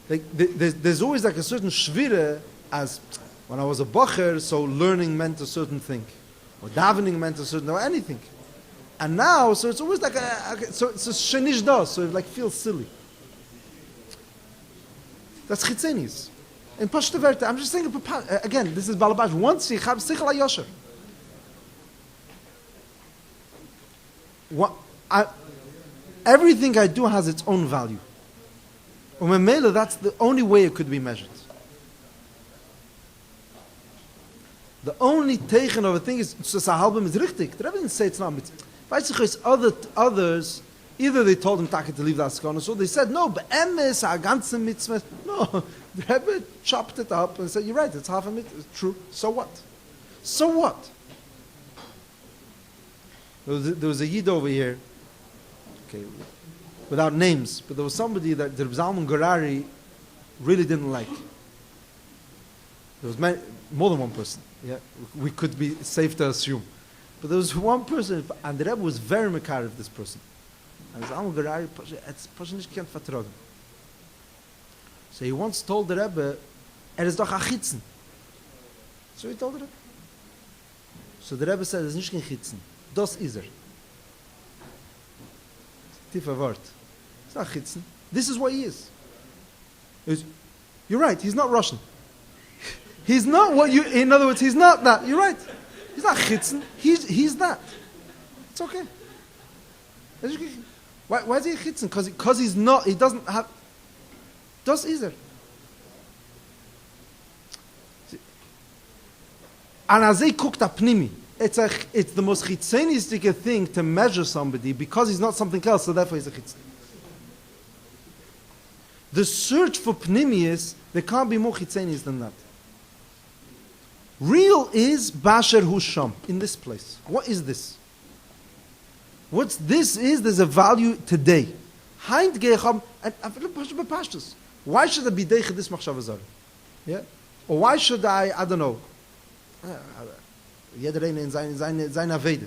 Like there's always like a certain shvire as when I was a bocher, so learning meant a certain thing, or davening meant a certain, or anything. And now, so it's always like so it's a shenish dos, so it like feels silly. That's chitzenis. In Pashto Verte, I'm just saying again. This is balabash. Once you have sichel hayosher. Everything I do has its own value. That's the only way it could be measured. The only teichen of a thing is sahalbim is richtig. The Rebbe didn't say it's not mitzvah. Others, either they told him to leave that skona, or they said no, but emes a ganze mitzvah. No, the Rebbe chopped it up and said, "You're right. It's half a mitzvah. It's true. So what? So what?" There was a yid over here. Okay, without names, but there was somebody that the Zalman Gorari really didn't like. There was more than one person. Yeah, we could be safe to assume. But there was one person, and the Rebbe was very mekar of this person. And Zalman Gorari, it's person nicht kennt vertragen. So he once told the Rebbe, is doch a chitzen. So he told the Rebbe. So the Rebbe said, it's nicht kein chitzen. Das is Tiefer word. It's not chitzen. This is what he is. You're right, he's not Russian. He's not what you, in other words, he's not that. You're right. He's not chitzen. He's that. It's okay. Why is he a chitzen? Because he's not, he doesn't have, das is And as they cooked up pnimi, it's the most chitzenistic thing to measure somebody because he's not something else, so therefore he's a chitzen. The search for pnimi is, there can't be more chitzenis than that. Real is Basher Husham, in this place. What is this? What's this is, there's a value today. Hind Gecham, and why should I be Deiche this Machshavazar? Yeah? Or why should I don't know, jeder eine in seiner Wede.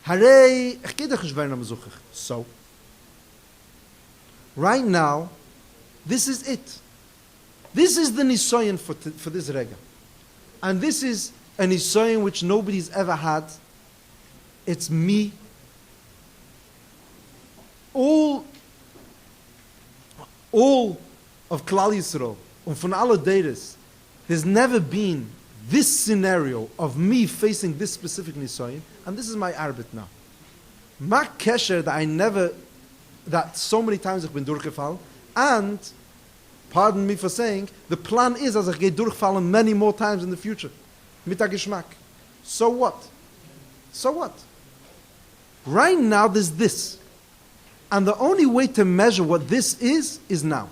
Harei, ich gehe doch nicht werden am Sucher. So, right now, this is it. This is the Nisoyan for this Rega. And this is a Nisoyan which nobody's ever had. It's me. All of Klal Yisrael, and von alle Deires, there's never been this scenario of me facing this specific Nisoyan, and this is my arbit now. Ma kesher that so many times I've been durchgefallen, and, pardon me for saying, the plan is as I get durchfallen many more times in the future. Mit a Geschmack. So what? So what? Right now there's this. And the only way to measure what this is now.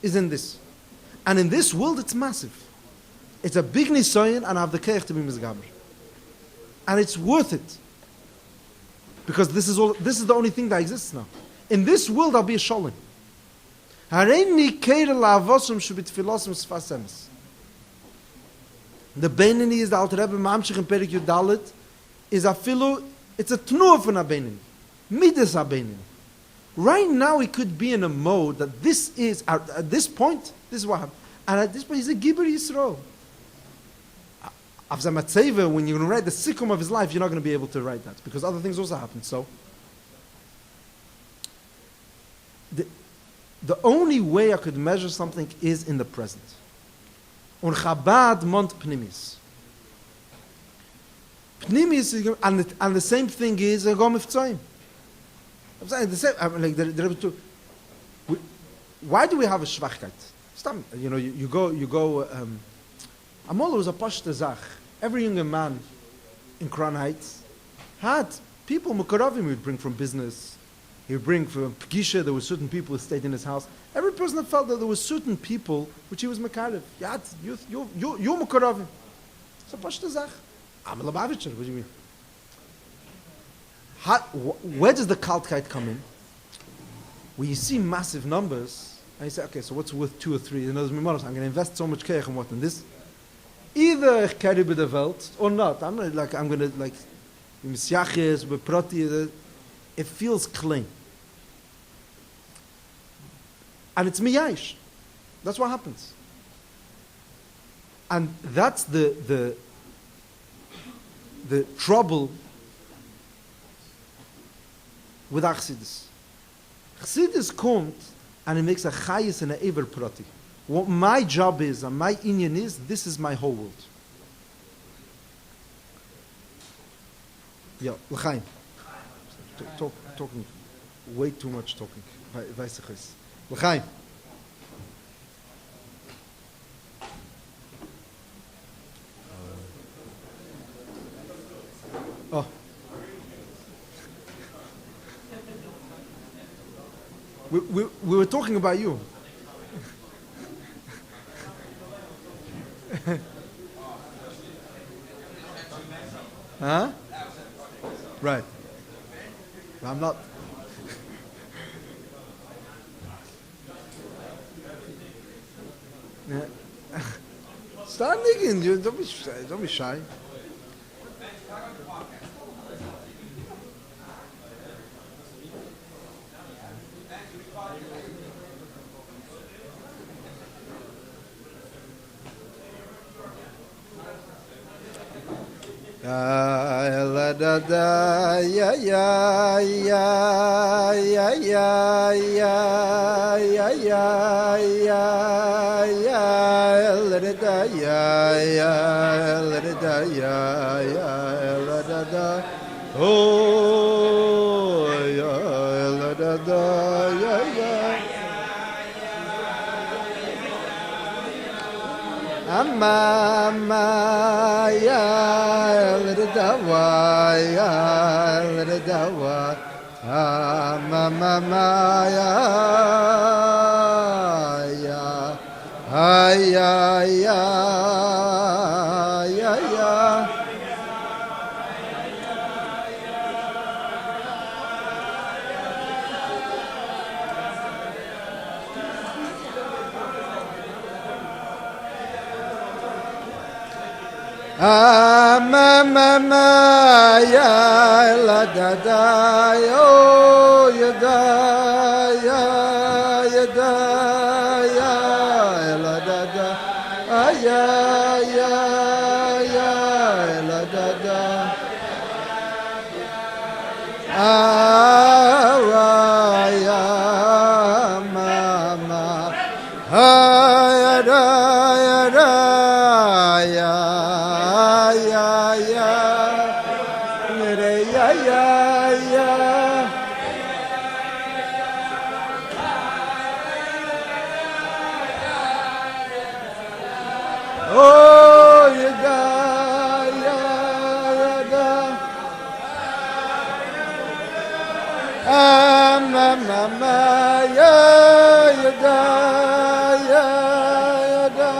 Is in this. And in this world it's massive. It's a big nisoyan and I have the keich to be mizgaber. And it's worth it. Because this is the only thing that exists now. In this world, I'll be a sholem. Hareini keir la'avosim shebitfilosim sfas emes. The Beinini is the Alter Rebbe Mamshech in Perik Yudalit is afilu, it's a tnuah from a Beinini. Midas a Beinini. Right now he could be in a mode that this is, at this point, this is what happened. And at this point he's a Gibber Yisrael. After Matzeva, when you're going to write the sikkum of his life, you're not going to be able to write that because other things also happen. So, the only way I could measure something is in the present. Und Chabad mont Pnimis. Pnimis, and the same thing is a Gom Ifzoim. I'm saying the same, like the Rebbe too. Why do we have a Schwachkeit? Stop, you go, Amol was a Pashta Zach. Every younger man in Crown Heights had people, Mukaravim, he would bring from business. He would bring from Pgisha, there were certain people who stayed in his house. Every person that felt that there were certain people which he was Makarev. You're Mukaravim. It's a Pashta Zach. I'm a Lubavitcher, what do you mean? Where does the Kaltkeit come in? When you see massive numbers, and you say, okay, so what's worth 2 or 3? I'm going to invest so much keich and what in this. Either ich carry by the Welt or not. I'm going to it feels clean. And it's miyash. That's what happens. And that's the trouble with Chassidus. Chassidus kommt and it makes a chayis and a ever prati. What my job is and my inyan is, this is my whole world. Yeah, l'chaim. Talking, way too much talking. L'chaim. Oh. We were talking about you. Huh? Right. I'm not. Start digging. Don't be shy. La da da ya ya ya ya ya ya ya ya ya ya la da da ya ya la da da ya ya la da da oh ya la da da ya ya Amma ya l'dawa ya l'dawa amma ya ya ya ya ya ya Mama ya la da da yo ya da ya la da da ya la da da ya mama ya da Oh, you da, ya da. Mama, ya da, ya da.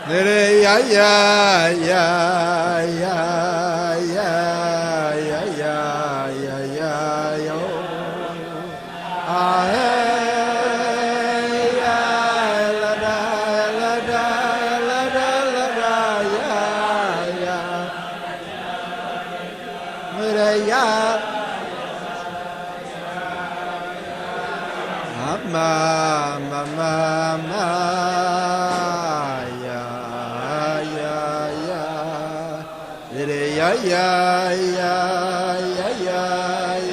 Nere ya ya ya ya ya ya ya ya ya yo. Ah hey ya la da la da la da la da ya ya. Nere ya. Ma ma ma ma. Ya ya ya ya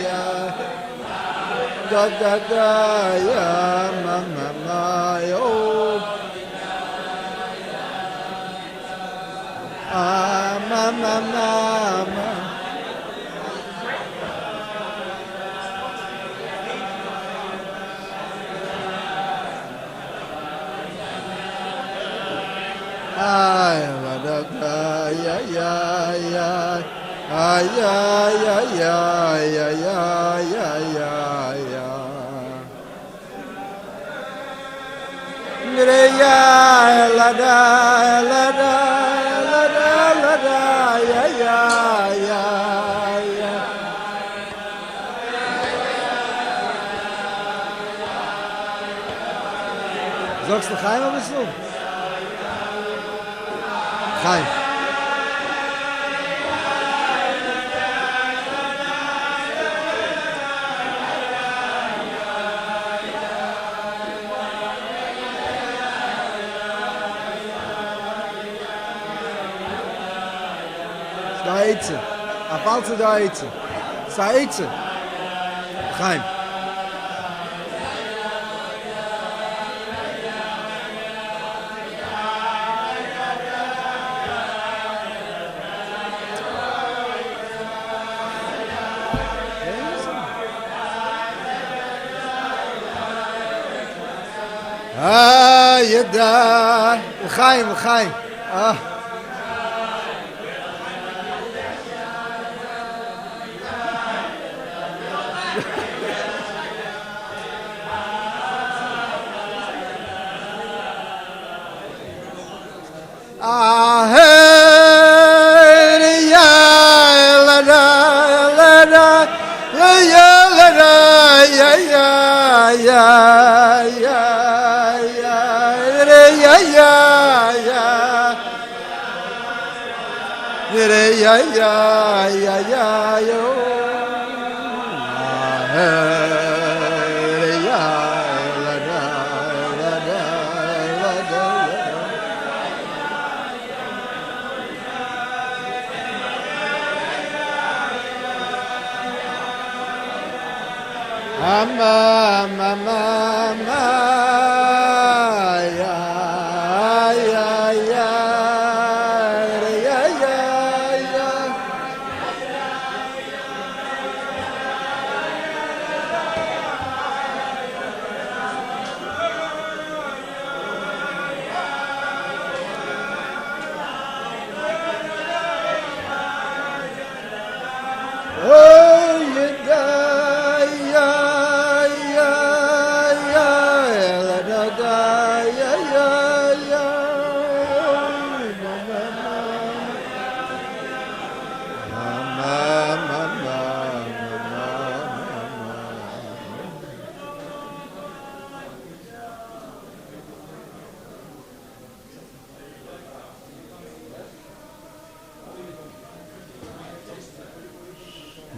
ya da da da ya ma ma ma yo ah ma ma ma ma ay la da da ya ya ya ay ya ya ya ya ya ya ya ya Nire ya la da la da la da la da ya ya ya ya Sagst du Chaim oder so? Chaim. Daitze. A false daitze. Saitze. Chaim. Ah, yeda. Chaim, Chaim. Ah. Ah, hey, ya, la da, la da, la ya, la da, ya, ya, ya, ya, ya, ya, ya, ya, ya, ya, ya, ya, yo. Ah, hey, ya, la da, la da, la da. Ama mama ma ya ya ya ya ya ya Oh you die ya ya ya la da da ya ya ya mama mama mama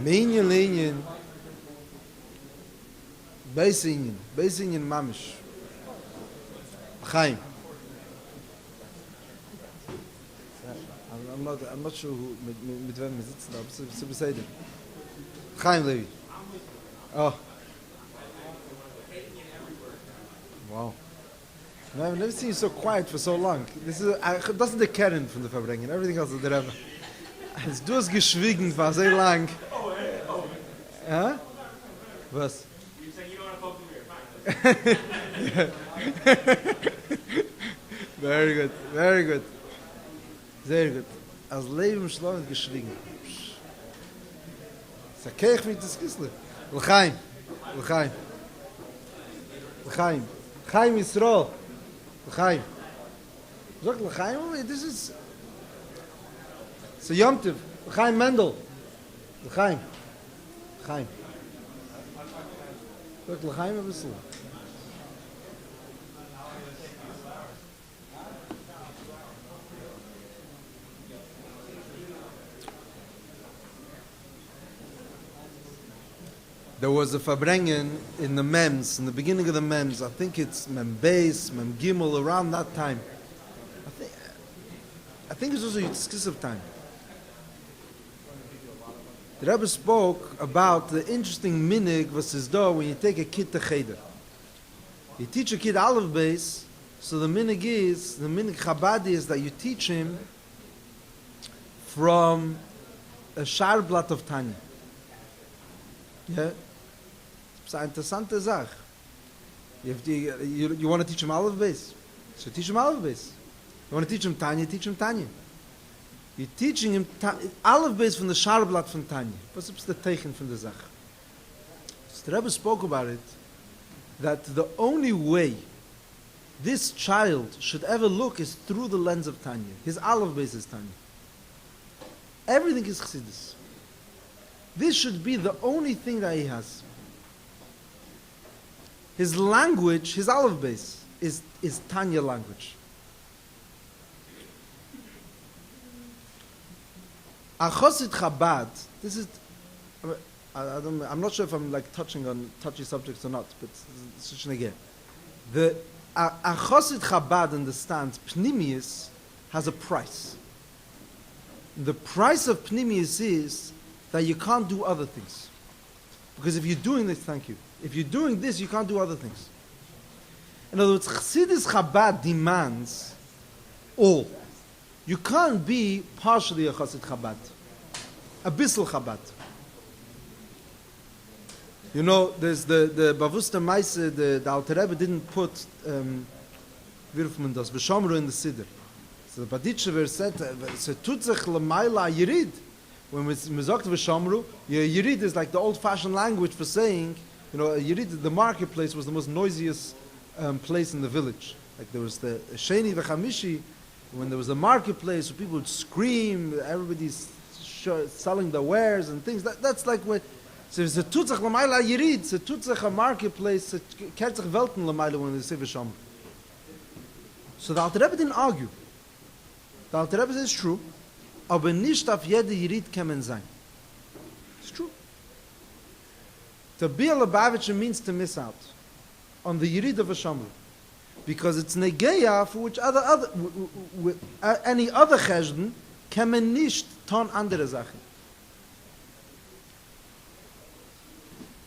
Minyan linyan Beisinyan mamish Chaim I'm not sure who mit wem wir sitzen da bist du beside Chaim Levi Oh Wow No, I've never seen you so quiet for so long. This is das ist der Kern von der Farbrengen. Everything else is the Rebbe. Du hast geschwiegen für so lang. Ja? Was? You said you don't want to talk to me. Fine. Very good, very good. Sehr gut. Als Leben schlau geschwiegen. Sakech mit das Kislev. L'chaim. L'chaim. L'chaim. Chaim Yisrael. L'chaim. Zog L'chaim, this is... It's a Yom Tov. L'chaim Mendel. L'chaim. L'chaim. Zog L'chaim a bissl. There was a Farbrengen in the Mems, in the beginning of the Mems. I think it's Mem Beis, Mem Gimel, around that time. I think it's also Kislev time. The Rebbe spoke about the interesting minig was is do when you take a kid to cheder. You teach a kid Aleph Beis, so the minig Chabadi is that you teach him from a Scharblatt of Tanya. Yeah? It's eine interessante Sache. You want to teach him Aleph Beis? So teach him Aleph Beis. You want to teach him Tanya? Teach him Tanya. You're teaching him Aleph Beis from the Scharblatt from Tanya. What's the Teichen from the Zach? So the Rebbe spoke about it, that the only way this child should ever look is through the lens of Tanya. His Aleph Beis is Tanya. Everything is Chassidus. This should be the only thing that he has. His language, his Aleph Beis, is Tanya language. A Chosid Chabad, this is, I'm not sure if I'm like touching on touchy subjects or not, but it's again. A Chosid Chabad understands Pnimius has a price. The price of Pnimius is that you can't do other things. Because if you're doing this, thank you. If you're doing this, you can't do other things. In other words, Chassidus Chabad demands all. You can't be partially a Chassid Chabad. A bissel Chabad. You know, there's the Bavusta Meise, the Alter Rebbe didn't put Wirfman das, B'Shamru in the Siddur. So the Baditchever said, "Se tut sich l'mayla yirid." When we sagt V'Shamru, yirid is like the old-fashioned language for saying, you know, yirid, the marketplace was the most noisiest place in the village. Like there was the Sheni v'Chamishi, when there was a marketplace, where people would scream, everybody's selling their wares and things. That's like what. So it's a tutzach l'mayla yirid. It's a tutzach a marketplace. It's kerzach welten l'mayla when they say V'Shamru. So the Alter Rebbe didn't argue. The Alter Rebbe says it's true, aber nicht auf jede Yirid kemen sein. It's true. To be a Lubavitcher means to miss out on the Yirid of a Shamru, because it's negeya for which any other cheshden kemen nicht ton andere Sachen.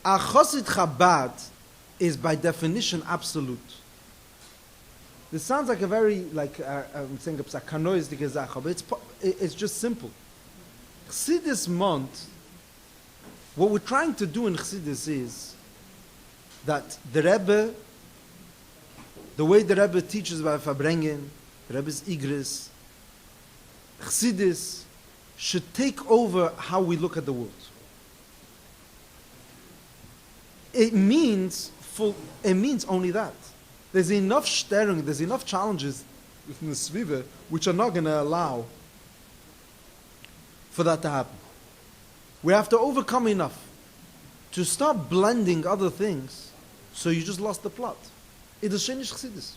A Chosid Chabad is by definition absolute. This sounds like a very, like, I'm saying a kanoistic zacha, but it's just simple. Chassidus Mont, what we're trying to do in Chassidus is that the Rebbe, the way the Rebbe teaches about Farbrengen, the Rebbe's Igris, Chassidus should take over how we look at the world. It means only that. There's enough stering, there's enough challenges within the Sviva which are not going to allow for that to happen. We have to overcome enough to stop blending other things, so you just lost the plot. It is Shenish Chassidus.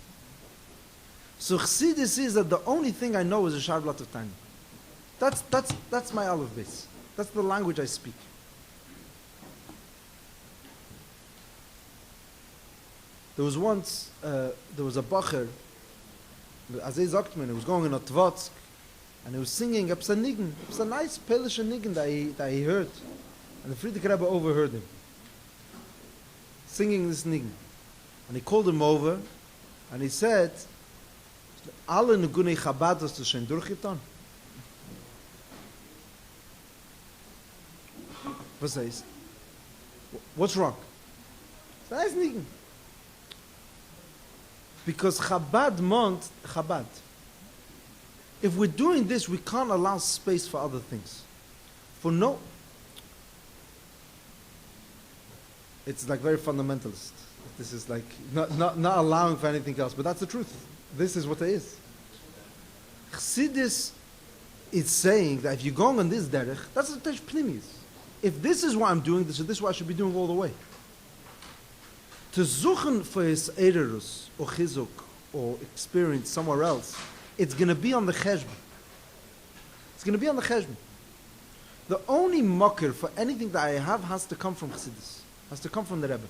So Chassidus is that the only thing I know is a Sharblatt of Tanya. That's my Aleph Beis. That's the language I speak. There was once, there was a bacher, Azay Zaktman, who was going in a Tvotsk, and he was singing a niggin. It was a nice Polish niggin that he heard. And the Friedrich Rebbe overheard him singing this niggin. And he called him over, and he said, Alle Nugunei Chabad hast du schon durchgetan? Was heißt? What's wrong? It's a nice niggin. Because Chabad meant Chabad. If we're doing this, we can't allow space for other things. It's like very fundamentalist. This is like not allowing for anything else, but that's the truth. This is what it is. Chassidus is saying that if you're going on this derech, that's the Tesh Pnimis. If this is what I'm doing, this is what I should be doing all the way. To suchen for his ererus or chizuk or experience somewhere else, it's going to be on the cheshbon. It's going to be on the cheshbon. The only mocker for anything that I have has to come from Chassidus, has to come from the Rebbe.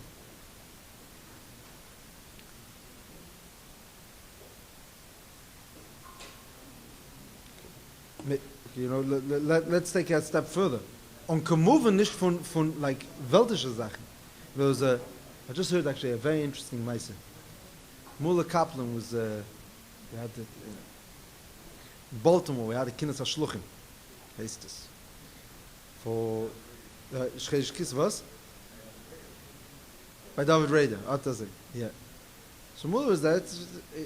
You know, let's take it a step further. On Kemuven nicht von like weltische Sachen. There was I just heard actually a very interesting Meise. Mullah Kaplan was, we had in Baltimore, we had a Kinnis HaShluchim, heißt es. For, Kislev was? By David Rader, yeah. So Mullah was there,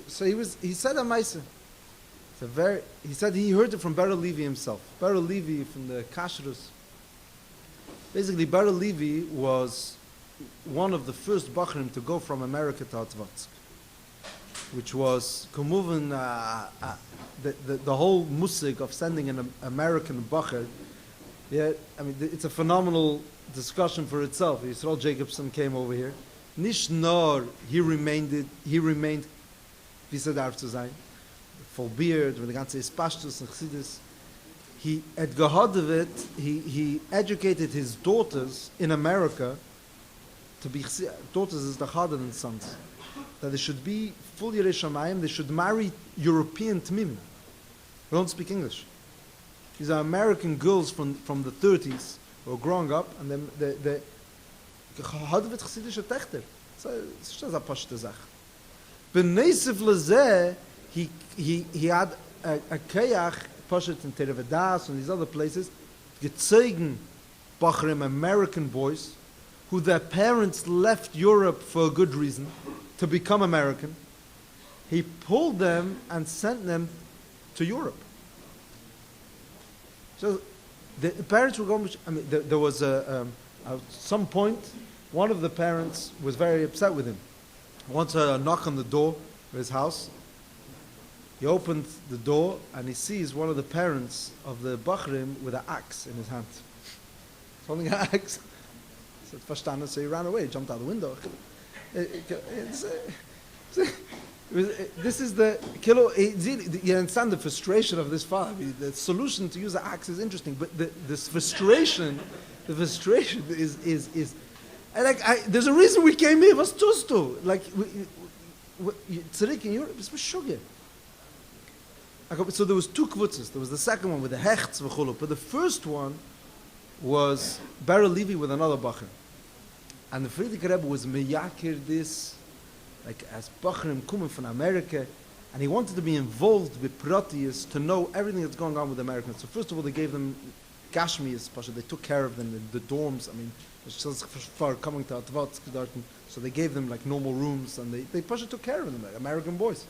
so he said a Meise. He said he heard it from Ber Levi himself. Ber Levi from the Kashrus. Basically, Ber Levi was one of the first Bachrim to go from America to Atzvatsk, which was Kumuven, the whole musig of sending an American Bachar. Yeah, I mean, it's a phenomenal discussion for itself. Yisrael Jacobson came over here. Nicht nur, he remained, wie darf zu sein, full beard, with the ganze Ispashtus and Chassidus. He, at Gehodevit, he educated his daughters in America to be, daughters is the harder than sons, that they should be full Yirei Shamayim, they should marry European Tmimim. They don't speak English. These are American girls from the 30s who are growing up, and then the Gehodevit Chassidische Techter. So it's just a pashte Zach. B'neisif lezeh, he had a kayach, Pashat in Terevedas and these other places, gezeugen Bachrim, American boys, who their parents left Europe for a good reason, to become American. He pulled them and sent them to Europe. So the parents were going, I mean, there was at some point, one of the parents was very upset with him. Once a knock on the door of his house, he opened the door and he sees one of the parents of the Bachrim with an axe in his hand. He's holding an axe. He said, Verstanden, so he ran away, jumped out the window. This is the kilo. You understand the frustration of this father. The solution to use an axe is interesting, but this frustration, is and like there's a reason we came here. Was tust du? Like, Tzarik in Europe, it's sugar. So there was two kvutzes. There was the second one with the hechts v'chulu, but the first one was Ber Levi with another bacher, and the Frierdiker Rebbe was meyakir this, like as bachrim coming from America, and he wanted to be involved with Proteus to know everything that's going on with the Americans. So first of all, they gave them Gashmias, they took care of them in the dorms. I mean, it's just far coming to Atvatsk, so they gave them like normal rooms, and they took care of them, like American boys.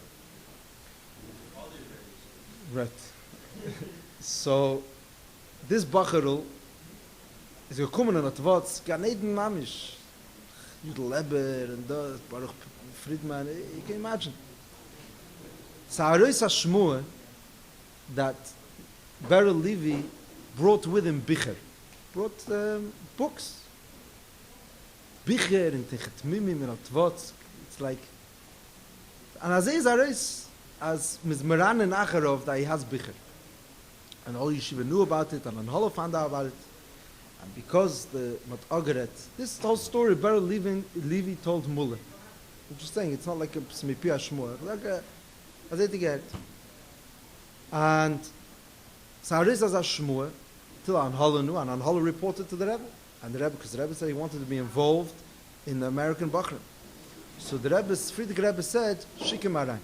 Right. So this Bacherl is gekommen in Atvatsk, Ganeden Mamish, Yungeleit and das, Baruch Friedman, you can imagine. Sa'arois HaShmua that Ber Levi brought with him Bicher, brought books. Bicher and Techetmimim in Atvatsk, it's like, and as is Arois, as Mizmeran and Acharov, that he has Bicher. And all yeshiva knew about it, and Anholo found out about it. And because the Matageret, this whole story, Ber Levi told Mullah. I'm just saying, it's not like a Smipi Ashmua, like a Azetigert. And Sa'ariz as Ashmua, till Anholo knew, and Anholo reported to the Rebbe. And the Rebbe, because the Rebbe said he wanted to be involved in the American Bachrim. So the Frierdiker Rebbe said, Shikim Arain.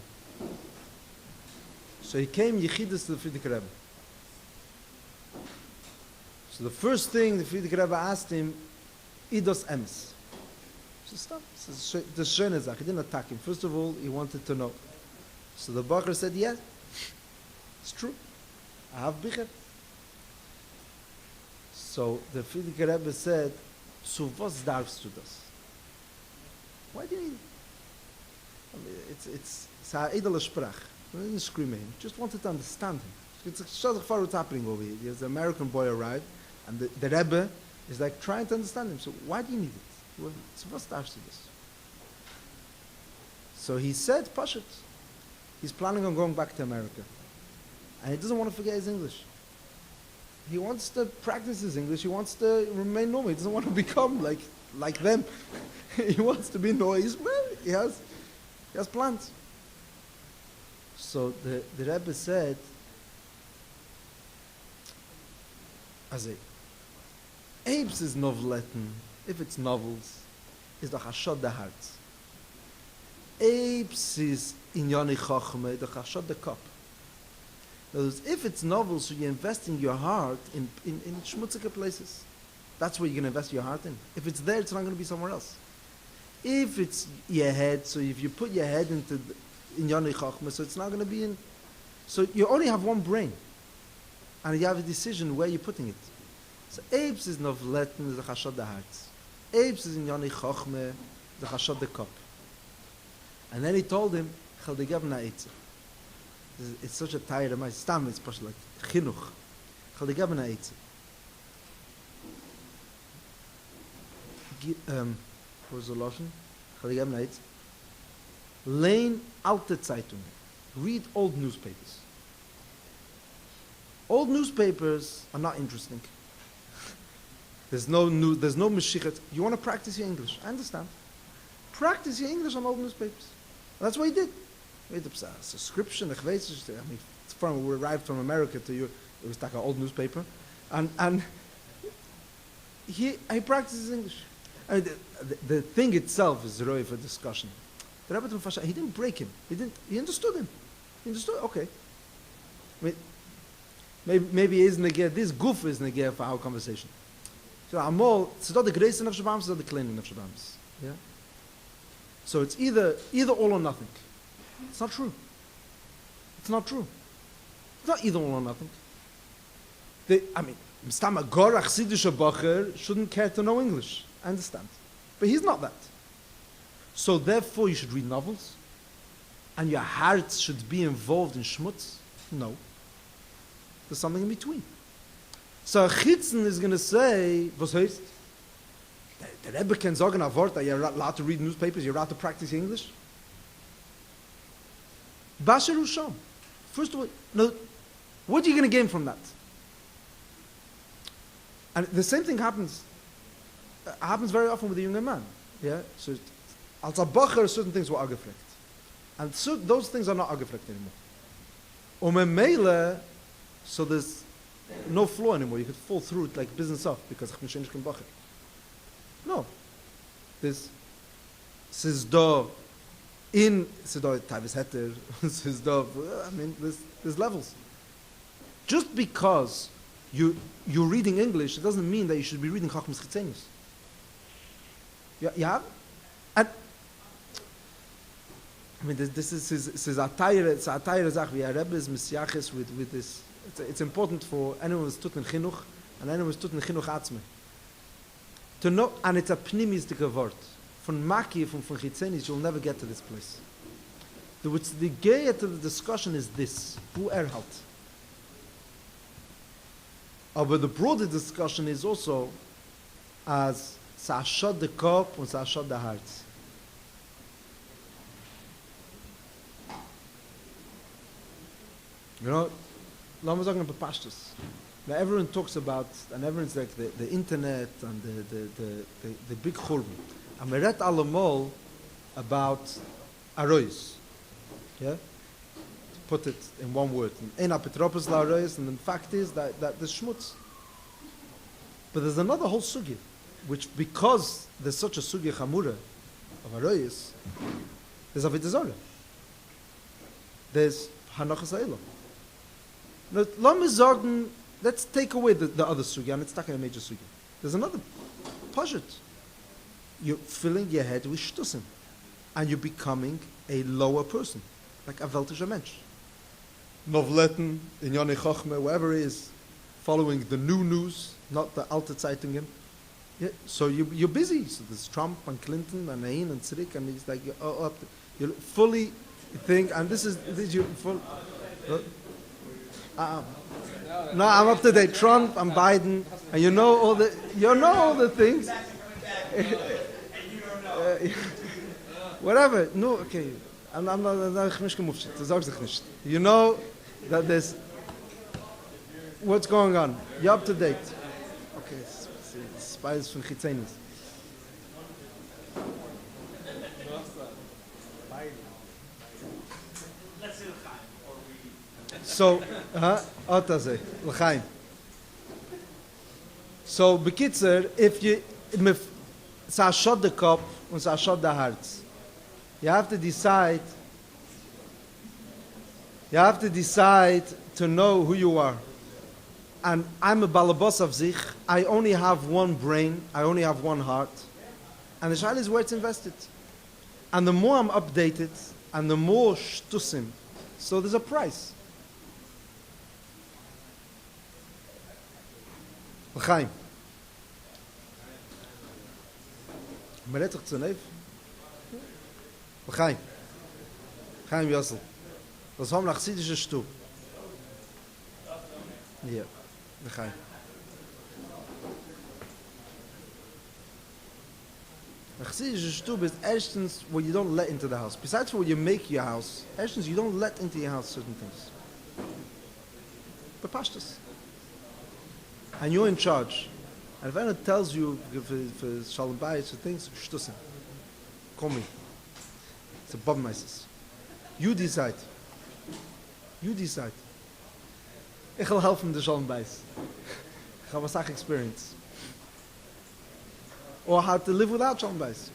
So he came Yechidus to the Frierdiker Rebbe. So the first thing the Frierdiker Rebbe asked him, Idos Emes. So stop. The Shöne Zach. He didn't attack him. First of all, he wanted to know. So the Bacher said, yes, it's true. I have Bicher. So the Frierdiker Rebbe said, so was darfst du das? Why do you need it? I mean, it's a edele Sprach. He didn't scream at him. Just wanted to understand him. It's a shazach far what's happening over here. There's an American boy arrived, and the Rebbe is like trying to understand him. So why do you need it? Well, so what's the answer to this? So he said, Pashut, he's planning on going back to America. And he doesn't want to forget his English. He wants to practice his English. He wants to remain normal. He doesn't want to become like them. He wants to be noise. Well, he has plans. So the Rebbe said, Azay, Apes is noveletten, if it's novels, is the hashod the heart. Apes is inyani chachme, the hashod the cup. In other words, if it's novels, so you're investing your heart in schmutzige places. That's where you're going to invest your heart in. If it's there, it's not going to be somewhere else. If it's your head, so if you put your head into inyani chachme, so it's not going to be in. So you only have one brain, and you have a decision where you're putting it. So Apes is novletten, is the chashad the heart. Apes is inyani chachme, the chashad the cup. And then he told him, Chal de gavna eitze. It's such a tired of my stam, it's probably like chinuch. Chal de gavna eitze. What was the lotion? Chal de gavna eitze. Lein alte Zeitungen. Read old newspapers. Old newspapers are not interesting. There's no Meshichet. You want to practice your English. I understand. Practice your English on old newspapers. And that's what he did. He had a subscription. I mean, we arrived from America to you. It was like an old newspaper. And he practices English. I mean, the thing itself is really for discussion. The Rebbe he didn't break him. He understood him. He understood, okay. Maybe he is negir. This goof is negir for our conversation. So Amol, it's not the grace of Shabams, it's not the cleaning of Shabams. Yeah? So it's either all or nothing. It's not true. It's not true. It's not either all or nothing. Stam a Gorach Siddish Bacher shouldn't care to know English. I understand. But he's not that. So therefore you should read novels? And your heart should be involved in schmutz? No. There's something in between. So a Chitzen is going to say, was heißt? The Rebbe can sagen a Wort that you're allowed to read newspapers, you're allowed to practice English. Basher Usham. First of all, no, what are you going to gain from that? And the same thing happens very often with a younger man. Yeah? So, als a Bacher, certain things were angefleckt. And so, those things are not angefleckt anymore. Mele, so there's no flaw anymore. You could fall through it like business off because ich bin schon nicht kein Bacher. No. There's Sizdo in Sizdo Tavis Heter, Sizdo, I mean, there's levels. Just because you're reading English, it doesn't mean that you should be reading Chachmas Chitzenius. You have? And I mean, this is a tire zach. We are Rebbe's Messiachis with this. It's important for anyone who's tut in Chinuch and anyone who's tut in Chinuch Atzme to know, and it's a pnimistic word. Von Maki, von Chitzenis, you'll never get to this place. The gay to the discussion is this: who erhalt. But the broader discussion is also as Sa'ashad the Kop and Sa'ashad the heart. You know, Lama sagen about pashtus. Now everyone talks about, and everyone's like the internet and the big churban. And we read allemol about arois. Yeah? To put it in one word. Ein apitropos la arois, and the fact is that there's schmutz. But there's another whole sugya, which because there's such a sugya chamura of arois, there's avodah zarah. There's hanachas ha'elam. Now, let's take away the other sugya, and it's not a major sugya. There's another pashut. You're filling your head with shtusim, and you're becoming a lower person, like a weltischer mensch. Novletten, Inyane Chochme, wherever it is, following the new news, not the alte Zeitungen. Yeah, so you're busy. So there's Trump and Clinton and Ain and Tzrik, and he's like, you're fully think, and this you full. No, I'm up to date. Trump, I'm Biden, and you know all the things. Whatever. No, okay. I'm not nicht gemufft. Das sagst du nicht. You know that there's what's going on. You're up to date. Okay. Spies from Chitzenis. So, Otazeh, L'chaim. So, bekitzer, if you, it's a shot the cup, and it's a shot the hearts. You have to decide to know who you are. And I'm a balabos of zich. I only have one brain. I only have one heart. And the shayla is where it's invested. And the more I'm updated, and the more shtusim, so there's a price. L'chaim. Meretach Tzanev. L'chaim. L'chaim Yossel. Das haben nach Chassidische Stu. Ja. L'chaim. A Chassidische Stu is erstens what you don't let into the house. Besides what you make your house, erstens you don't let into your house certain things. But pashtus. And you're in charge. And if anyone tells you for Shalom Bayit, for things, shtusim. Call me. It's a bummeises. You decide. You decide. Ich will help him the Shalom Bayit. Ich have a sach experience. Or how to live without Shalom Bayit.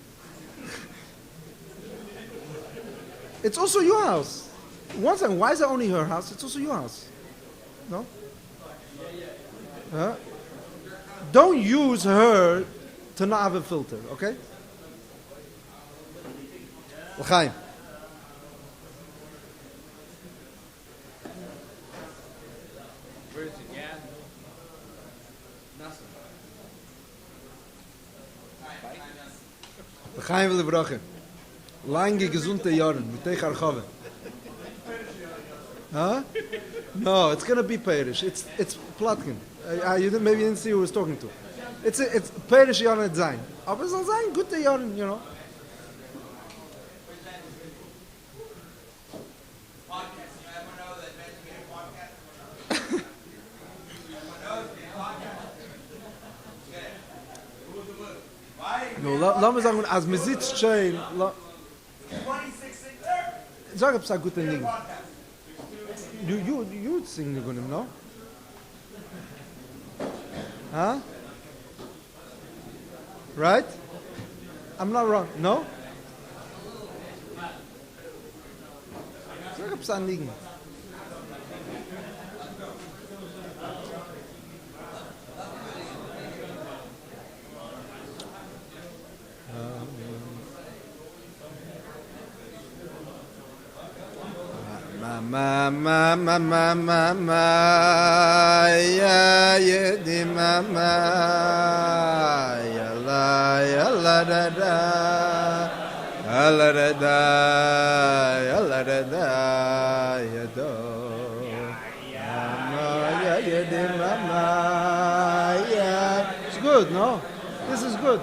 It's also your house. One thing, why is it only her house? It's also your house. No? Don't use her to not have a filter, okay? L'chaim. Where is it? Yeah. Nothing. L'chaim will brachen. Lange gesunde Jahren mit Teich Archave. Huh? No, it's gonna be Perish. It's Platkin. Maybe you didn't see who I was talking to. It's Perish Jahren sein. Aber es soll sein gute Jahren, you know. No, lass mich sagen, als man sitzt schön, sag ob es ein guter Ding. You sing Nigunim, no? Huh? Right? I'm not wrong, no? Sag ob es ein Ding. Ma ya yedi mama ya la da da ya do mama ya yedi mama ya. It's good, no? This is good.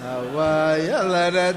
Awa ya la da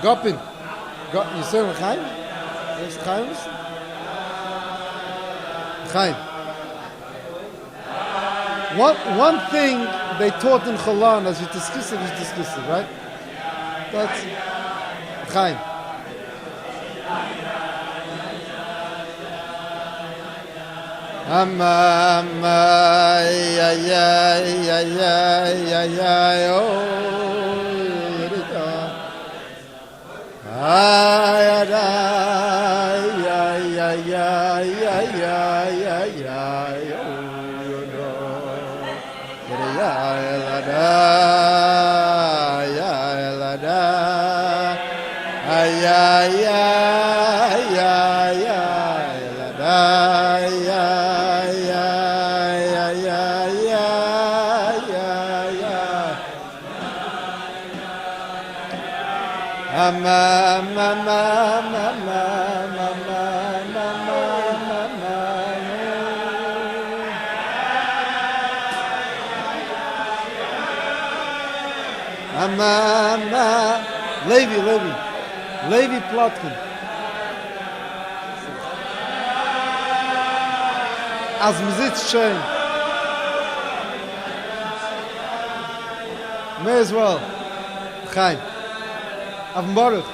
Goppin. You say Chaim? Is it Chaim? Chaim. One thing they taught in Cholan, as you discuss it, right? That's Chaim. Levi Plotkin. As man sitzt schön. May as well. Chaim. Auf dem Baruch.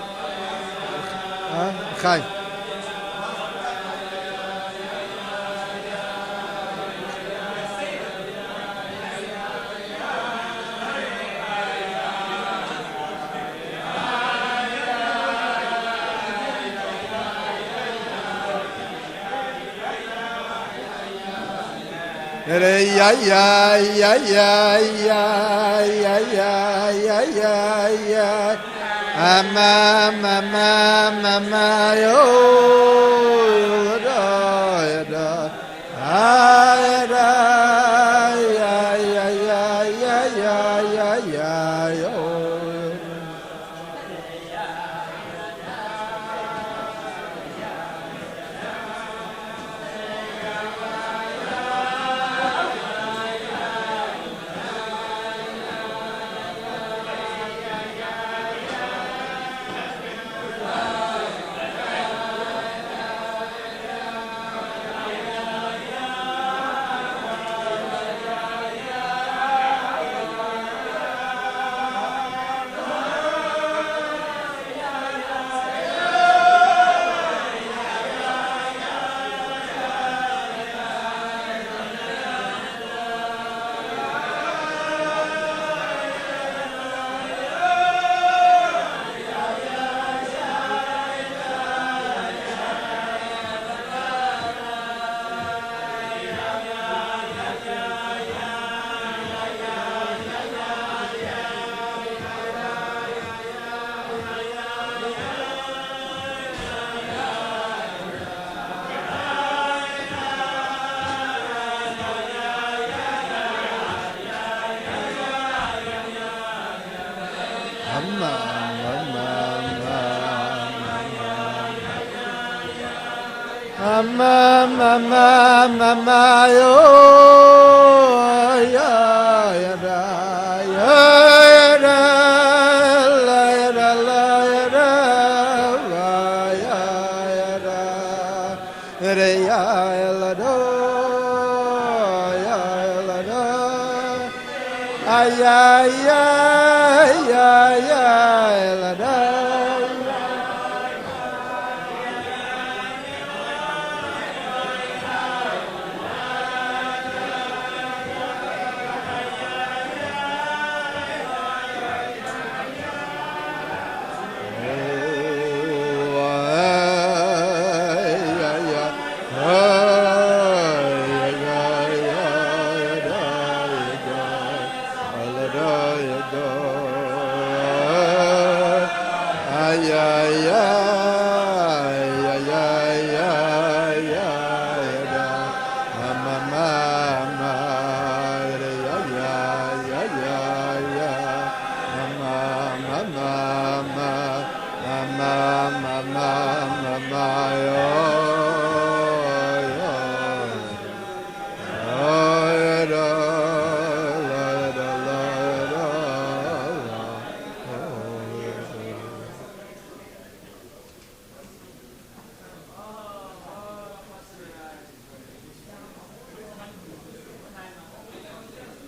Chaim.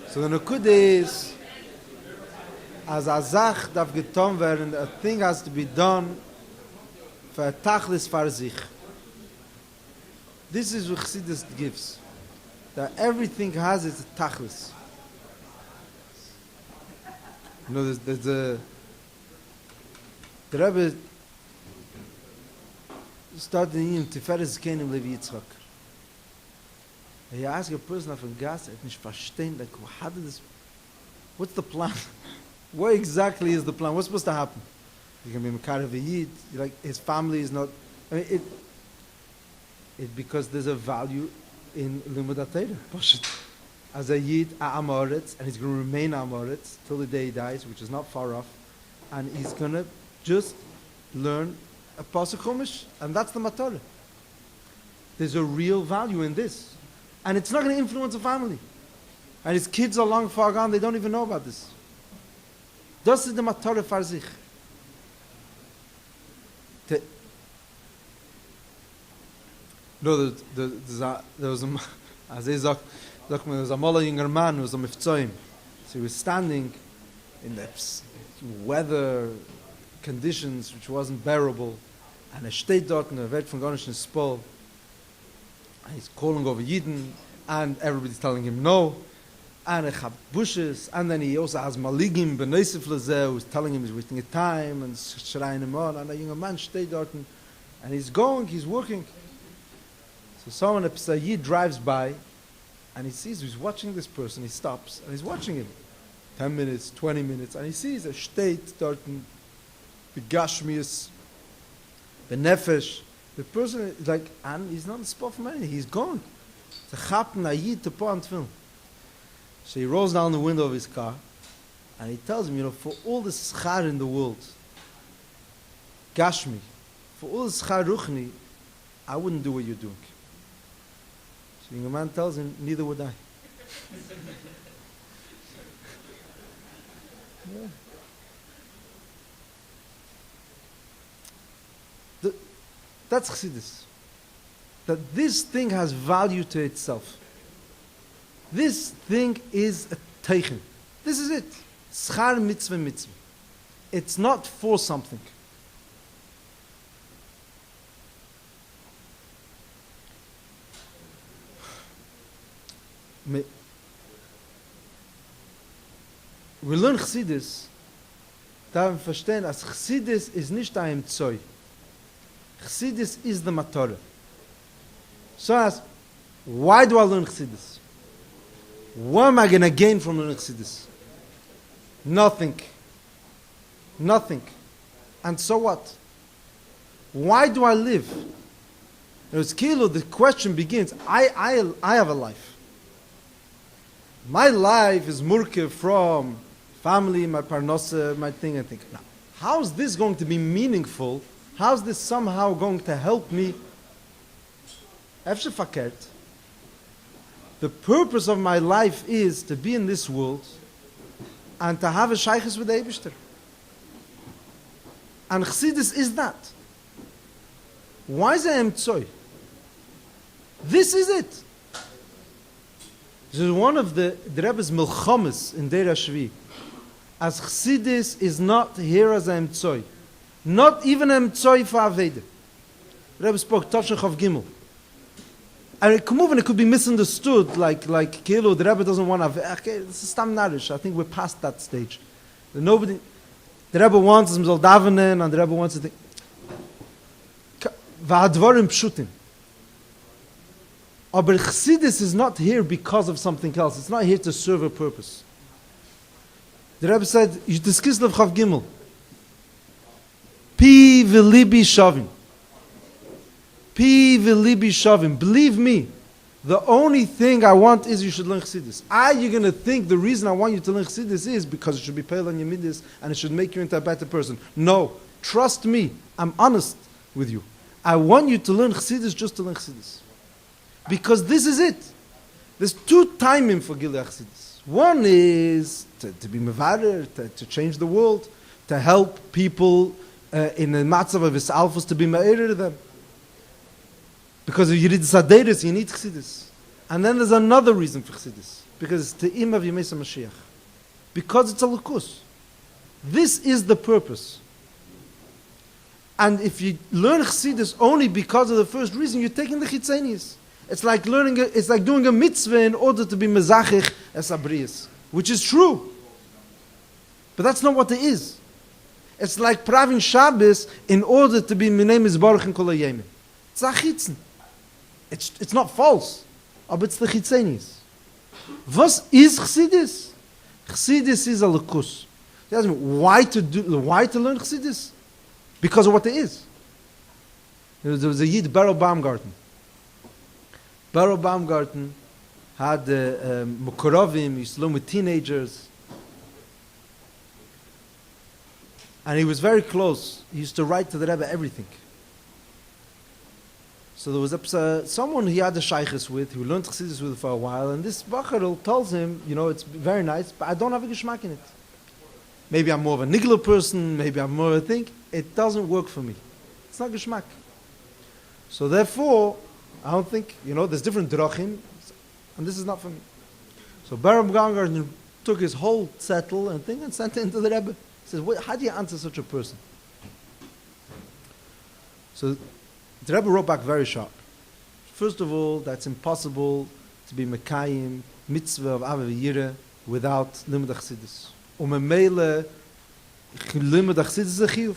So the Nukud is, as a Zach darf getan werden, a thing has to be done for a Tachlis for sich. This is what Chassidus gives. That everything has its Tachlis. You know, there's a... The Rebbe started in Tiferes Kenim Levi Yitzchak. He asked a person of a gas, et nicht verstehen, like, how did this, what's the plan? What exactly is the plan? What's supposed to happen? He can be Mekar V'yid, like, his family is not, I mean, because there's a value in Limud HaTorah. As a Yid, Amoritz, and he's going to remain Amoritz till the day he dies, which is not far off, and he's going to just learn a Pasuk Chumash, and that's the Matorah. There's a real value in this. And it's not going to influence the family. And his kids are long far gone, they don't even know about this. Das ist the Matorah for sich. No, there was a, as he sagt, there was a Moller younger man who was a Mifzoim. So he was standing in the weather conditions which wasn't bearable. And steht dort und wird von Garnisch ins Spol. He's calling over Yidden, and everybody's telling him no. And he has bushes, and then he also has Maligim, Ben Yosef Lezeh, who's telling him he's wasting his time, and schreien him on. And a young man stays dort, and he's going, he's working. So someone, a Yid, drives by, and he sees, he's watching this person, he stops, and he's watching him. 10 minutes, 20 minutes, and he sees a state dort, the Gashmius, the Nefesh. The person is like, and he's not in the spot for anything. He's gone. It's a chapten, a yid, to put on film. So he rolls down the window of his car, and he tells him, you know, for all the schar in the world, Gashmi, for all the schar ruchni, I wouldn't do what you're doing. So the young man tells him, neither would I. Yeah. That's Chassidus. That this thing has value to itself. This thing is a teichen. This is it. Schar mitzvah mitzvah. It's not for something. We learn Chassidus, da wir verstehen, dass Chassidus ist nicht ein Zoi. Chassidus is the Matorah. So I ask, why do I learn Chassidus? What am I going to gain from learning Chassidus? Nothing. Nothing. And so what? Why do I live? As Kilo, the question begins, I have a life. My life is murke from family, my parnosa, my thing, and think. Now, how is this going to be meaningful? How's this somehow going to help me? The purpose of my life is to be in this world and to have a shaykhis with the Eibishter. And Chassidus is that. Why is it emtzoy? This is it. This is one of the Rebbe's milchamas in Deir HaShvi. As Chassidus is not here as emtzoy. Not even emtzoy for Aveda. Rebbe spoke Tavshin Chav Gimel. And it could be misunderstood, like Kilo, the Rebbe doesn't want to. Okay, this is Stam Narish. I think we're past that stage. The Rebbe wants him to davening, and the Rebbe wants to think. Va'advarim pshutim. Aber Chassidus is not here because of something else. It's not here to serve a purpose. The Rebbe said, "Yishtis Kislev Chav Gimel. Pi v'libi shavim. Pi v'libi shavim. Believe me, the only thing I want is you should learn Chassidus. You're going to think the reason I want you to learn Chassidus is because it should be peil on your midas and it should make you into a better person. No, trust me, I'm honest with you. I want you to learn Chassidus just to learn Chassidus. Because this is it. There's two timing for Gilui Chassidus. One is to be mevader, to change the world, to help people in a matzav of his alphas to be ma'ir to them. Because if you read Saderis, you need Chassidus. And then there's another reason for Chassidus. Because it's Te'im of Yemesa Mashiach. Because it's a lukus. This is the purpose. And if you learn Chassidus only because of the first reason, you're taking the Chitzenis. It's like doing a mitzvah in order to be mezachich as abrius, which is true. But that's not what it is. It's like pravin Shabbos in order to be minei mizbarach in kol hayemin. It's a chitzen. It's not false, but it's the chitzenis. Was is Chassidus? Chassidus is a lukus. Why to learn Chassidus? Because of what it is. There was a Yid, Beryl Baumgarten. Beryl Baumgarten had Mukorovim, used to learn with teenagers. And he was very close. He used to write to the Rebbe everything. So there was someone he had a shaykhis with, who learned Chassidus with for a while, and this Bacher tells him, it's very nice, but I don't have a geschmack in it. Maybe I'm more of a nigler person, maybe I'm more of a thing. It doesn't work for me. It's not geschmack. So therefore, I don't think, there's different drachim, and this is not for me. So Baruch Baumgarten took his whole settle and thing and sent it into the Rebbe. He says, how do you answer such a person? So the Rebbe wrote back very sharp. First of all, that's impossible to be Mekayim, mitzvah of Ave V'yireh, without Limud Chassidus. Memele, Limud Chassidus is a chiyuv.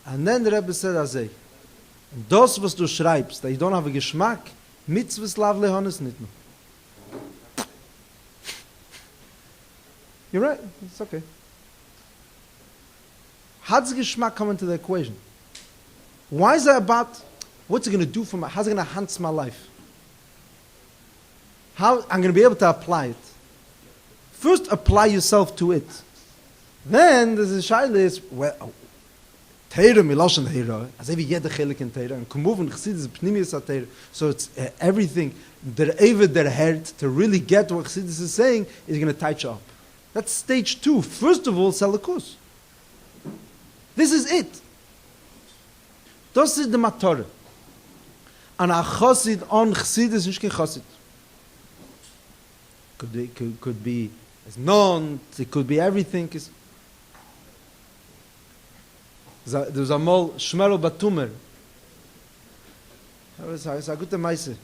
And then the Rebbe said, Azay, das, was du schreibst, that you don't have a geschmack, mitzvahs lav lehonis nit mehr. You're right, it's okay. How does geschmack come into the equation? Why is that about, what's it going to do for how's it going to enhance my life? How I'm going to be able to apply it. First, apply yourself to it. Then, there's a shayla well, Teira miloshen Teira, as every yeder chelik in Teira, and kumuv and Chassidus pnimius Teira. So it's everything, der Eved, der Herd, to really get what Chassidus is saying, is going to touch up. That's stage 2. First of all, selikus. This is it. Das ist the Matore. And a Chassid on Chassidus is kein Chassid. Could be as non, it could be everything. There was a mol, Shmero Batumer. It's a good meise.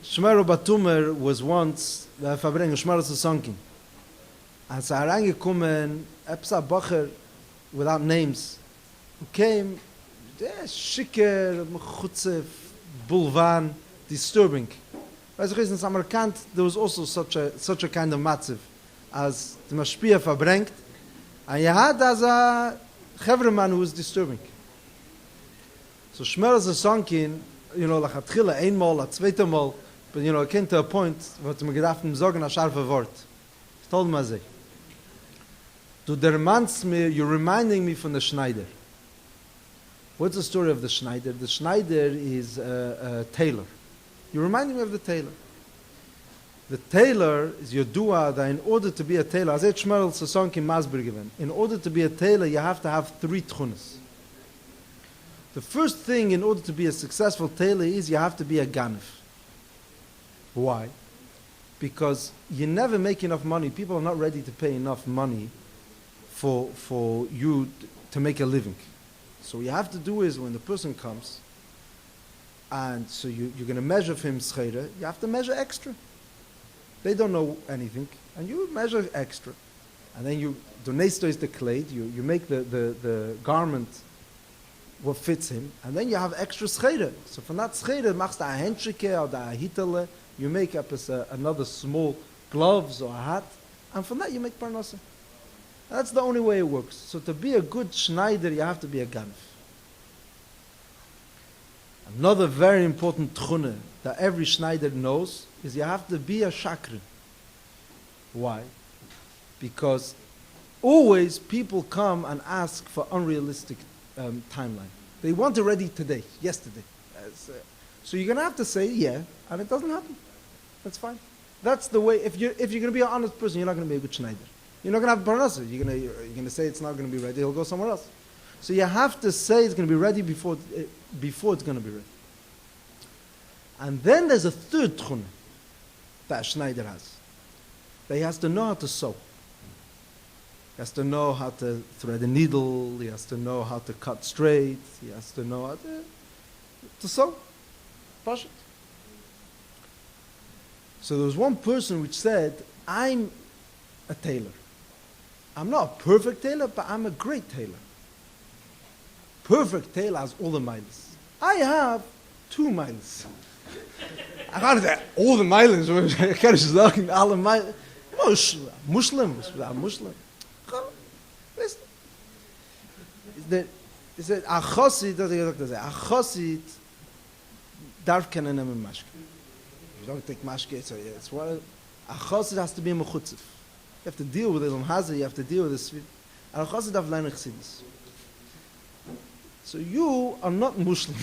Shmero Batumer was once, Farbrengen, Shmero Sasonkin. And so herangekommen, Epsa Bacher, without names, who came, Shiker, Mechutzef, Bulvan, disturbing. As a reason, there was also such a kind of matziv as the Mashpia Farbrengt, and you had as a Chevreman who was disturbing. So Shmer is a sonkin, like a tchila, einmal, a zweite mal, but it came to a point, what me gedacht, sagen a scharfe Wort. Ich told him as Du dermannst mir, you're reminding me from the Schneider. What's the story of the Schneider? The Schneider is a tailor. You're reminding me of the tailor. The tailor is your dua that in order to be a tailor, as Ed Shmerel Sasonki Masber given, in order to be a tailor, you have to have 3 tchunas. The first thing in order to be a successful tailor is you have to be a ganef. Why? Because you never make enough money. People are not ready to pay enough money for you to make a living. So what you have to do is when the person comes, and so you're going to measure for him schera, you have to measure extra. They don't know anything, and you measure extra. And then you donate is the clay, you make the garment what fits him, and then you have extra schera. So from that schera, machst du a handshake or a hitele, you make up as another small gloves or a hat, and from that you make parnasa. That's the only way it works. So to be a good Schneider, you have to be a ganef. Another very important tchune that every Schneider knows is you have to be a shakran. Why? Because always people come and ask for unrealistic timeline. They want it ready today, yesterday. So you're going to have to say, yeah, and it doesn't happen. That's fine. That's the way. If you're going to be an honest person, you're not going to be a good Schneider. You're not going to have parnasa. You're going to say it's not going to be ready. He'll go somewhere else. So you have to say it's going to be ready before it's going to be ready. And then there's a third tchuna that a Schneider has. That he has to know how to sew. He has to know how to thread a needle. He has to know how to cut straight. He has to know how to sew. Pashut. So there was one person which said, I'm a tailor. I'm not a perfect tailor, but I'm a great tailor. Perfect tailor has all the miles. I have 2 miles. I can't say all the miles. I can't say all the miles. Muslim. Is that a chassid, das ich gesagt habe, a chassid darf keinen nehmen Maschke. You don't take Maschke, so it's what a chassid has to be a mechutzif. You have to deal with it on Hazah, you have to deal with it. And a chassid darf leinen chassidus. So you are not Muslim.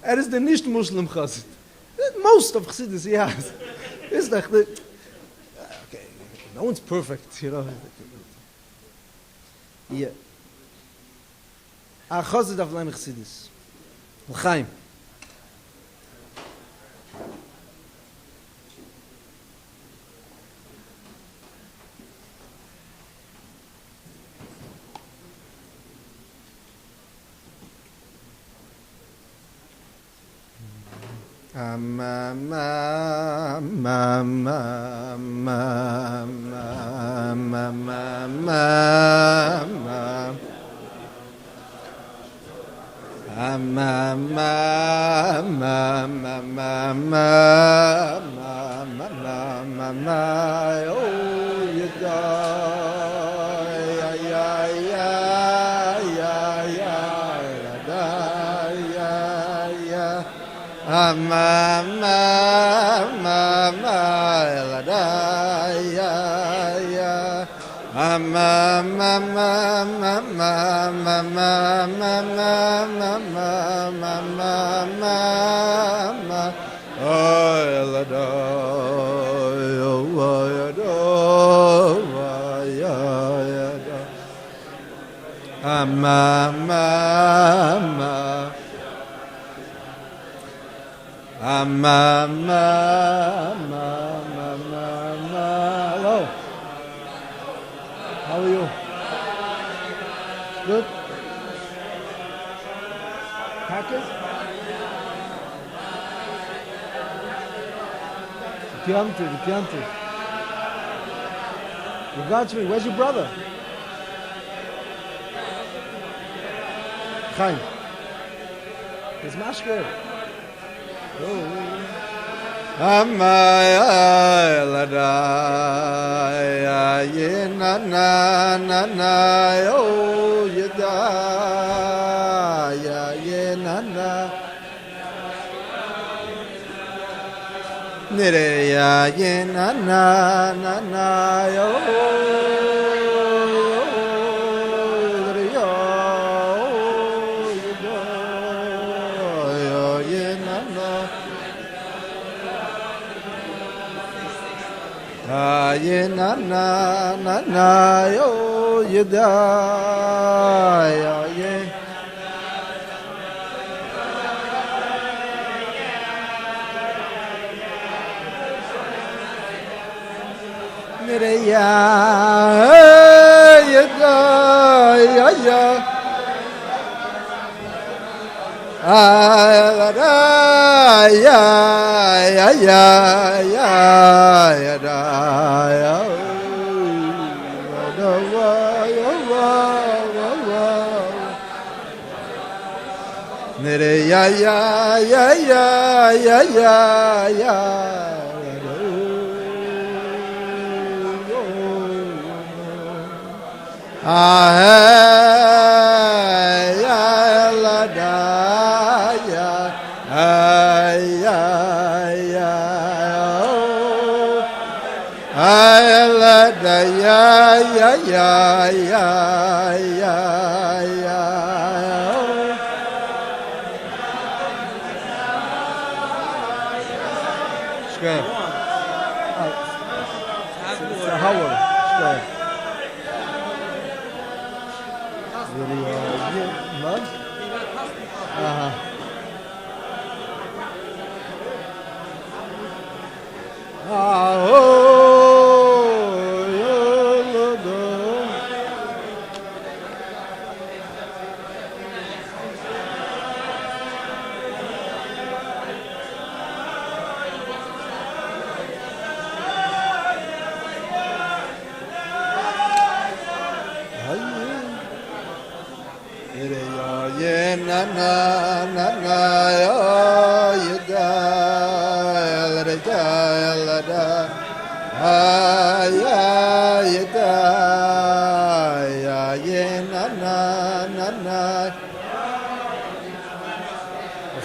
Is the nicht Muslim chassid. Most of chassidus he has. It's like the, okay, no one's perfect, you know. Yeah. A chassid of leinen chassidus. L'chaim. Hello. How are you? Good? Packers? V'tianti. You got me. Where's your brother? Chaim. It's Mashker. Amay lada ya na oh yada ya na nire ya na oh ye na yo yeda ye mere ya yeda ya Shkoyach. It's a Howell. Shkoyach. What?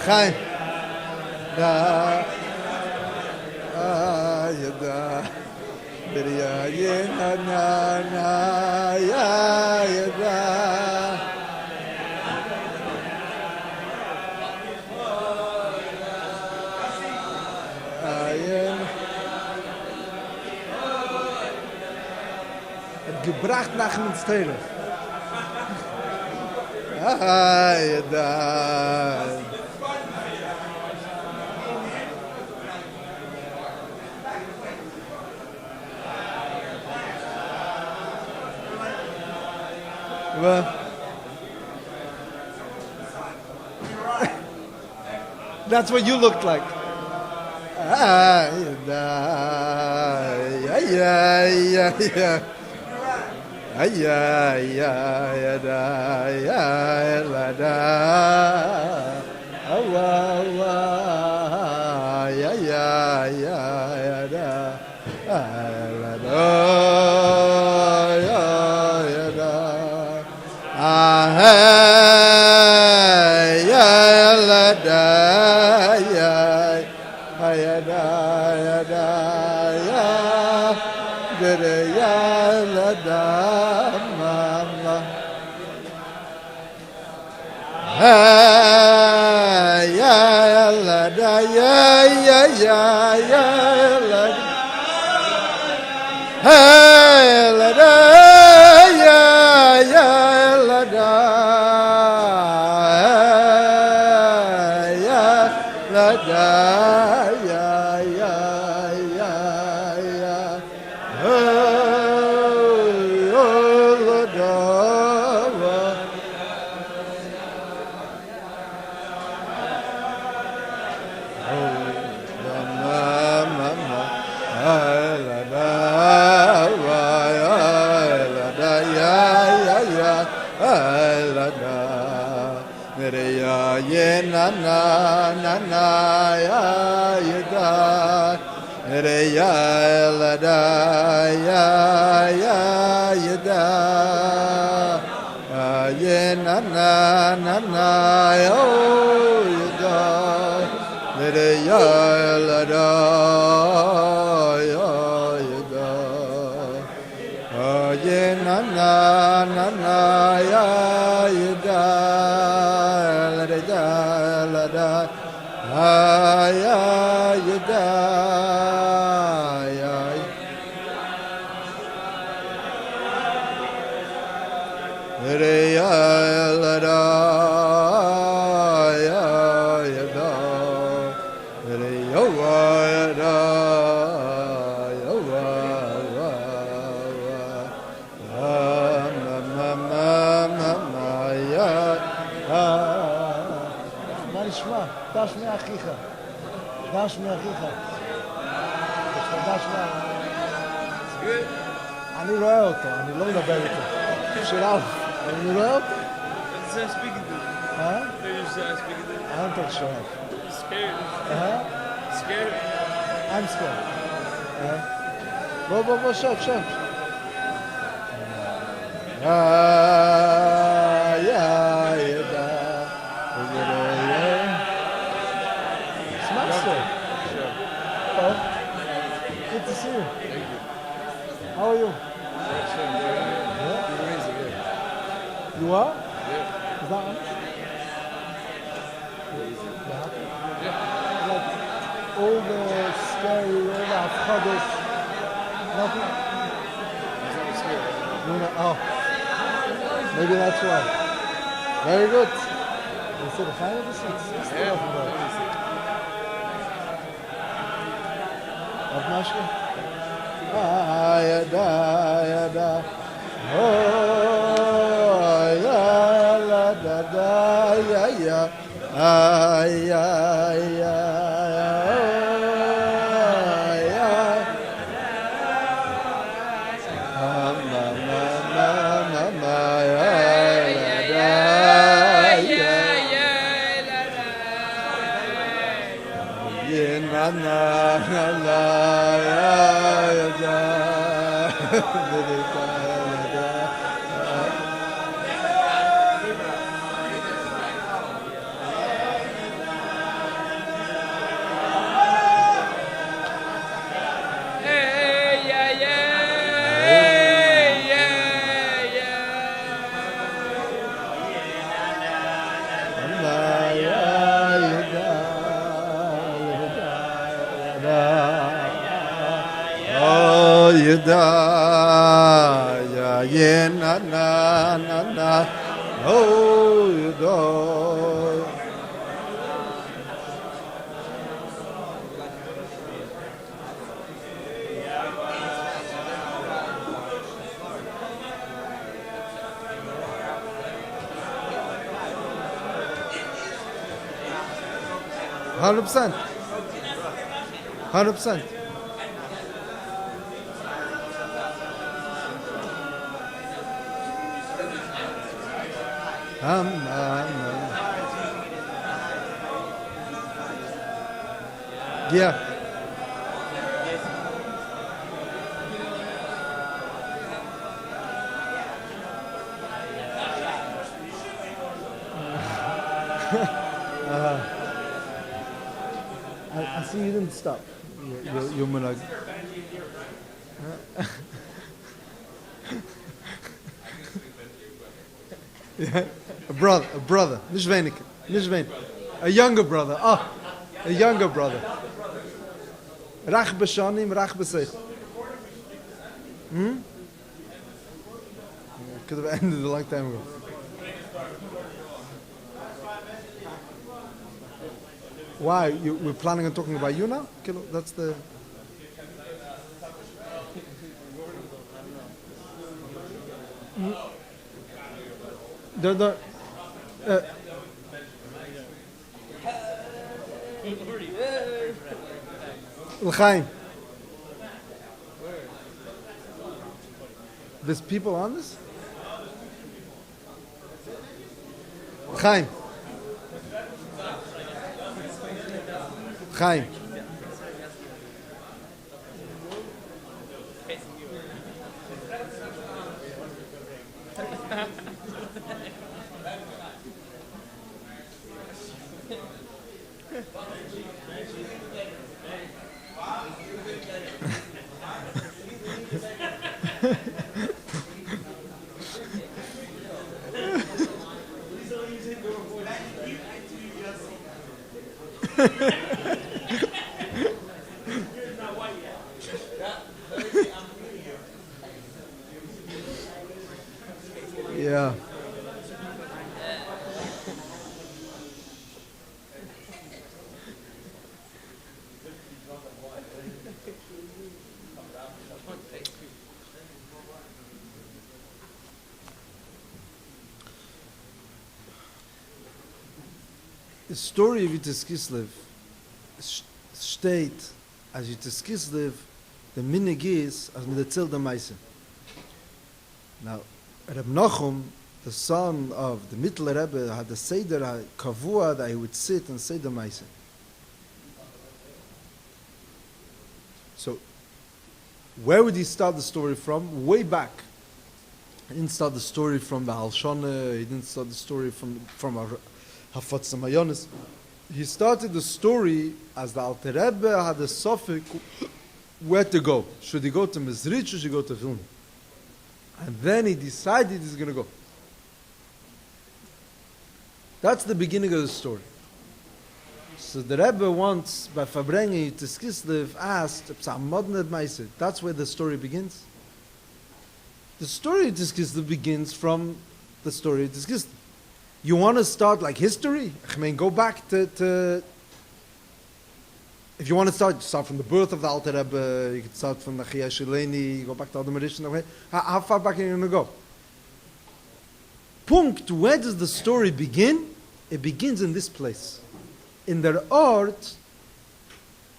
Chaim. Gebracht nach dem Stelle. That's what you looked like. אני רואה אותו, אני לא מדבר איתו. שלב, אני רואה אותו. What is speaking to? Huh? What is speaking to? I don't talk shit. Scared. Scared. I'm scared. בוא, שב. Good to see you. Thank you. How are you? You're amazing, yeah. You are? Yeah. Is that honest? Yeah. Like all the scary Chodesh. Nothing? Oh. Maybe that's why. Very good. You said the final of the seats. Of Mashka? Yada, yada. Oh, ya, la, da, da, ya, ya. Ya, ya, ya. Ma, ma, ma, ma, ya, la, da, ya. Ya, na, na, na, na, ya, ya, da. Yada, ya, ya, na, na, na, na, oh, yada. $100%. $100%. Yeah. I see you didn't stop. You're monog. Yeah. A brother. Nicht wenig. A younger brother. Oh, a younger brother. Rach b'shanim, rach b'seich. Could have ended a long time ago. Why? We're planning on talking about you now? That's the... L'chaim. There's people on this? L'chaim. Chaim. Yeah. The story of Yosef Kislev steht, as Yosef Kislev, the minig is, as mit der Zelt der Meise. Now, Reb Nachum, the son of the middle Rebbe, had a seder kavua that he would sit and say the Meise. So, where would he start the story from? Way back. He didn't start the story from the HaShana, he didn't start the story from Hafatz Mayonis. He started the story as the Alter Rebbe had a suffix where to go. Should he go to Mezritch or should he go to Vilna? And then he decided he's going to go. That's the beginning of the story. So the Rebbe once, by Farbrengen to Kislev, asked, that's where the story begins. The story of Kislev begins from the story of Kislev. You want to start like history? I mean, go back to if you want to start from the birth of the Alter Rebbe, you could start from the Chiyah you go back to the Medicine. How far back are you going to go? Punkt, where does the story begin? It begins in this place. In their art,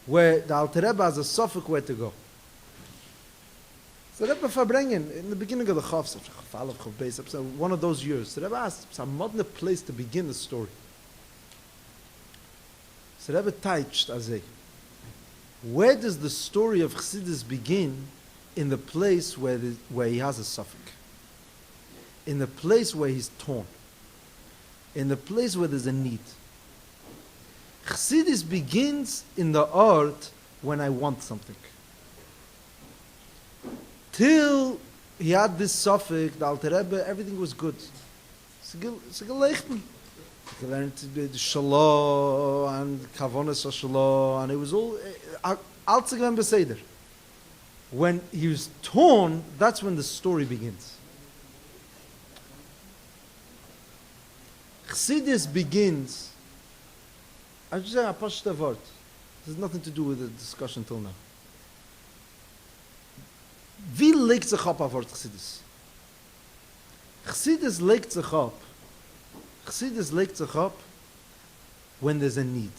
where the Alter Rebbe has a suffix where to go. So Rebbe Farbrengen, in the beginning of the Chav, one of those years, the Rebbe asked, it's a modern place to begin the story. So Rebbe touched Azeh. Where does the story of Chassidus begin? In the place where he has a suffix. In the place where he's torn. In the place where there's a need. Chassidus begins in the art when I want something. Till he had this suffix, the Alter Rebbe, everything was good. It's a geleichten. He learned the Shalom and Kavonas Shalom, and it was all Altzigam Beseder. When he was torn, that's when the story begins. Chassidus begins. I just say a pashta word. This has nothing to do with the discussion till now. Wie legt sich ab auf Wort Chassidus? Chassidus legt sich ab. Chassidus legt sich ab when there's a need.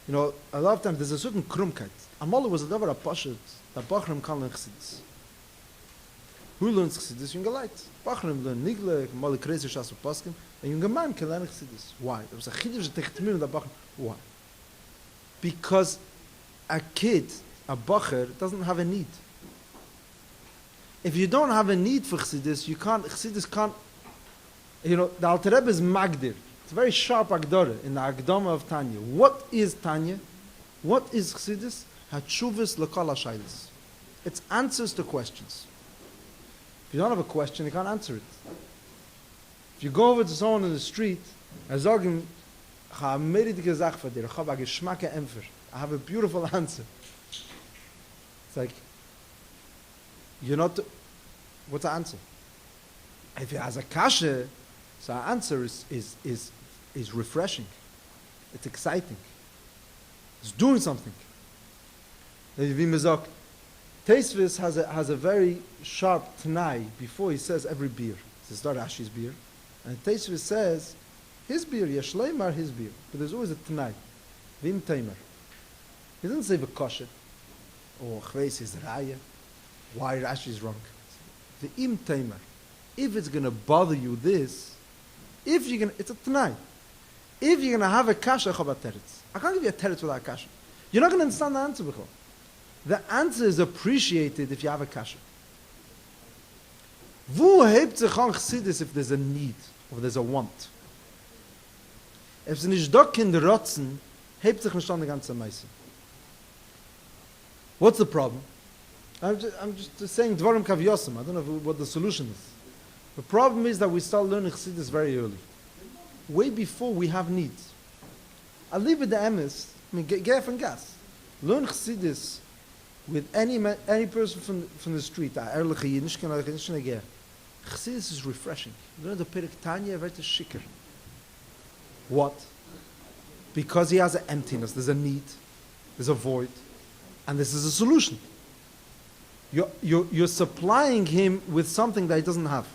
You know, a lot of times there's a certain krumkeit. Amal was a davar a pashat that Bachram can learn Chassidus. Who learns Chassidus? Yungeleit. Bachram learn Nigle, Mali Krezi Shas Paskim, and younger man can learn Chassidus. Why? There was a chiddush techetmim that Bachram. Why? Because a kid, a bacher, doesn't have a need. If you don't have a need for Chassidus, Chassidus can't, you know, the Alter Rebbe is Magdir. It's a very sharp Agdara in the Agdama of Tanya. What is Tanya? What is Chassidus? Hatshuvas L'kol HaShailas. It's answers to questions. If you don't have a question, you can't answer it. If you go over to someone in the street, I sag him, I have a beautiful answer. It's like, you're not, what's the answer? If he has a kasha, so our answer is refreshing. It's exciting. It's doing something. Teisvis has a very sharp t'nai before he says every beer. It's not Rashi's beer. And Teisvis says, his beer, Yeshleimar, his beer. But there's always a t'nai. Vim Taimer. He doesn't say v'koshet. Or chveis is raya. Why Rashi is wrong. The im Taimer. If it's going to bother you this, if you're going to, it's a t'nai. If you're going to have a kasha, I can't give you a teretz without a kasha. You're not going to understand the answer before. The answer is appreciated if you have a kasha. Wo hebt sich an Chassidus if there's a need, or there's a want? If sie nicht da Kinder rotzen, hebt sich nicht an die ganze Meise. What's the problem? I'm just saying dvarim kavyosim. I don't know what the solution is. The problem is that we start learning Chassidus very early, way before we have needs. I live with the emes. I mean, get and gas. Learn Chassidus with any person from the street. Chassidus is refreshing. Learn the Perek Tanya very shikr. What? Because he has an emptiness. There's a need. There's a void, and this is a solution. You're supplying him with something that he doesn't have.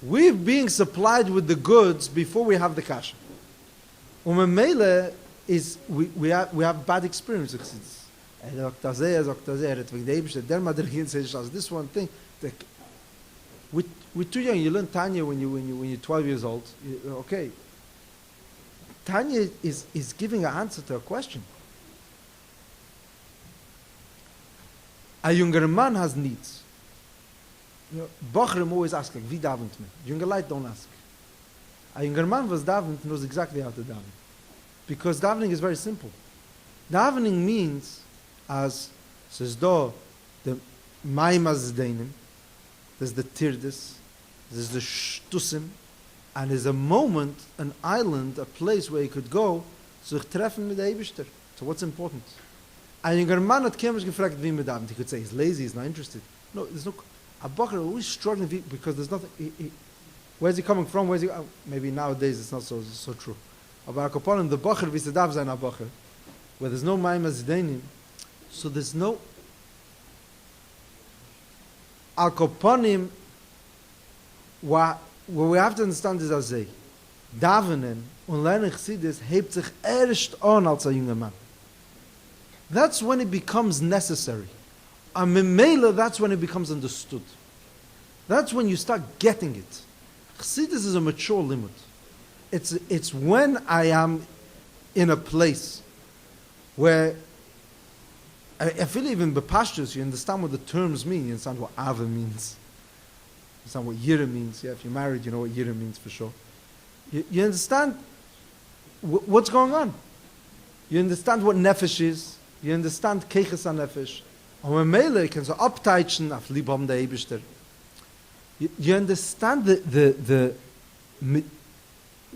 We're being supplied with the goods before we have the cash. Umemele is we have bad experience with this. This one thing. We're too young. You learn Tanya when you're 12 years old. Okay. Tanya is giving an answer to a question. A younger man has needs. You know, Bachrim always ask, like, wie davent me? Yungeleit don't ask. A younger man was davent knows exactly how to daven. Because davening is very simple. Davening means, as says do, the maim az deinem, there's the tirdes, there's the shtusim, And there's a moment, an island, a place where he could go, sich treffen mit der Eibishter. So what's important? Ein junger Mann hat kemisch gefragt, wie mit Abend. He could say he's lazy, he's not interested. No, there's no... A Bacher always struggling because there's nothing... where's he coming from? Where's he... maybe nowadays it's not so true. Aber Akoponim, the Bacher, wie se darf sein a Bacher, where there's no Maim Azidanim, so there's no... Akoponim, what we have to understand is as Davenen und lernen Chassidus hebt sich erst an als ein junger Mann. That's when it becomes necessary. And Memela, that's when it becomes understood. That's when you start getting it. Chassidus is a mature limit. It's when I am in a place where I feel even bepashtus, you understand what the terms mean, you understand what Ava means. You understand what Yira means. Yeah, if you're married, you know what Yira means for sure. You understand what's going on. You understand what Nefesh is. You understand Keiches HaNefesh. And when Mele can so upteichen auf Liebhaben der Eibishter. You understand the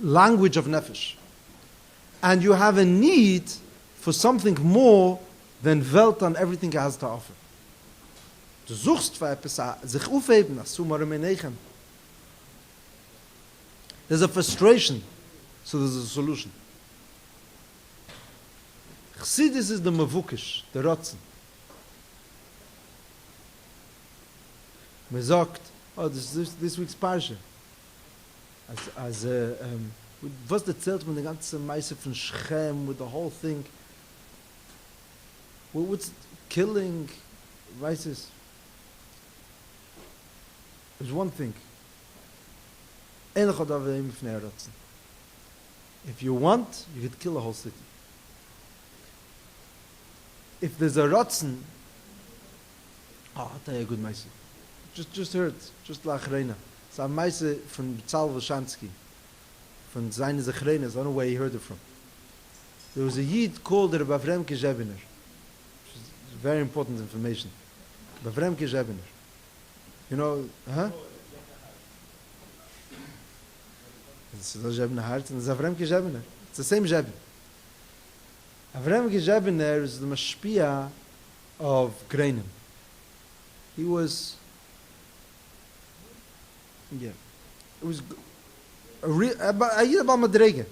language of Nefesh. And you have a need for something more than Welt and everything it has to offer. Du suchst für etwas, sich aufheben, das zu marmenegen. There's a frustration, so there's a solution. Chassidus is the mavukish, the rotzen. Man sagt, oh, this week's Parsha. Was erzählt man die ganze Meise von Schem, with the whole thing. What's killing, weiß es? There's one thing. If you want, you could kill a whole city. If there's a rotzen, I'll tell you a good meise. Just heard, just like Reina. It's a meise from Tzal Vashansky, from Zayne Zechreines. I don't know where he heard it from. There was a Yid called Rebbe Farbrengen, which is very important information. Rebbe Farbrengen. You know, huh? It's not Jebner Hart, it's Farbrengen Jebner. It's the same Jebner. Farbrengen Jebner is the mashpia of Greinem. He was, it was a year about Madrege.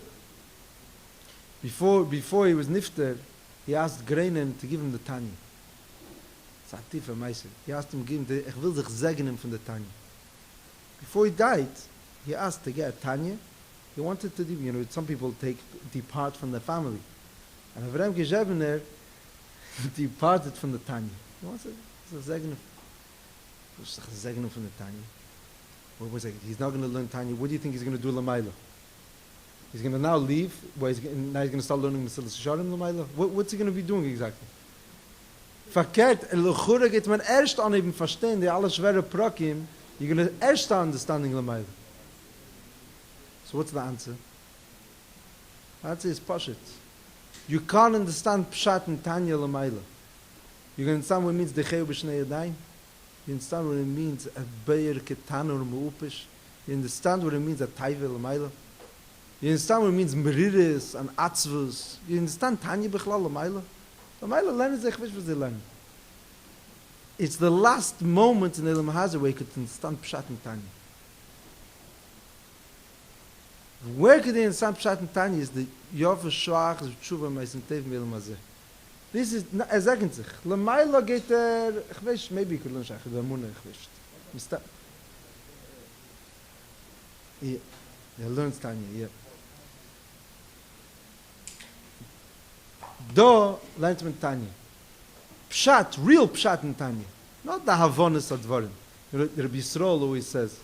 Before he was nifter, he asked Greinem to give him the Tanya. He asked him, ich will sich segnen von der Tanya. Before he died, he asked to get a Tanya. He wanted to, some people depart from their family. And Farbrengen Jebner departed from the Tanya. He wants to segnen from the Tanya. What was it? He's not going to learn Tanya. What do you think he's going to do Lamaila? He's going to now leave, now he's going to start learning Mesilas Yesharim Lamaila? What's he going to be doing exactly? Verkehrt, L'chura geht man erst an eben verstehen, die alle schwere Prakim, you're going to erst start understanding Lamaila. So what's the answer? The answer is Pashit. You can't understand Pshat and Tanya Lamaila. You can understand what it means Decheu b'shnei yadayim. You understand what it means a Beir ketanur mu'upish. You understand what it means a Taive Lamaila. You understand what it means Meriris and Atzvus. You understand Tanya b'chlal Lamaila. Lamaila learn is was they learn. It's the last moment in Elam Hazar where you could understand Pshat and Tanya. Where could they understand Pshat and Tanya is the Yosef Klyne is Tshuva Meisen Tev Elam Hazar. This is, sagen sich, Lamaila geht ich weiß, maybe you could learn Shach, der Munah, ich weiß. Yeah, he learns Tanya, yeah. Do lernt man Tanya. Pshat, real Pshat in Tanya. Not the Havonis Advarim. Rabbi Yisrael always says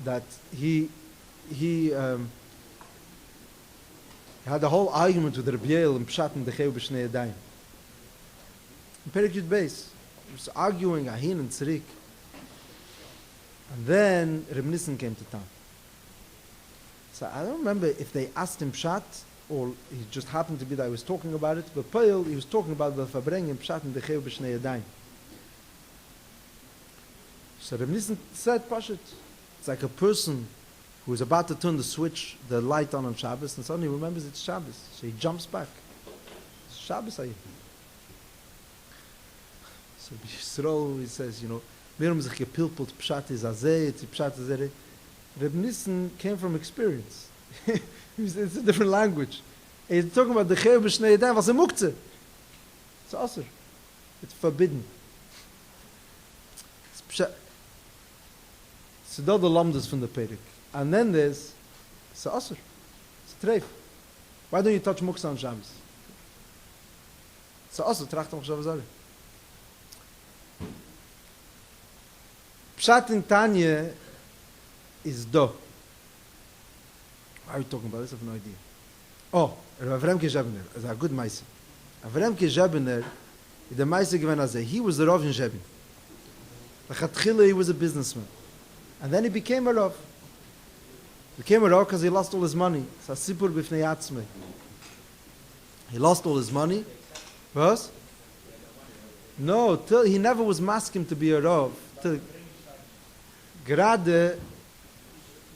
that he had a whole argument with Rabbi Yael and Pshat and Decheu b'shnei yadayim. In Perek Yud Beis, he was arguing Ahin and Tzirik. And then Reb Nissen came to town. So I don't remember if they asked him Pshat, or he just happened to be that he was talking about it, but Peil, he was talking about the Farbrengen, Pshat and Decheu b'shnei yadayim. So Reb Nissen said, Pashut, it's like a person who was about to turn the light on Shabbos, and suddenly remembers it's Shabbos. So he jumps back. It's Shabbos, are you? So Yisrael, he says, wir haben sich gepilpelt, Pshat is azeh, Pshat is azeh. Reb Nissen came from experience. It's a different language. He's talking about the Cheir b'shnei yadayim, was a muktzeh. It's asur. It's forbidden. It's Pshat. So da the lamdas from the Perek. And then there's it's asur. It's treif. Why don't you touch muktzeh on Shabbos? It's asur, tracht on Shabbos alle. Pshat in Tanya is do. Why are we talking about this? I have no idea. Oh, Avremke Zebner is a good Meise. Avremke Zebner, the Meise given as he was the Rav in Zebin. Lechatchila, he was a businessman. And then he became a Rav. He became a Rav because he lost all his money. It's a sipur b'fnei atzmei. He lost all his money. What? No, till he never was masking to be a Rav. Till Grade,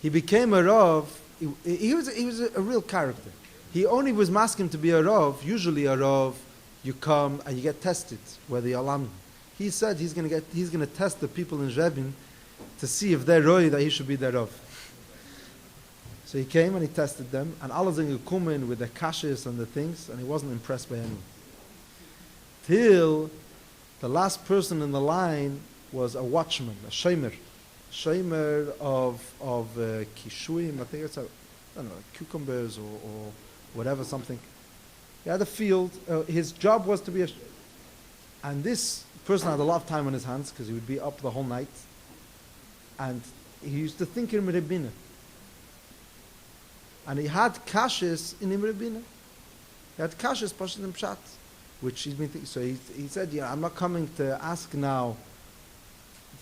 he became a Rav. He was a real character. He only was masking to be a Rav. Usually a Rav, you come and you get tested whether you're Alam. He said he's going to test the people in Rebbe to see if they're Roy that he should be their Rav. So he came and he tested them, and all of them would come in with the kashis and the things, and he wasn't impressed by anyone. Till the last person in the line was a watchman, a shomer of kishuim, I think it's cucumbers or whatever, something. He had a field. His job was to be and this person had a lot of time on his hands because he would be up the whole night. And he used to think in Rebbe. And he had kashis in Rebbe. He had kashis pashut in pshat, which he's been thinking. So he said, I'm not coming to ask now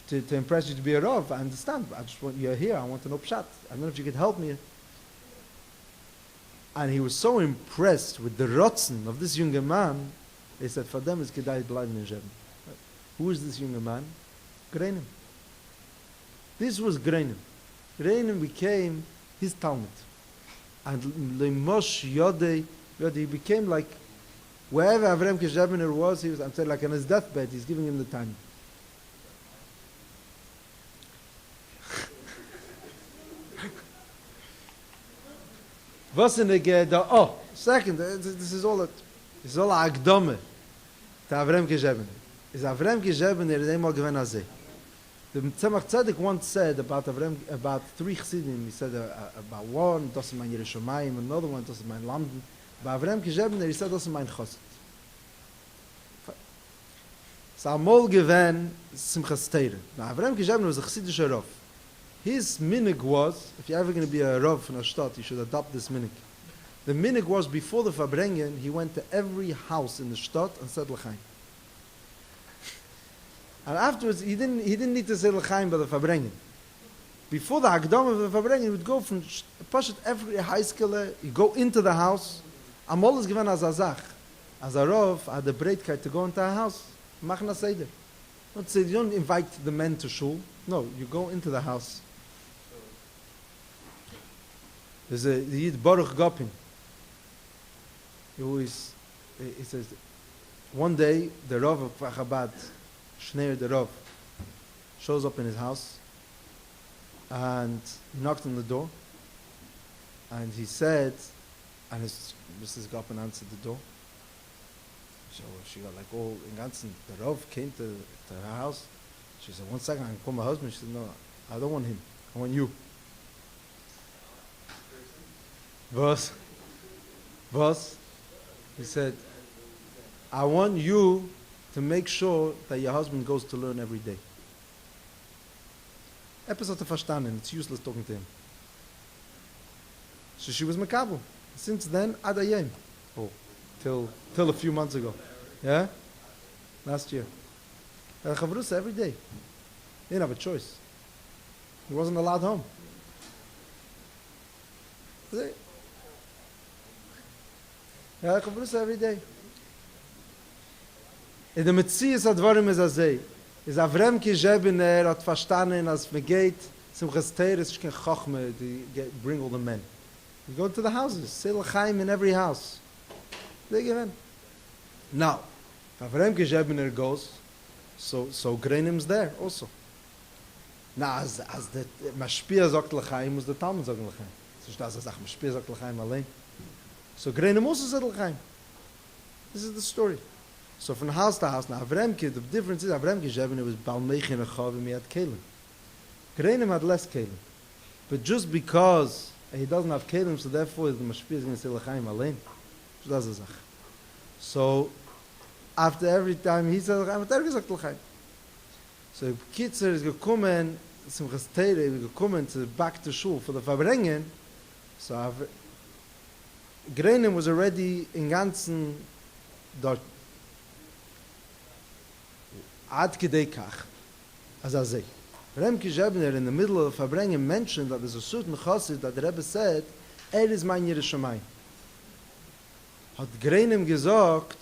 to impress you to be a Rav. I understand. I just want you're here. I want to know pshat. I don't know if you could help me. And he was so impressed with the rotzen of this younger man. He said, for them, it's kedai bleiben in Rebbe. Who is this younger man? Greinem. This was Greinem. Greinem became his Talmud. And Lemosh Yodei, he became like, wherever Avrem Keshebener was, I'm saying like on his deathbed, he's giving him the time. Second, this is all Agdome to Avrem Keshebener. Is Avrem Keshebener is einmal gewen azeh. The Tzemach Tzedek once said about three Chassidim. He said about one, das ist mein Yerushalayim, another one, das ist mein Landen. By Avrem Keshebener, he said, das ist mein Chosed. So amol gewen Simchas Teire. Now Avrem Keshebener was a Chassidish Rav. His minig was, if you're ever going to be a Rav in a shtat, you should adopt this minig. The minig was, before the Farbrengen, he went to every house in the shtat and said L'chaim. And afterwards, he didn't need to say L'chaim by the Farbrengen. Before the Hagdom of the Farbrengen, he would go from Pashat every high schooler, you go into the house. Amol is given as a zach. As a Rav, had the breitkeit to go into a house. Machna Seder. Don't say, you don't invite the men to shul. No, you go into the house. There's a Yid Baruch Gopin. He says, one day, the Rav of Chabad, Shneir the Rav, shows up in his house and he knocked on the door and he said, and Mrs. Goppen answered the door. So she got like all in Ganzen. The Rav came to her house. She said, 1 second, I can call my husband. She said, no, I don't want him. I want you. Boss. He said, I want you to make sure that your husband goes to learn every day. Episode to verstanden. It's useless talking to him. So she was makabel. Since then, adayem. Oh, till a few months ago. Yeah? Last year. Chavrusa every day. He didn't have a choice. He wasn't allowed home. Chavrusa every day. In the Metzias Advarim is Azei. Is Avrem Keshebener hat verstanden, als man geht Simchas Torah is kein Chochmah to bring all the men. You go to the houses, say l'chaim in every house. They give in. Now, if Farbrengen Zebner goes, so Grenim's there also. Now, as the Mashpia sagt l'chaim, muss der Talmud sagen l'chaim. So das sagt Mashpia sagt l'chaim allein. So Grenim also said l'chaim. This is the story. So from house to house, now Farbrengen, the difference is Farbrengen Zebner was Balmechin and Chavim, he had Kelim. Grenim had less Kelim. But just because he doesn't have Kelim, so therefore the Mashpia is going to say l'chaim allein. So that's the Zach. So after every time he said l'chaim, hat gesagt l'chaim. So Kitzer is gekommen, Simchas Torah is gekommen to back to shul for the Farbrengen. So Grenim was already in ganzen dort. Ad kedei kach, as I say. Farbrengen Zebner in the middle of Farbrengen mentioned that there's a certain chassid that the Rebbe said, is mein Yerushalayim. Hat Grenim gesagt,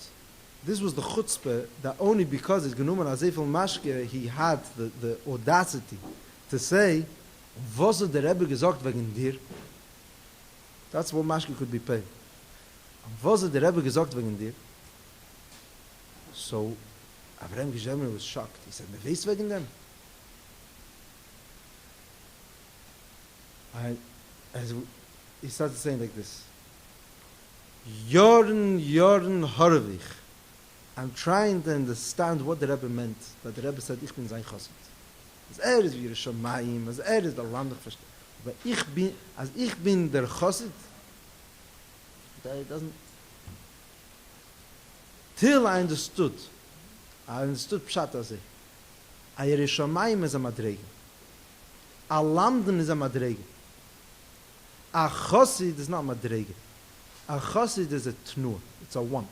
this was the chutzpah that only because it's genommen as Eifel Mashke, he had the audacity to say, was hat der Rebbe gesagt wegen dir? That's what Mashke could be paid. Was hat der Rebbe gesagt wegen dir? So, Farbrengen Zebner was shocked. He said, me weiss wegen dem? He started saying like this. Jorn Horvich. I'm trying to understand what the Rebbe meant. That the Rebbe said, ich bin sein Chassid. As is wie Yerushalayim, as is der Land versteht. Aber ich bin der Chassid. That doesn't... Till I understood Pshat Azeh. A Yerushalayim is a Madrege. A Landen is a Madrege. A Chassid is not Madrege. A Chassid is a Tnur. It's a want.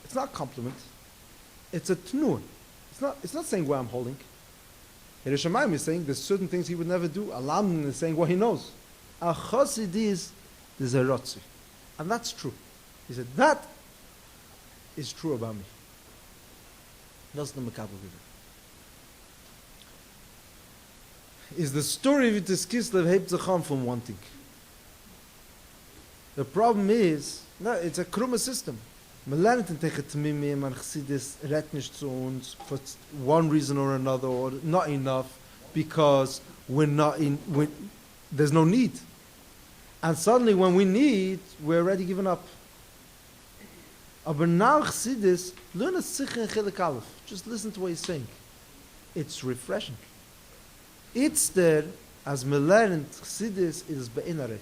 It's not a compliment. It's a Tnur. It's not saying where I'm holding. Yerushalayim is saying there's certain things he would never do. A Landen is saying what he knows. A Chassid is there's a Rotzi. And that's true. He said, that is true about me. That's the Makabel River. Is the story with this Kislev hebt sich an from wanting. The problem is, no, it's a krumme system. Man lernt in tegen Tmimi, man sieht das redt nicht zu uns for one reason or another, or not enough, because there's no need. And suddenly when we need, we're already given up. Aber now Chassidus, learn a Sikh in Chilek Aleph. Just listen to what he's saying. It's refreshing. It's there, as me learned, Chassidus is be'inarech.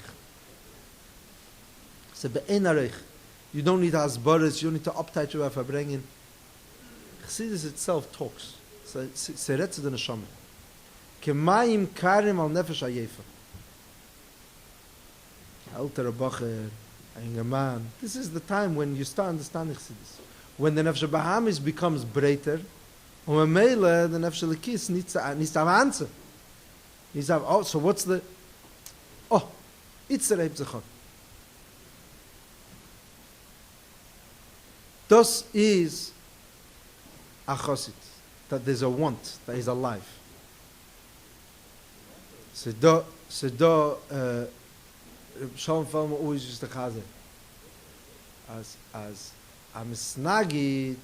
It's a be'inarech. You don't need hasbaras, you don't need to uptight your Farbrengen. Chassidus itself talks. Seretz the neshama. Kemayim karim al nefesh hayefa. Alter Bacher, a younger man. This is the time when you start understanding Chassidus. When the nefesh Bahamis becomes breiter, and when Mele, the nefesh Lekis needs to have an answer. He's have, oh, so what's the... Oh, it's the Rebbe Zechon. Das is a chosid, that there's a want, that is alive. So Shalom Felmer always used to chazer. As a misnagid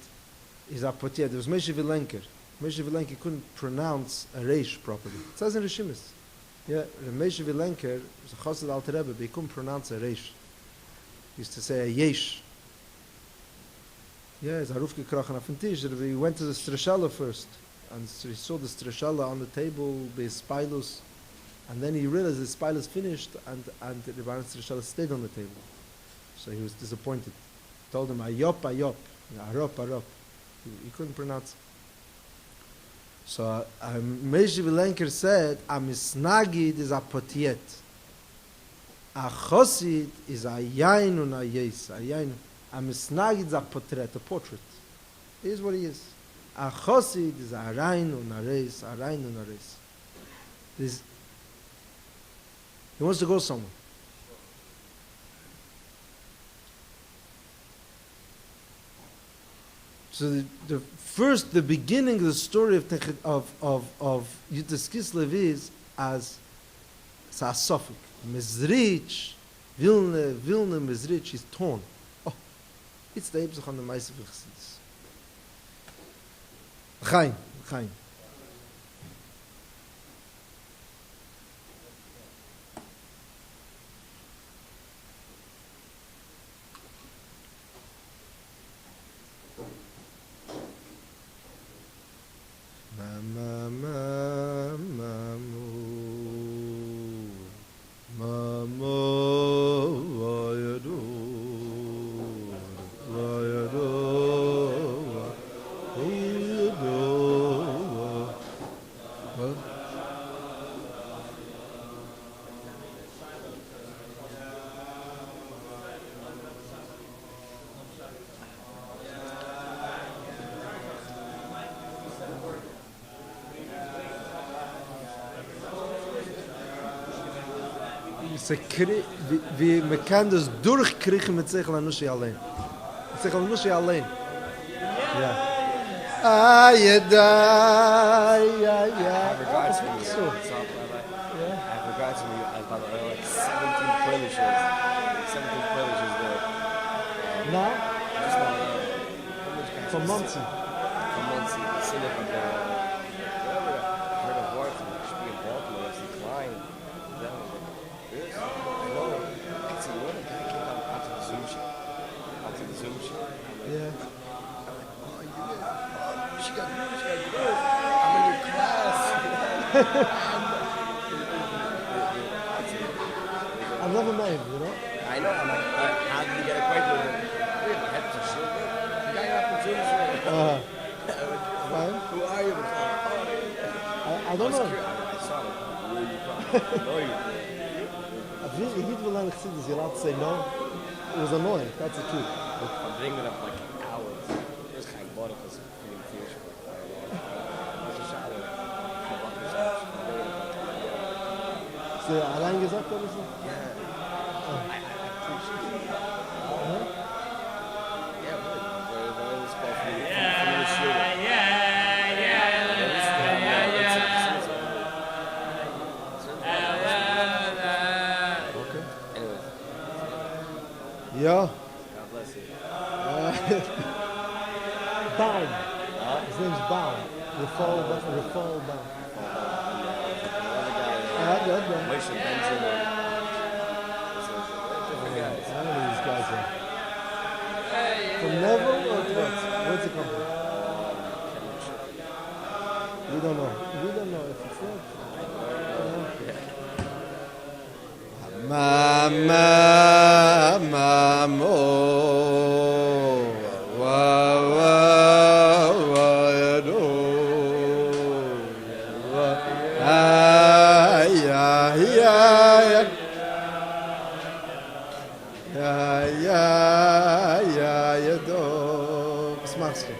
is a potier. There was Moshe Vilenker. Moshe Vilenker couldn't pronounce a reish properly. It says in Rishimis. Yeah, Moshe Vilenker was a chosid Alter Rebbe, but he couldn't pronounce a reish. He used to say a yesh. Yeah, it's a ruf gekrochen auf den Tisch. He went to the streshella first, and so he saw the streshella on the table, the spilus, and then he realized the spilus finished, and the Rebbeinu streshella stayed on the table. So he was disappointed. He told him, ayop, ayop, arop, arop. He couldn't pronounce. So Moshe Vilenker said, a misnagid is a potiet. A chosid is a yain and a yes. A yain. A misnagid is a portrait, a portrait. It is what he is. A chosid is a rain and a race, a rain and a race. He wants to go somewhere. So the beginning of the story of Yutas Kislev is as Sasofik. Mizrich, Vilna, Mizrich is torn. Oh, it's the Ebzach on the Meise V'chsidis. Chaim. Wie man kann das durchkriegen mit Sechel Anushi allein. Sechel Anushi allein. Ja. I forgot to me. So. I forgot to me. I thought there were like 17 privileges. 17 privileges there. Now? Just not From Muncie. From Muncie. The city of whatever. I heard of work from should be in Baltimore. Yosef Klyne. Then I was like, this? I know. I said, what? The guy came out onto the Zoom shit. Onto the Zoom shit. Yeah. She got good. I'm in your class. I've never met him, you know? I know. I'm like, how did you get acquainted with him? Weird. I had to show him. The guy got from Zoom shit. Fine. Who are you? I don't know. I saw it. Where you from? I know you. He did well in Chassidus, you're allowed to say no. It was annoying, that's the truth. I'm bringing it up like hours. This guy bought it because feeling foolish for a shot. So, allein gesagt oder so? I appreciate it. Yeah, really. Where this guy from the shooter. Okay. Anyways, Ja. God bless you. Baum. His name's Baum. Rafal Baum. Another guy, Good. Moshe Benjamin. Different guys. I don't know these guys are. From Neville or what? Where's it come from? We don't know. We don't know if it's not. Was machst du?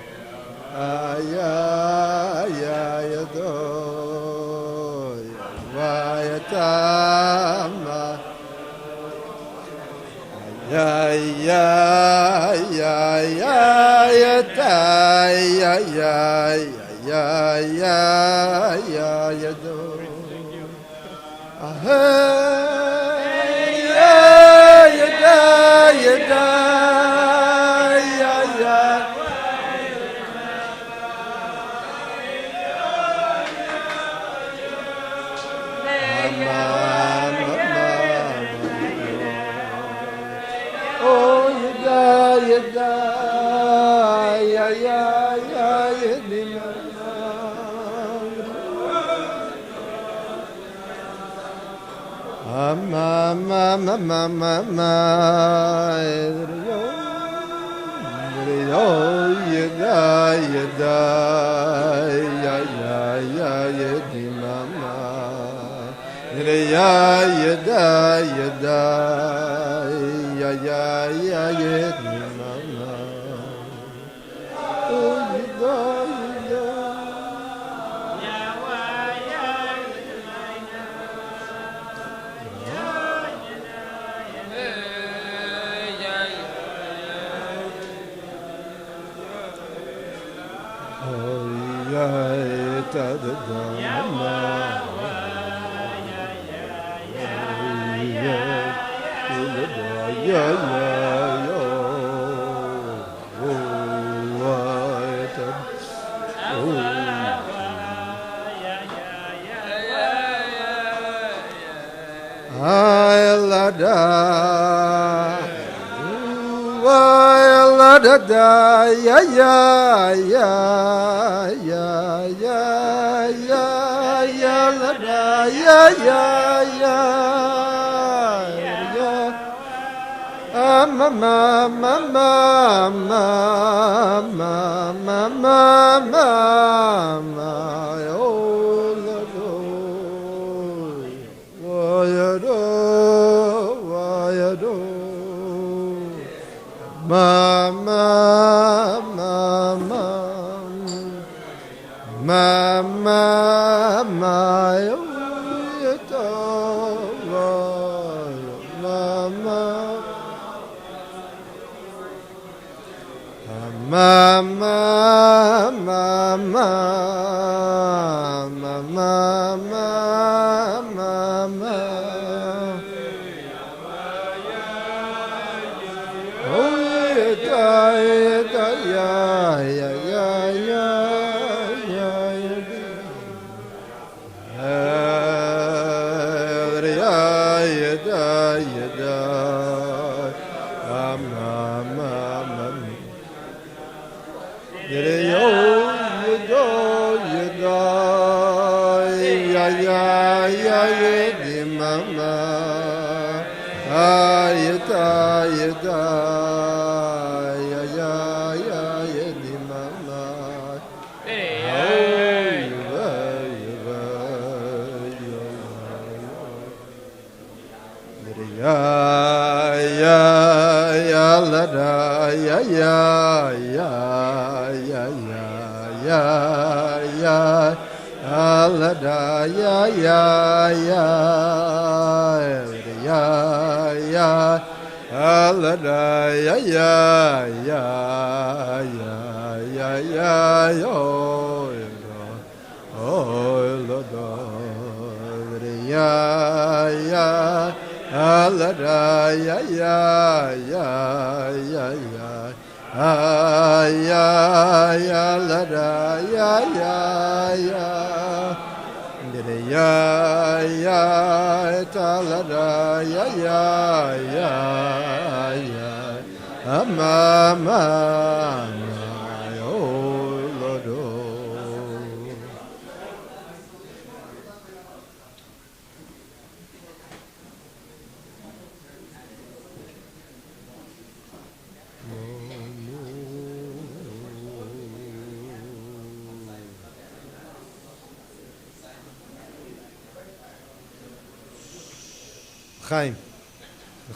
Chaim.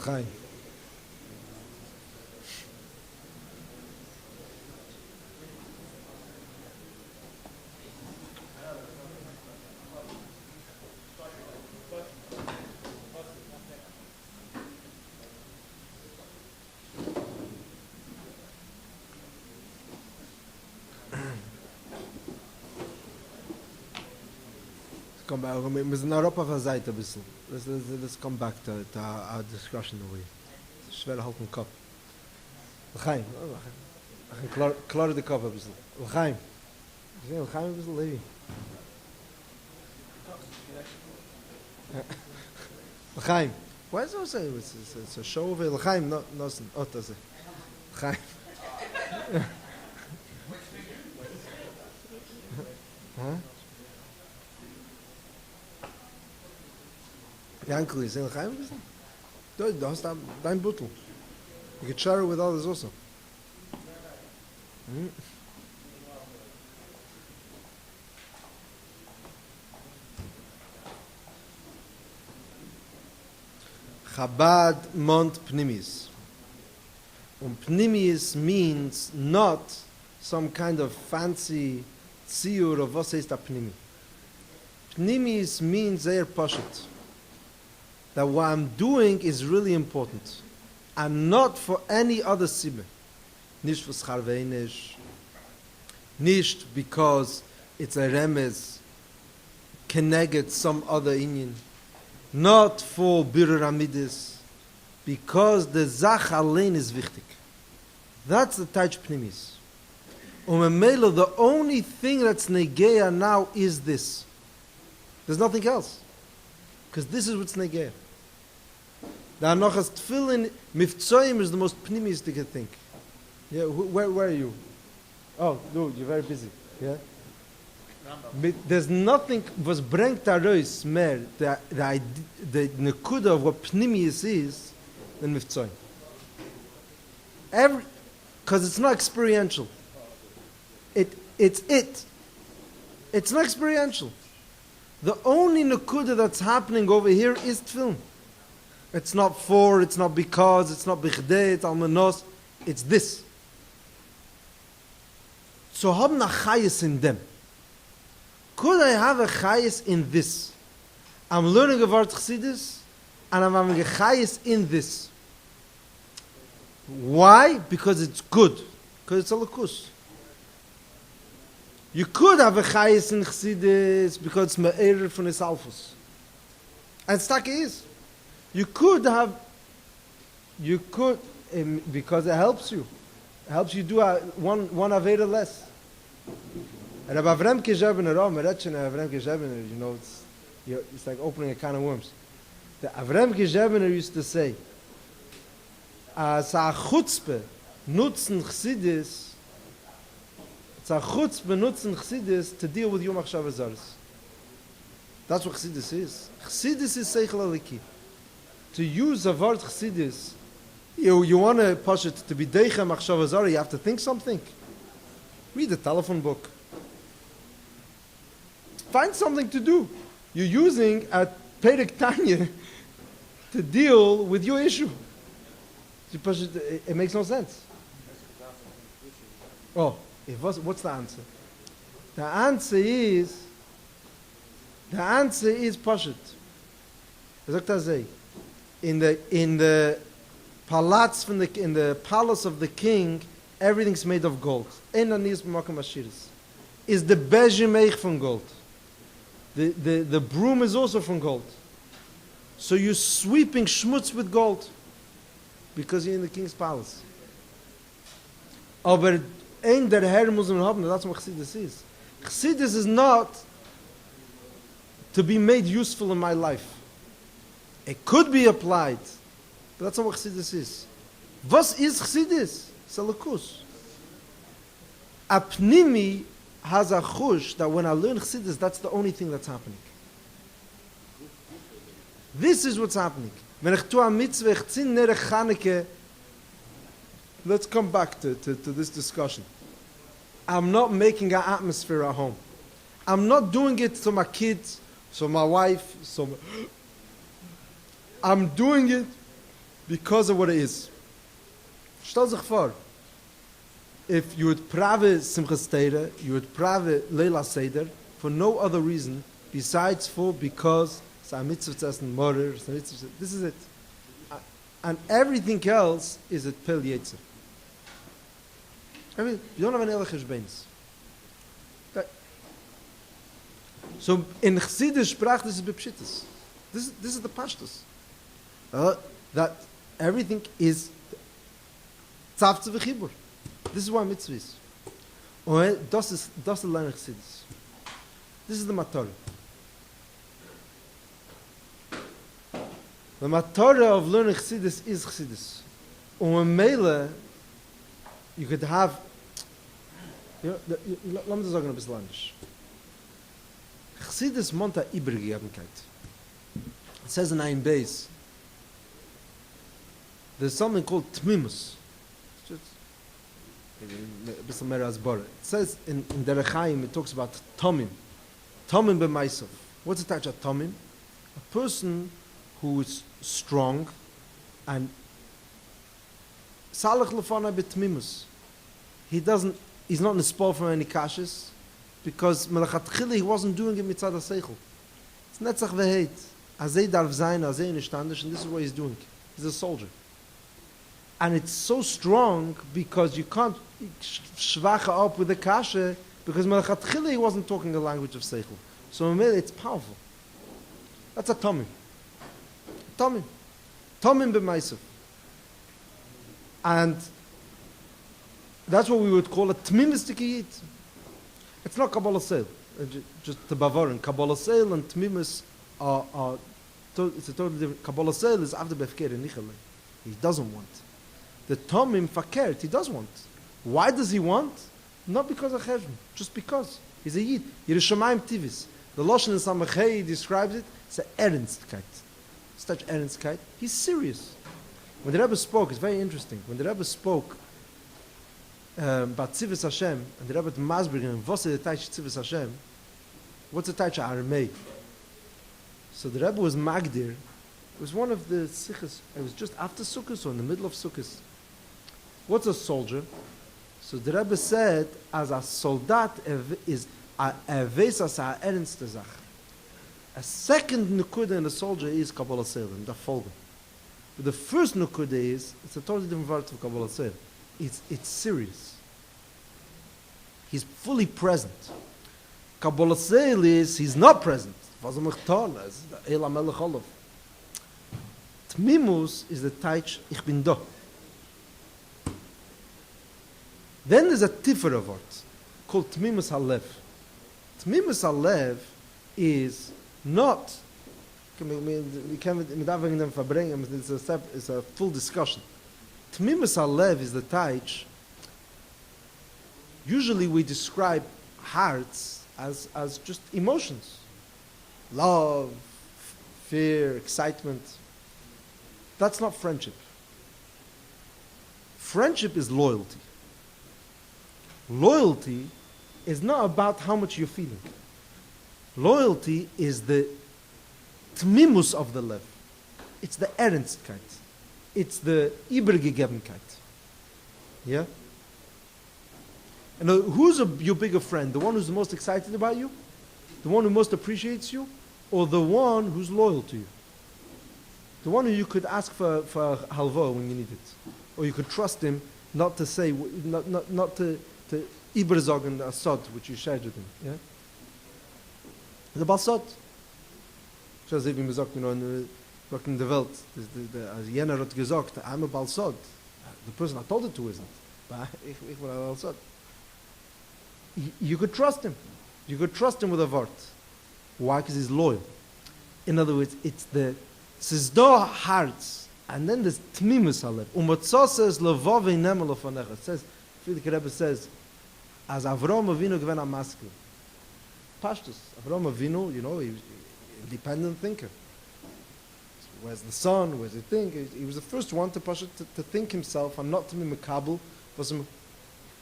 Chaim. Come back. Wir müssen Europa auf der Seite ein bisschen. Let's come back to our discussion away. Schwer halten den Kopf. L'chaim. Klare den Kopf ein bisschen. L'chaim. L'chaim ein bisschen Levi. L'chaim. Why is it so? It's a show over L'chaim. No, oh, that's it. L'chaim. Huh? Yankel is in L'chaim. Du hast dein Bottle. You can share it with others also. Chabad Mont Pnimis. Pnimis means not some kind of fancy tziyur of what is the Pnimi. Pnimis means they're pashut. That what I'm doing is really important. And not for any other sibbe. Nicht for scharveinish. Nicht because it's a remez, keneged some other Indian, not for birur amidis, because the zach allein is wichtig. That's the Taich Pnimis. Umemelo, the only thing that's negeya now is this. There's nothing else. Because this is what's negeya. The Anochas Tfilin, Miftzoim is the most pnimistic thing. Yeah, where are you? Oh, dude, you're very busy. Yeah? There's nothing was brengt arois mer the nekuda of what pnimius is than Miftzoim. Because it's not experiential. It's not experiential. The only nekuda that's happening over here is tefillin. It's not for, it's not because, it's not bichdei, it's almanos. It's this. So haben a chayes in them. Could I have a chayes in this? I'm learning about Chassidus, and I'm having a chayes in this. Why? Because it's good. Because it's a lakus. You could have a chayes in Chassidus because it's me'erer from his alphus. And Staki is. You could, because it helps you. It helps you do one Aveda less. Rabbi Avrem Kezhebener, you know, it's like opening a can of worms. The Avrem Kezhebener used to say, as a chutzpah nutzen Chassidus, it's a chutzpah nutzen Chassidus to deal with Yom HaShana Zaris. That's what Chassidus is. Chassidus is Seichel Aliki. To use a word Chassidus, you want to push it to be Deicha Machshava Zara, you have to think something. Read the telephone book. Find something to do. You're using a Perek Tanya to deal with your issue. It makes no sense. Oh, what's the answer? The answer is Pashut. In the palace in the palace of the king, everything's made of gold. Is the bejemeich from gold. The broom is also from gold. So you're sweeping schmutz with gold because you're in the king's palace. Aber ein der Herr muss man haben, that's what Chassidus is. Chassidus is not to be made useful in my life. It could be applied, but that's not what Chassidus is. Was is Chassidus? It's a lakus. A pnimi has a chush that when I learn Chassidus, that's the only thing that's happening. This is what's happening. When ich tue a mitzvah, ich zin nere Chaneke, let's come back to this discussion. I'm not making an atmosphere at home. I'm not doing it to my kids, so my wife, I'm doing it because of what it is. Stell sich vor, if you would prave Simchas Torah, you would prave Leila Seder, for no other reason besides because it's a mitzvah to essen morer, this is it. And everything else is at Pel Yetzer. You don't have any other cheshbeins. So in Chassidus sprach, this is bepshittus. This is the pashtus. That everything is tzavtze v'chibur. This is why mitzvah is. Das ist learning Chassidus. This is the matorah. The matorah of learning Chassidus is Chassidus. Mele, you could have, let me sagen ein bisschen anders. Chassidus monta Übergegebenkeit. It says in Ein Beis, there's something called Tmimus. Just a bisschen mehr als Bore. It says in the Rechaim, it talks about Tomim. Tomim b'maisov. What's the touch of Tomim? A person who is strong and Salach lefana b'tmimus. He's not in the spot from any kashes because melachatchili he wasn't doing it mitzad ha-seichel. It's netzach v'heit. Azay darf sein, azay nicht anders, and this is what he's doing. He's a soldier. And it's so strong because you can't shvacha up with the kasha Because Melchatchila he wasn't talking the language of Seichel. So it's powerful. That's a Tomim. Tomim. Tomim b'maisav. And that's what we would call a Tmimistic Yid. It's not Kabbalah Seil. Just the Bavarian. Kabbalah Seil and Tmimis are it's a totally different. Kabbalah Seil is Avde Befker and Nichale. He doesn't want. The Tomim Fakert, he does want. Why does he want? Not because of Cheshbon, just because. He's a Yid. Yerushalayim Tivis. The Lashon in Samachei describes it. It's an Ernstkeit. Such Ernstkeit. He's serious. When the Rebbe spoke, it's very interesting. When the Rebbe spoke about Tzivis Hashem, and the Rebbe at Masbergen, what's the Taich Tzivis Hashem? What's the Taich Aramei? So the Rebbe was Magdir. It was one of the Sikhs. It was just after Sukkot or in the middle of Sukkot. What's a soldier? So the Rebbe said, as a soldat is a vesas a ernste Sache. A second nukuda in a soldier is Kabbalah Selim, the folge. But the first nukuda is, it's a totally different word of Kabbalah Selim. It's serious. He's fully present. Kabbalah Selim is, he's not present. Tmimus is the taich, ich bin da. Then there's a tiffer of it called Tmimus Halev. Tmimus Halev is not. It's a full discussion. Tmimus Halev is the taich. Usually we describe hearts as just emotions. Love, fear, excitement. That's not friendship. Friendship is loyalty. Loyalty is not about how much you're feeling. Loyalty is the tmimus of the lev. It's the Ernstkeit. It's the Übergegebenkeit. Yeah? And who's your bigger friend? The one who's the most excited about you? The one who most appreciates you? Or the one who's loyal to you? The one who you could ask for halva when you need it. Or you could trust him not to say, not to Iberzog and Assad, which you shared with him. Yeah? The Balsad. Just as even gesagt, in the Welt, as jener hat gesagt, I'm a Balsad. The person I told it to isn't. But ich bin a Balsad. You could trust him. You could trust him with a word. Why? Because he's loyal. In other words, it's the Sizdo hearts, and then there's Tmimus Halev. Umatzos levove nemel ofanecha. It says, Friedrich Rebbe says, as Avram Avinu given a masculine. Pashtus. Avram Avinu, he was an independent thinker. Where's the son? Where's the thing? He was the first one to think himself and not to be mekabel.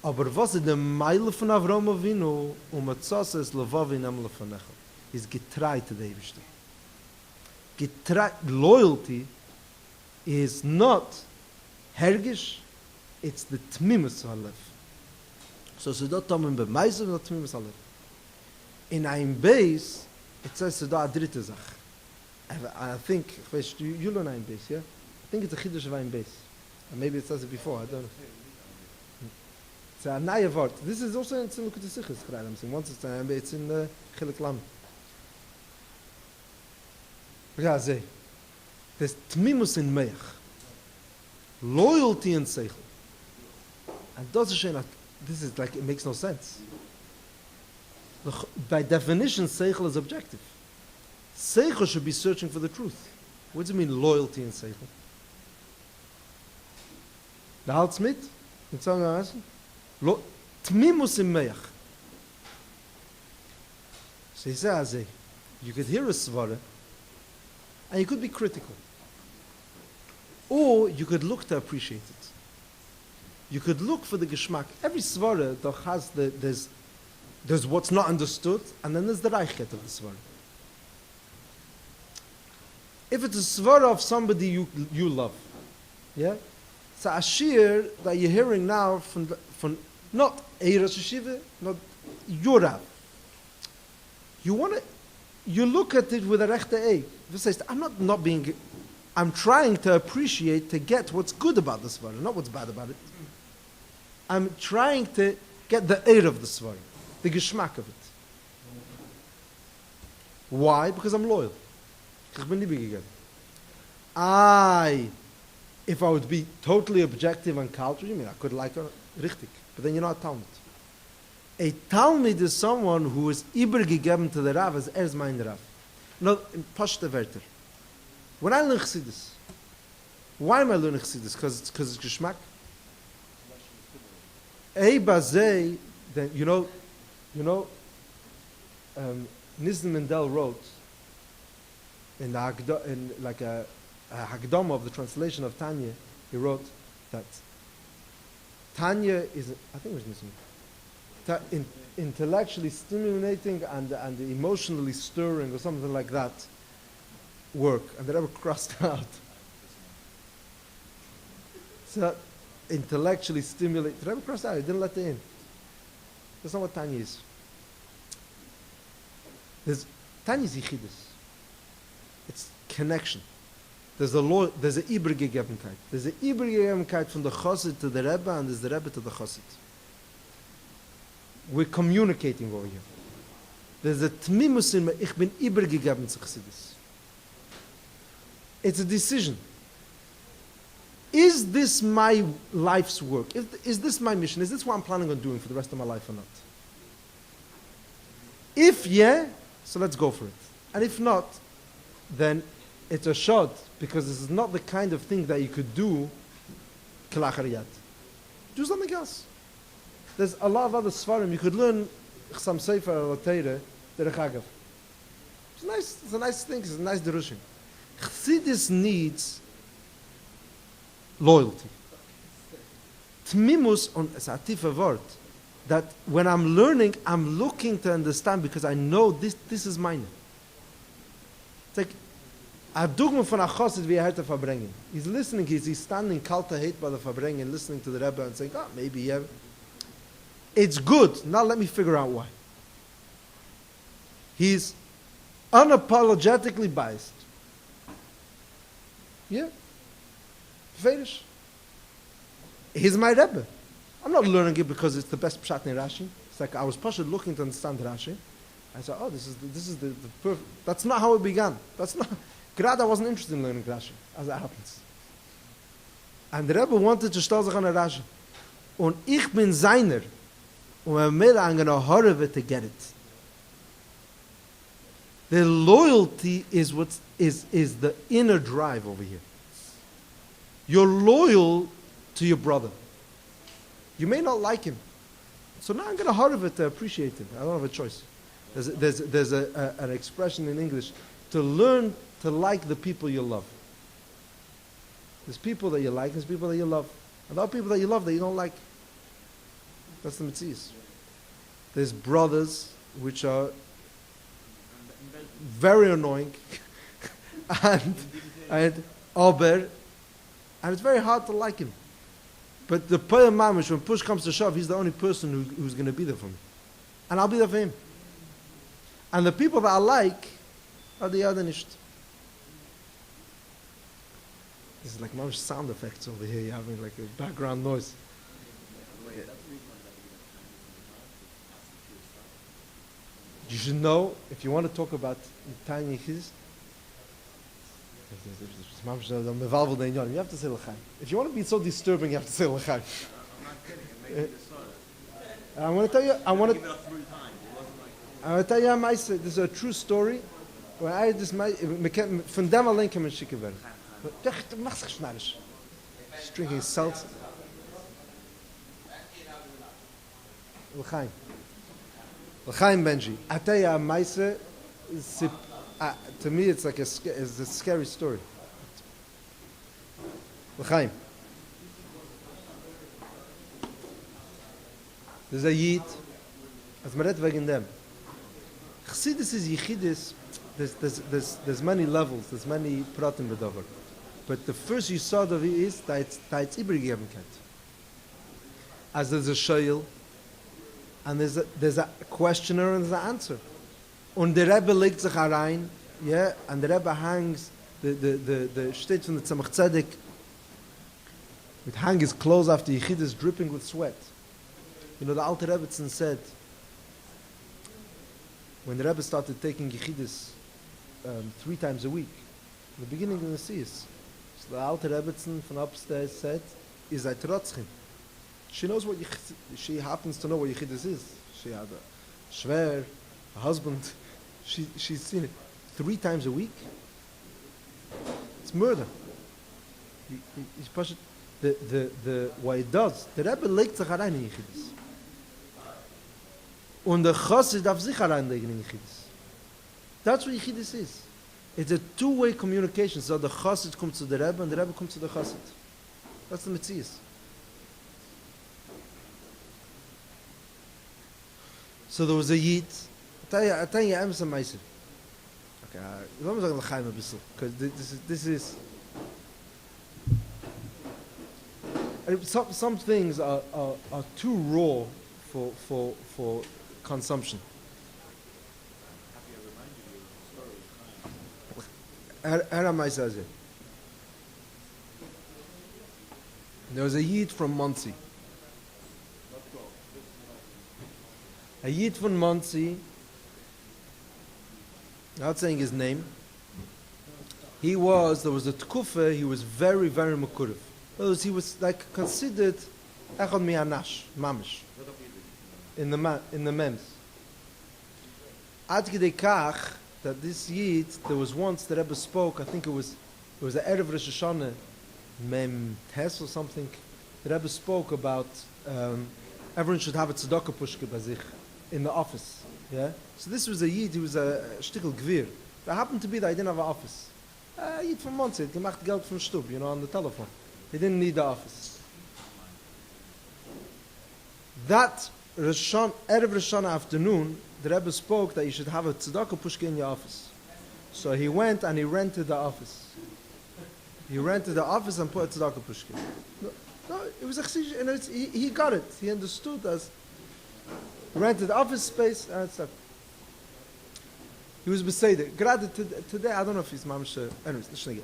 Aber was ist der Meile von Avram Avinu? Umatzos levove nemel ofanecha. He's getrei to the Eibishter. Loyalty is not hergish, it's the tmimus halev. So Sedat Tomim b'maisav, not tmimus halev. In ein Beis, it says Sedat adrite Zach. I think, you learn ein Beis, yeah? I think it's a chiddush of ein Beis. And maybe it says it before, I don't know. It's a naya word. This is also in Tzimukut Sichas, I'm saying. Once it's ein Beis, it's in Chilek Lam. There's tmimus in meich, loyalty in seichel, and this is like it makes no sense. By definition, seichel is objective. Seichel should be searching for the truth. What does it mean, loyalty in seichel? The Halt Smith, tmimus in meich. So he says, you could hear a svara. And you could be critical. Or you could look to appreciate it. You could look for the geschmack. Every svara has there's what's not understood, and then there's the reichkeit of the svara. If it's a svara of somebody you love, yeah? It's a shir that you're hearing now from not a Rosh Yeshiva, not your Rav. You look at it with a rechte ei. I'm trying to appreciate, to get what's good about the svara, not what's bad about it. I'm trying to get the eir of the svara. the geschmack of it. Why? Because I'm loyal. Ich bin liebe gegeben. If I would be totally objective and cultural, you mean I could like her, richtig. But then you're not a Talmud. A Talmud is someone who is übergegeben to the Rav as mein Rav. No, in Pashta Wörter. When I learn Chassidus, why am I learning Chassidus? Because it's geschmack. Bazei, then you know, Nissim Mendel wrote in a Hagdama of the translation of Tanya. He wrote that Tanya is, I think it was Nissim, intellectually stimulating and emotionally stirring or something like that work, and the Rebbe crossed out. So intellectually stimulate. The Rebbe crossed out. He didn't let it in. That's not what Tanya is. Tanya is Yichidus. It's connection. There's a Ibergegebenkeit. There's a Ibergegebenkeit from the Chassid to the Rebbe, and there's the Rebbe to the Chassid. We're communicating over here. There's a Tmimus in me, ich bin Ibergegeben zu Chassidus. It's a decision. Is this my life's work? Is this my mission? Is this what I'm planning on doing for the rest of my life or not? If yeah, so let's go for it. And if not, then it's a shot, because this is not the kind of thing that you could do kelachariyat. Do something else. There's a lot of other svarim. You could learn some sefer or teire, derech agav. It's nice. It's a nice thing. It's a nice derushim. Chassidus needs loyalty. Tmimus on a tifa word, that when I'm learning, I'm looking to understand because I know this is mine. It's like a dogma von a chassid wie hört Farbrengen. He's listening, he's standing kalte hate by the Farbrengen, listening to the Rebbe and saying, maybe yeah. It's good. Now let me figure out why. He's unapologetically biased. Yeah. Fetish. He's my Rebbe. I'm not learning it because it's the best pshat in Rashi. It's like I was partially looking to understand Rashi. I said, this is the perfect. That's not how it began. That's not. Grad, I wasn't interested in learning Rashi, as it happens. And the Rebbe wanted to start sich an Rashi. Und ich bin seiner. Und I'm going to hurry to get it. The loyalty is what is the inner drive over here. You're loyal to your brother. You may not like him. So now I'm going to hurry to appreciate him. I don't have a choice. There's an expression in English, to learn to like the people you love. There's people that you like, there's people that you love. And there are people that you love that you don't like. That's the mitzvahs. There's brothers which are very annoying and ober, and it's very hard to like him. But the Poyam Mamish, when push comes to shove, he's the only person who's going to be there for me. And I'll be there for him. And the people that I like are the other nicht. This is like Mamish sound effects over here. You're having like a background noise. You should know, if you want to talk about tiny his, you have to say l'chaim. If you want to be so disturbing, you have to say l'chaim. I want to tell you this is a true story. When I this von dem allein kann man schicken werden. Mach's schnarisch. Just drinking salt. L'chaim. L'chaim Benji. I tell you a maise. To me, it's like a scary story. L'chaim. There's a yid. As man redt wegen dem. Chassidus is yichidus. There's many levels. There's many pratim bedover. But the first you saw of it is that it's ibergebenkeit. As there's a shayil, and there's a questioner and there's an answer. Und der Rebbe legt sich herein, yeah, and the Rebbe hangs the steht from the Tzemach Tzedek. It hang his clothes after Yechidus dripping with sweat. You know, the Alter Rebbetzin said, when the Rebbe started taking Yechidus 3 times a week, in the beginning of the Nesius, so the Alte Rebbetzin from upstairs said, is I trotzchim. She knows what she happens to know what Yechidus is. She had a shver, a husband. She's seen it 3 times a week. It's murder. He's pushed the what it does. The Rebbe legt sich rein in Yechidus. Und der Chassid darf sich reinlegen in Yechidus. That's what Yechidus is. It's a two-way communication. So the Chassid comes to the Rebbe and the Rebbe comes to the Chassid. That's the Metzias. So there was a Yid. I tell you, I'm some meiser. Okay, let me say l'chaim a bissel, because this is. Some things are too raw for consumption. There was a Yid from Monsey. A Yid from Monsey, not saying his name, there was a tkufa, he was very, very mekurev. He was like considered echad mi'anash, mamish, in the mems. Ad kidei kach, that this Yid, there was once the Rebbe spoke, I think it was the Erev Rosh HaShana, Mem Tes or something, the Rebbe spoke about everyone should have a tzedakah pushke bei sich in the office. Yeah? So this was a Yid, he was a shtickl gvir. That happened to be that he didn't have an office. A Yid from Monset, gemacht Geld from Stub, on the telephone. He didn't need the office. That Erev Rosh Hashanah afternoon, the Rebbe spoke that you should have a tzedakah pushke in your office. So he went and he rented the office. He rented the office and put a tzedakah pushke. No, it was a he got it. He understood as rented the office space and stuff. He was beseder. Today, I don't know if he's mamish. Anyways, let's again.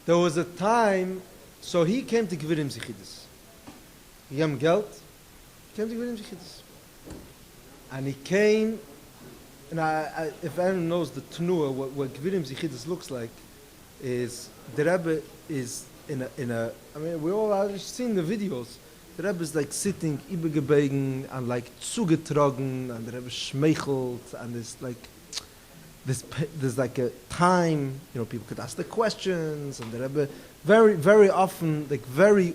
There was a time, so he came to Gvirim Zichidus. He gave him geld. He came to Gvirim Zichidus. And he came, and if anyone knows the Tnua, what Gvirim Zichidus looks like, is the Rebbe is in a I mean, we all have seen the videos. The Rebbe is like sitting, übergebeugen, and like zugetragen, and the Rebbe schmeichelt, and there's like a time, people could ask the questions, and the Rebbe very, very often, like very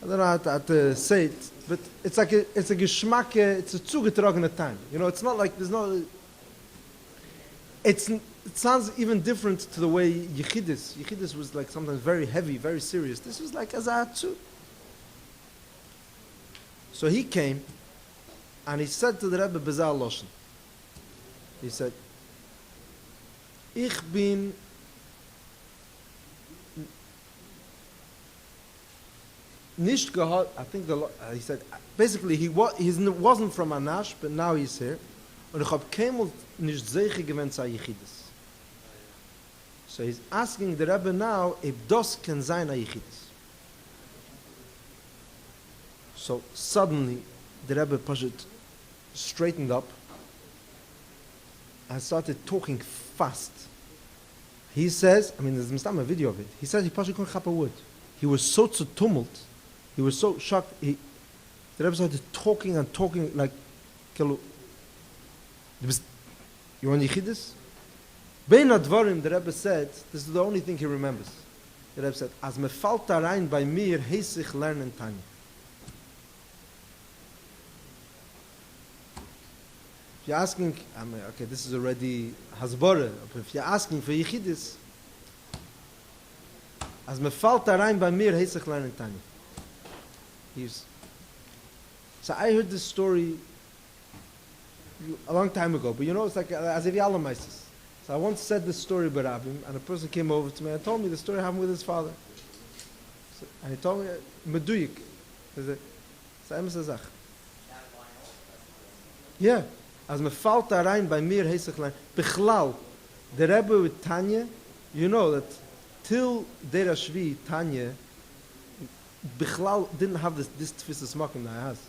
I don't know how to say it, but it's a geschmacke, it's a zugetragene time. It's not like there's no. It sounds even different to the way Yechidus. Yechidus was like sometimes very heavy, very serious. This was like azatzu. So he came, and he said to the Rebbe Bezal Loshen. He said, "Ich bin nicht gehad." I think he said basically he wasn't from Anash, but now he's here. Und ich hab keinmal nicht sicher gewinnt sei Yechidus. So he's asking the Rebbe now if das can sein a Yechidus. So suddenly the Rebbe straightened up and started talking fast. He says, there's a video of it. He says he couldn't chop a word. He was so tumult. He was so shocked. The Rebbe started talking and talking like, you want Yechidus? Bein Advarim, the Rebbe said, this is the only thing he remembers. The Rebbe said, as me falt rein bei mir, heiss ich lernen Tanya. If you're asking, okay, this is already Hasbara, but if you're asking for Yechidus, as me falt rein bei mir, heiss ich lernen Tanya. So I heard this story a long time ago, but it's like as if Yalla Meises. So I once said this story about Rabbi, and a person came over to me and told me the story happened with his father. And he told me, Meduyik. Yeah. As me falt rein bei mir heisach lein. Bichlal, the Rebbe with Tanya, that till Dera Shvi, Tanya, Bichlal didn't have this tfisas makim that he has.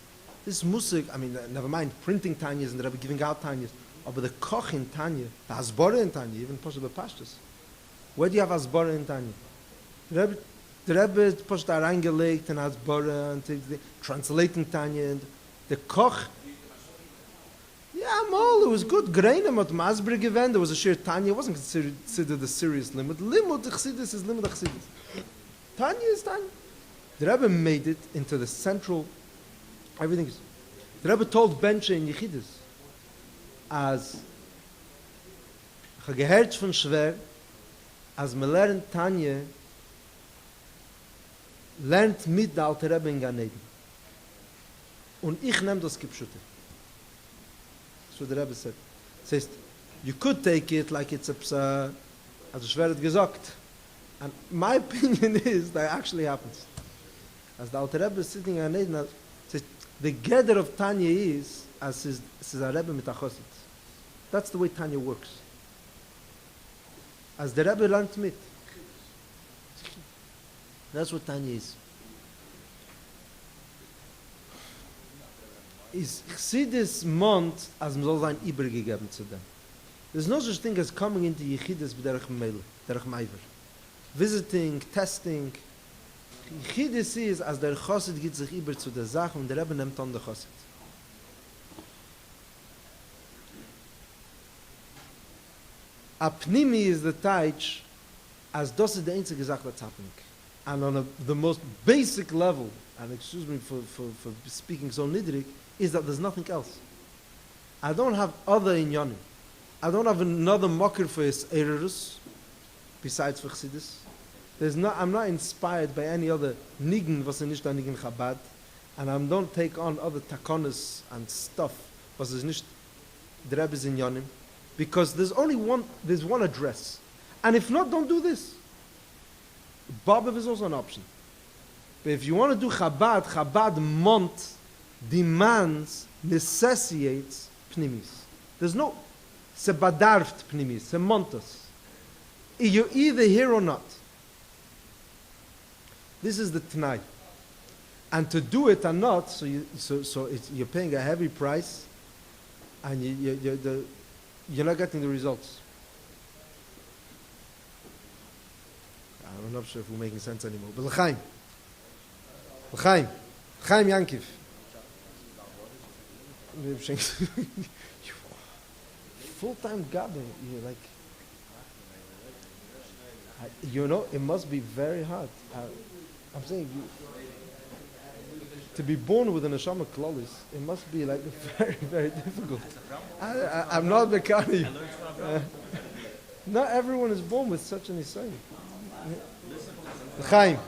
This musik, I mean, never mind printing Tanyas and the Rebbe giving out Tanyas, but the koch in Tanya, the Hasbara in Tanya, even Poshet B'Pashtus. Where do you have Hasbara in Tanya? The Rebbe pushed the reingelegt and Hasbara and translating Tanya and the koch. Yeah, Mol, it was good. Greinem at Masber given. There was a sheer Tanya. It wasn't considered a serious limud. Limud Chassidus is limud Chassidus. Tanya is Tanya. The Rebbe made it into the central. Everything is. The Rebbe told Benche in Yechidus as gehört von schwer, as me lernt Tanya, lernt mit der alte Rebbe in Gan Eden. Und ich nehm das Kipschute. That's what the Rebbe said. Says, you could take it like it's a psa, as schwer hat gesagt. And my opinion is that actually happens. As the alte Rebbe is sitting in Gan Eden, says, the gather of Tanya is, as says a Rebbe mit Achosit. That's the way Tanya works. As the Rebbe learned mit. That's what Tanya is. Is Chassidus mont as man soll sein übergegeben zu dem. There's no such thing as coming into Yechidus b'derech Meile, derech Meiver. Visiting, testing. Yechidus is, as der Chassid geht sich über zu der Sache und der Rebbe nimmt an der Chassid. A Pnimi is the Taich, as das ist the einzige Sache that's happening. And on the most basic level, and excuse me for speaking so nidrik, is that there's nothing else. I don't have other inyanim. I don't have another mocker for his errors besides for Chassidus. I'm not inspired by any other nigen was nicht an nigen Chabad, and I don't take on other takonis and stuff was is nicht the Rebbe's inyanim, because there's one address, and if not, don't do this. Bob is also an option. But if you want to do Chabad mont demands, necessitates pnimis. There's no sebadarft pnimis, semontas. You're either here or not. This is the Tanai. And to do it or not, so you're paying a heavy price, and you're not getting the results. I'm not sure if we're making sense anymore. But L'chaim Yankiv. Full-time gathering. You're like, it must be very hard. I'm saying, to be born with an neshama klolis, it must be like very, very difficult. I'm not the kind of not everyone is born with such an Nisayon. Chaim.